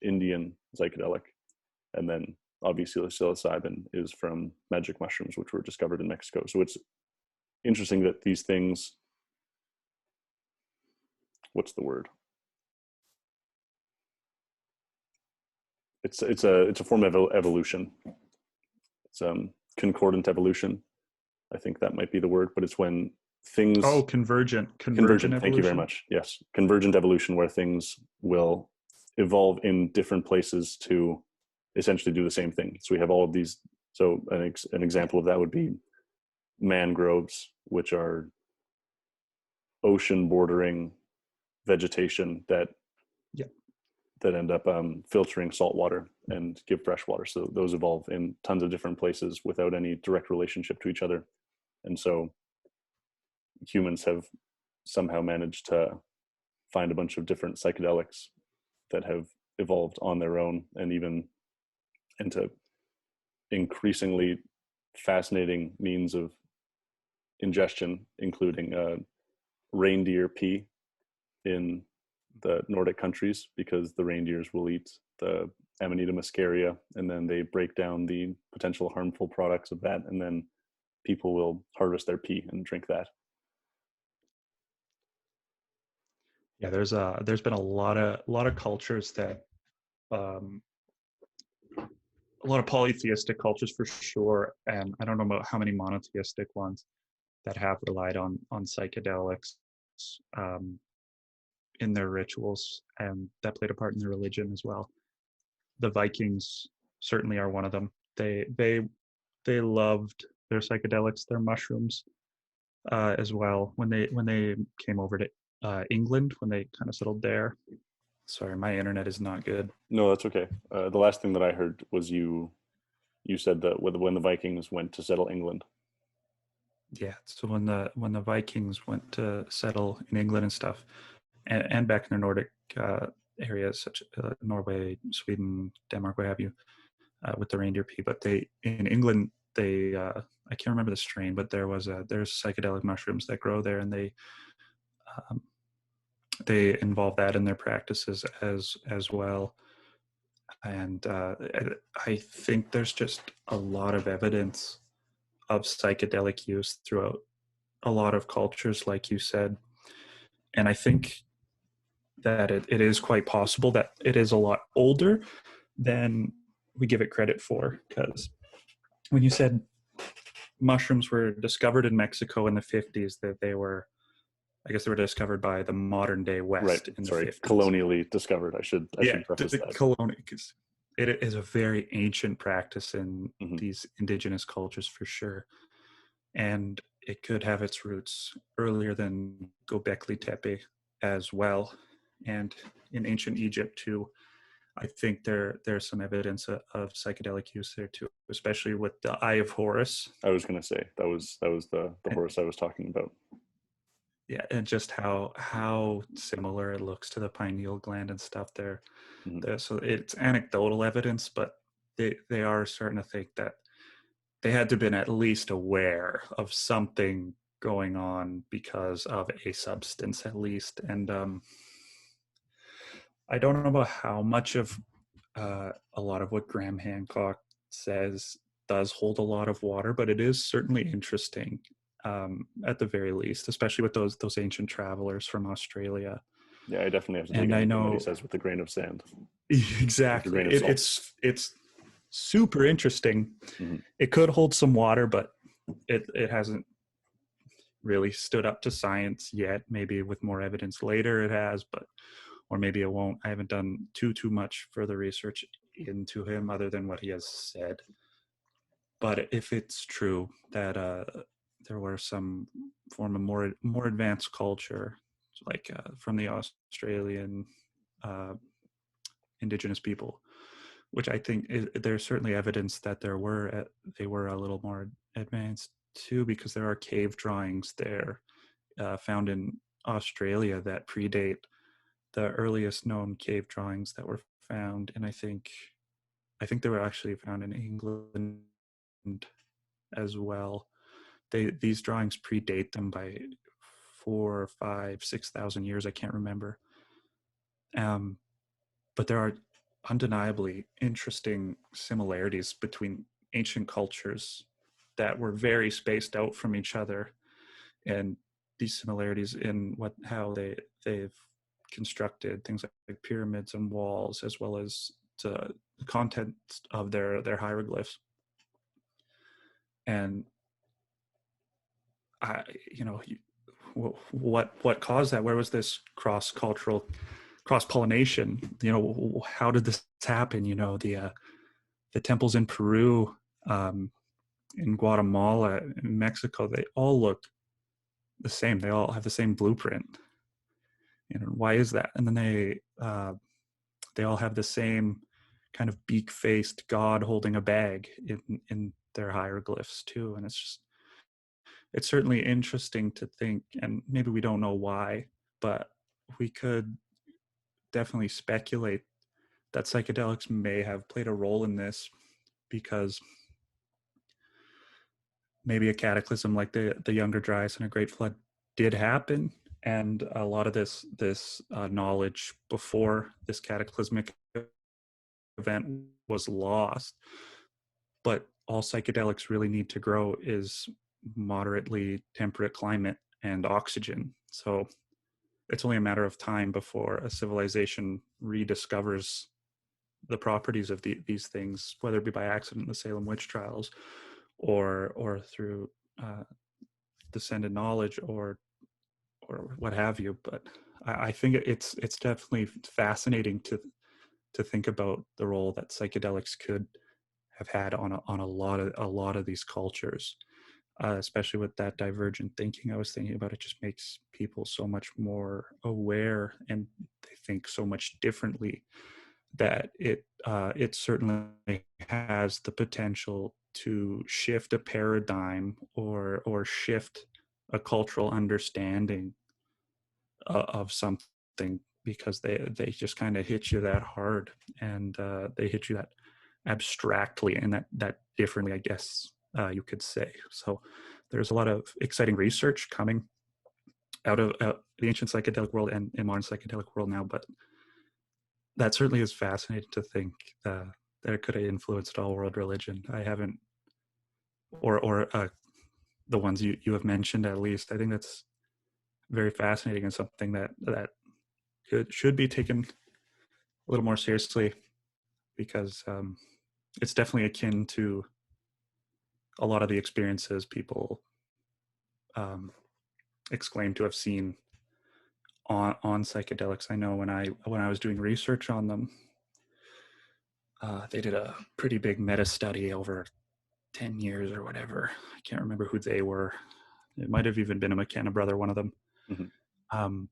Indian psychedelic. And then obviously psilocybin is from magic mushrooms, which were discovered in Mexico. So it's interesting that these things, what's the word? It's a form of evolution. It's concordant evolution. I think that might be the word, but it's when things...
Oh, convergent
evolution. Thank you very much. Yes, convergent evolution, where things will evolve in different places to essentially do the same thing. So we have all of these. So an example of that would be mangroves, which are ocean bordering vegetation that end up filtering salt water and give fresh water. So those evolve in tons of different places without any direct relationship to each other. And so humans have somehow managed to find a bunch of different psychedelics that have evolved on their own, and even into increasingly fascinating means of ingestion, including reindeer pee in the Nordic countries, because the reindeers will eat the Amanita muscaria, and then they break down the potential harmful products of that, and then people will harvest their pee and drink that.
Yeah, there's been a lot of cultures that a lot of polytheistic cultures for sure, and I don't know about how many monotheistic ones that have relied on psychedelics in their rituals, and that played a part in their religion as well. The Vikings certainly are one of them. They loved their psychedelics, their mushrooms, as well. When they came over to England, when they kind of settled there. Sorry, my internet is not good.
No, that's okay. The last thing that I heard was you said that when the Vikings went to settle England.
Yeah, so when the Vikings went to settle in England and stuff, and back in the Nordic areas such as Norway, Sweden, Denmark, what have you, with the reindeer pee. But in England, I can't remember the strain, but there's psychedelic mushrooms that grow there, and they involve that in their practices as well. And I think there's just a lot of evidence of psychedelic use throughout a lot of cultures, like you said. And I think that it is quite possible that it is a lot older than we give it credit for. Because when you said mushrooms were discovered in Mexico in the 50s, that they were discovered by the modern day West in the 50s.
Colonially discovered. I should preface that.
Colonial, because it is a very ancient practice in these indigenous cultures for sure. And it could have its roots earlier than Göbekli Tepe as well. And in ancient Egypt too, I think there's some evidence of psychedelic use there too, especially with the Eye of Horus.
I was going to say that was the Horus I was talking about.
Yeah, and just how similar it looks to the pineal gland and stuff there. So it's anecdotal evidence, but they are starting to think that they had to have been at least aware of something going on because of a substance at least. And I don't know about how much of a lot of what Graham Hancock says does hold a lot of water, but it is certainly interesting at the very least, especially with those ancient travelers from Australia.
Yeah, I definitely have to take
And I
anything that he
know
says with a grain of sand, with a
exactly
grain of salt.
it's super interesting.
Mm-hmm.
It could hold some water, but it hasn't really stood up to science yet. Maybe with more evidence later it has, but or maybe it won't. I haven't done too much further research into him other than what he has said. But if it's true that there were some form of more advanced culture, like from the Australian uh, indigenous people, which I think there's certainly evidence that they were a little more advanced too, because there are cave drawings there found in Australia that predate the earliest known cave drawings that were found, and I think they were actually found in England as well. These drawings predate them by 4, 5, 6,000 years. I can't remember. Um, but there are undeniably interesting similarities between ancient cultures that were very spaced out from each other, and these similarities in how they've constructed things like pyramids and walls, as well as the content of their hieroglyphs. And I, you know, what caused that? Where was this cross-cultural cross-pollination? You know, how did this happen? You know, the temples in Peru, in Guatemala, in Mexico, they all look the same. They all have the same blueprint. You know, why is that? And then they all have the same kind of beak-faced god holding a bag in their hieroglyphs too. And it's certainly interesting to think, and maybe we don't know why, but we could definitely speculate that psychedelics may have played a role in this, because maybe a cataclysm like the Younger Dryas and a Great Flood did happen, and a lot of this knowledge before this cataclysmic event was lost. But all psychedelics really need to grow is moderately temperate climate and oxygen. So it's only a matter of time before a civilization rediscovers the properties of these things, whether it be by accident, the Salem witch trials, or through descended knowledge, or what have you. But I think it's definitely fascinating to think about the role that psychedelics could have had on a lot of these cultures, especially with that divergent thinking I was thinking about. It just makes people so much more aware, and they think so much differently, that it certainly has the potential to shift a paradigm, or shift a cultural understanding of something, because they just kind of hit you that hard, and they hit you that abstractly and that differently, I guess you could say. So there's a lot of exciting research coming out of the ancient psychedelic world and modern psychedelic world now, but that certainly is fascinating to think that it could have influenced all world religion. I haven't, or the ones you have mentioned, at least. I think that's very fascinating, and something that should be taken a little more seriously, because it's definitely akin to a lot of the experiences people um, exclaim to have seen on psychedelics. I know when I was doing research on them, they did a pretty big meta study over 10 years or whatever. I can't remember who they were. It might have even been a McKenna brother, one of them.
Mm-hmm.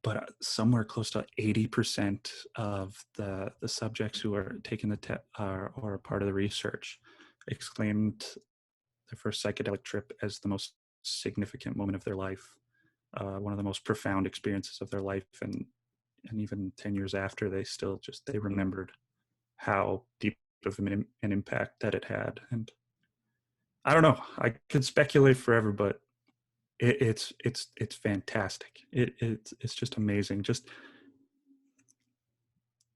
But somewhere close to 80% of the subjects who are taking the or part of the research exclaimed their first psychedelic trip as the most significant moment of their life, one of the most profound experiences of their life, and even 10 years after, they remembered how deep of an impact that it had. And I don't know, I could speculate forever, but it's fantastic. It's just amazing. Just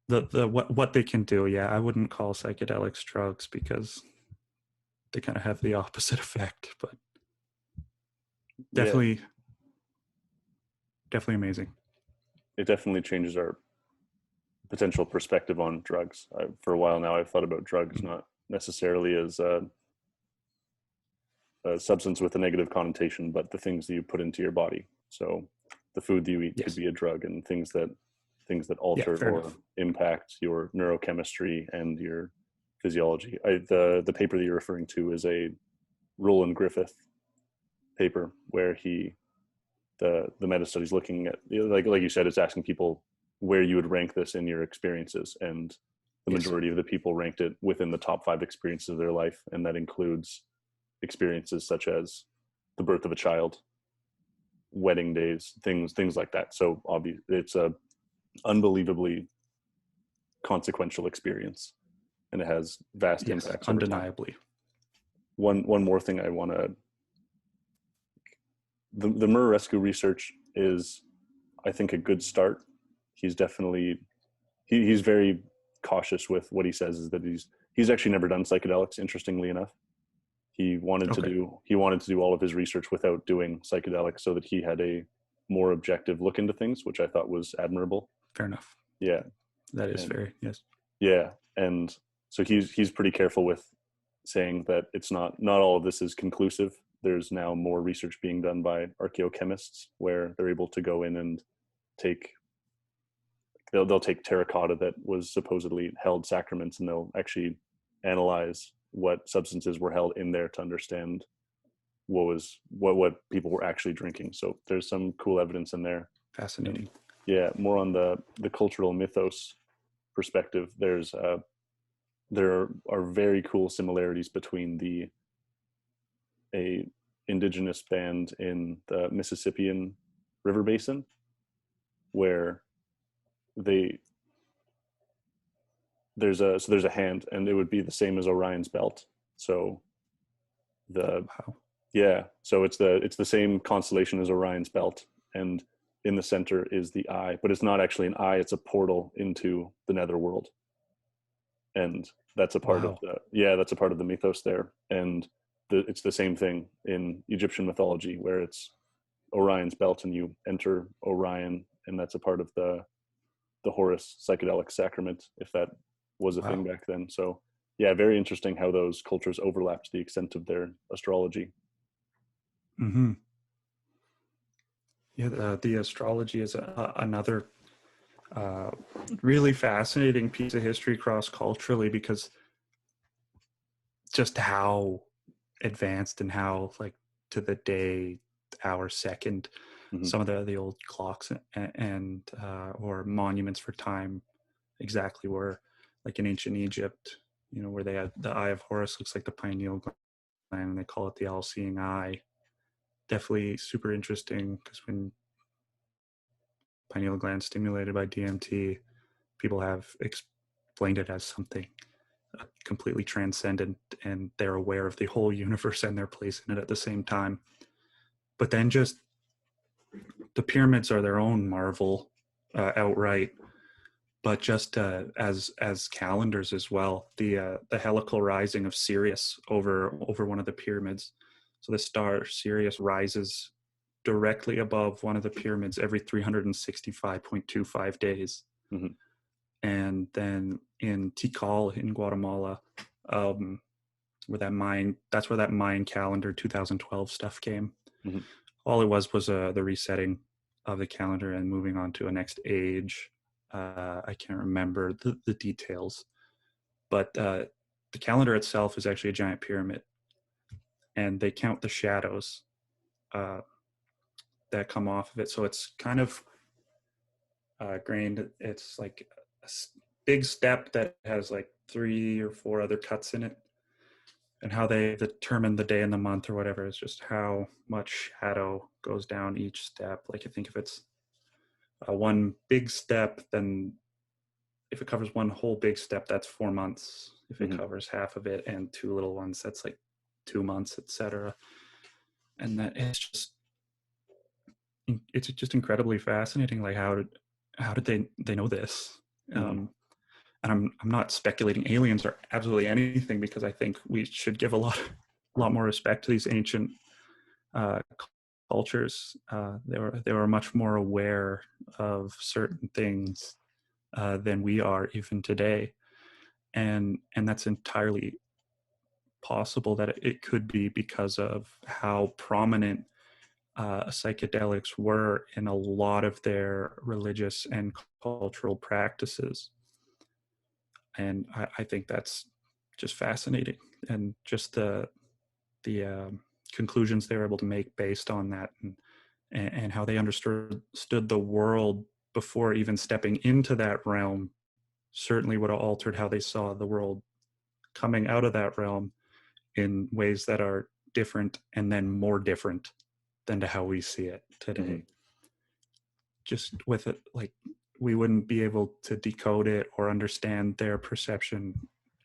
the what they can do. Yeah, I wouldn't call psychedelics drugs, because they kind of have the opposite effect, but
Yeah,
definitely amazing.
it definitely changes our potential perspective on drugs. For a while now, I've thought about drugs not necessarily as a substance with a negative connotation, but the things that you put into your body. So the food that you eat could
Yes.
be a drug, and things that alter
fair
or
enough.
impact your neurochemistry and your physiology. The paper that you're referring to is a Roland Griffith paper where the meta study is looking at, like you said, it's asking people where you would rank this in your experiences, and the
Yes.
majority of the people ranked it within the top 5 experiences of their life, and that includes experiences such as the birth of a child, wedding days, things like that. So obviously, it's a unbelievably consequential experience, and it has vast
Yes,
impacts over time.
undeniably.
One more thing I want to, the Murarescu research is, I think, a good start. He's definitely he's very cautious with what he says, is that he's actually never done psychedelics, interestingly enough. He wanted to do all of his research without doing psychedelics, so that he had a more objective look into things, which I thought was admirable.
Fair enough.
Yeah.
That is fair. Yes.
Yeah. And so he's pretty careful with saying that it's not all of this is conclusive. There's now more research being done by archaeochemists where they're able to go in and they'll take terracotta that was supposedly held sacraments, and they'll actually analyze what substances were held in there to understand what people were actually drinking. So there's some cool evidence in there.
Fascinating.
And yeah, more on the cultural mythos perspective, there are very cool similarities between a indigenous band in the Mississippian River Basin, where there's a hand, and it would be the same as Orion's belt. So so it's the same constellation as Orion's belt, and in the center is the eye, but it's not actually an eye, it's a portal into the netherworld. And that's a part of the mythos there. And it's the same thing in Egyptian mythology, where it's Orion's belt and you enter Orion, and that's a part of the Horus psychedelic sacrament, if that was a thing back then. So yeah, very interesting how those cultures overlap to the extent of their astrology.
Mm-hmm. Yeah, the astrology is another really fascinating piece of history cross-culturally, because just how advanced and how, like, to the day, hour, second, some of the old clocks and or monuments for time exactly were, like in ancient Egypt, where they had the Eye of Horus, looks like the pineal gland, and they call it the all-seeing eye. Definitely super interesting, because when pineal gland stimulated by DMT, people have explained it as something completely transcendent, and they're aware of the whole universe and their place in it at the same time. But then just the pyramids are their own marvel outright, but just as calendars as well. The helical rising of Sirius over one of the pyramids. So the star Sirius rises directly above one of the pyramids every 365.25 days.
Mm-hmm.
And then in Tikal in Guatemala, where that's where that Mayan calendar 2012 stuff came.
Mm-hmm.
All it was the resetting of the calendar and moving on to a next age. I can't remember the details, but the calendar itself is actually a giant pyramid, and they count the shadows that come off of it. So it's kind of grained. It's like a big step that has like 3 or 4 other cuts in it, and how they determine the day and the month or whatever is just how much shadow goes down each step. Like, I think if it's one big step, then if it covers one whole big step, that's 4 months. If it covers half of it and 2 little ones, that's like 2 months, etc. And that it's just incredibly fascinating. Like, how did they know this? And I'm not speculating aliens or absolutely anything, because I think we should give a lot more respect to these ancient cultures, they were much more aware of certain things than we are even today, and that's entirely possible that it could be because of how prominent psychedelics were in a lot of their religious and cultural practices. And I think that's just fascinating, and just the conclusions they were able to make based on that, and how they understood the world before even stepping into that realm certainly would have altered how they saw the world coming out of that realm in ways that are different and then more different than to how we see it today.
Mm-hmm.
Just with it, like, we wouldn't be able to decode it or understand their perception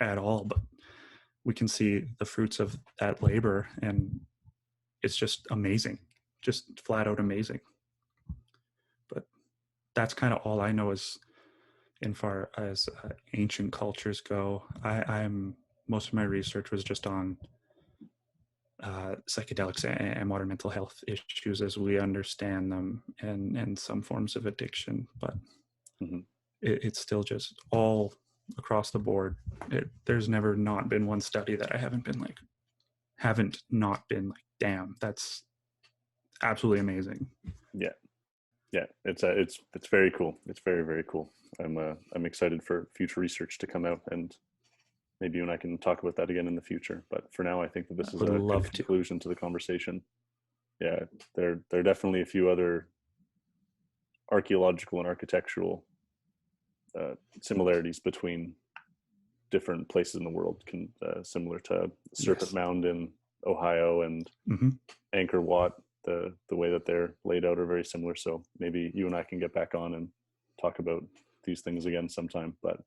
at all, but we can see the fruits of that labor, and it's just amazing, just flat out amazing. But that's kind of all I know is in far as ancient cultures go. I'm most of my research was just on psychedelics and modern mental health issues as we understand them, and some forms of addiction. But
Mm-hmm.
it's still just all across the board. There's never not been one study that I haven't not been like, damn, that's absolutely amazing.
Yeah. It's very cool. It's very, very cool. I'm excited for future research to come out, and maybe you and I can talk about that again in the future. But for now, I think that this
I
is
would
a good
love to.
conclusion to the conversation. Yeah, there are definitely a few other archaeological and architectural similarities between different places in the world, similar to Serpent
Yes.
Mound in Ohio and
Mm-hmm.
Angkor Wat. The way that they're laid out are very similar. So maybe you and I can get back on and talk about these things again sometime. But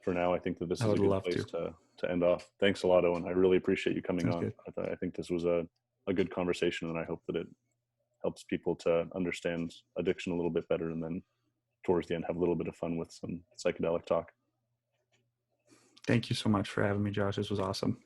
for now, I think that this
I
is a
would
good
love
place
to.
to end off. Thanks a lot, Owen. I really appreciate you coming
Sounds
on.
good.
I think this was a good conversation, and I hope that it helps people to understand addiction a little bit better, and then towards the end have a little bit of fun with some psychedelic talk.
Thank you so much for having me, Josh. This was awesome.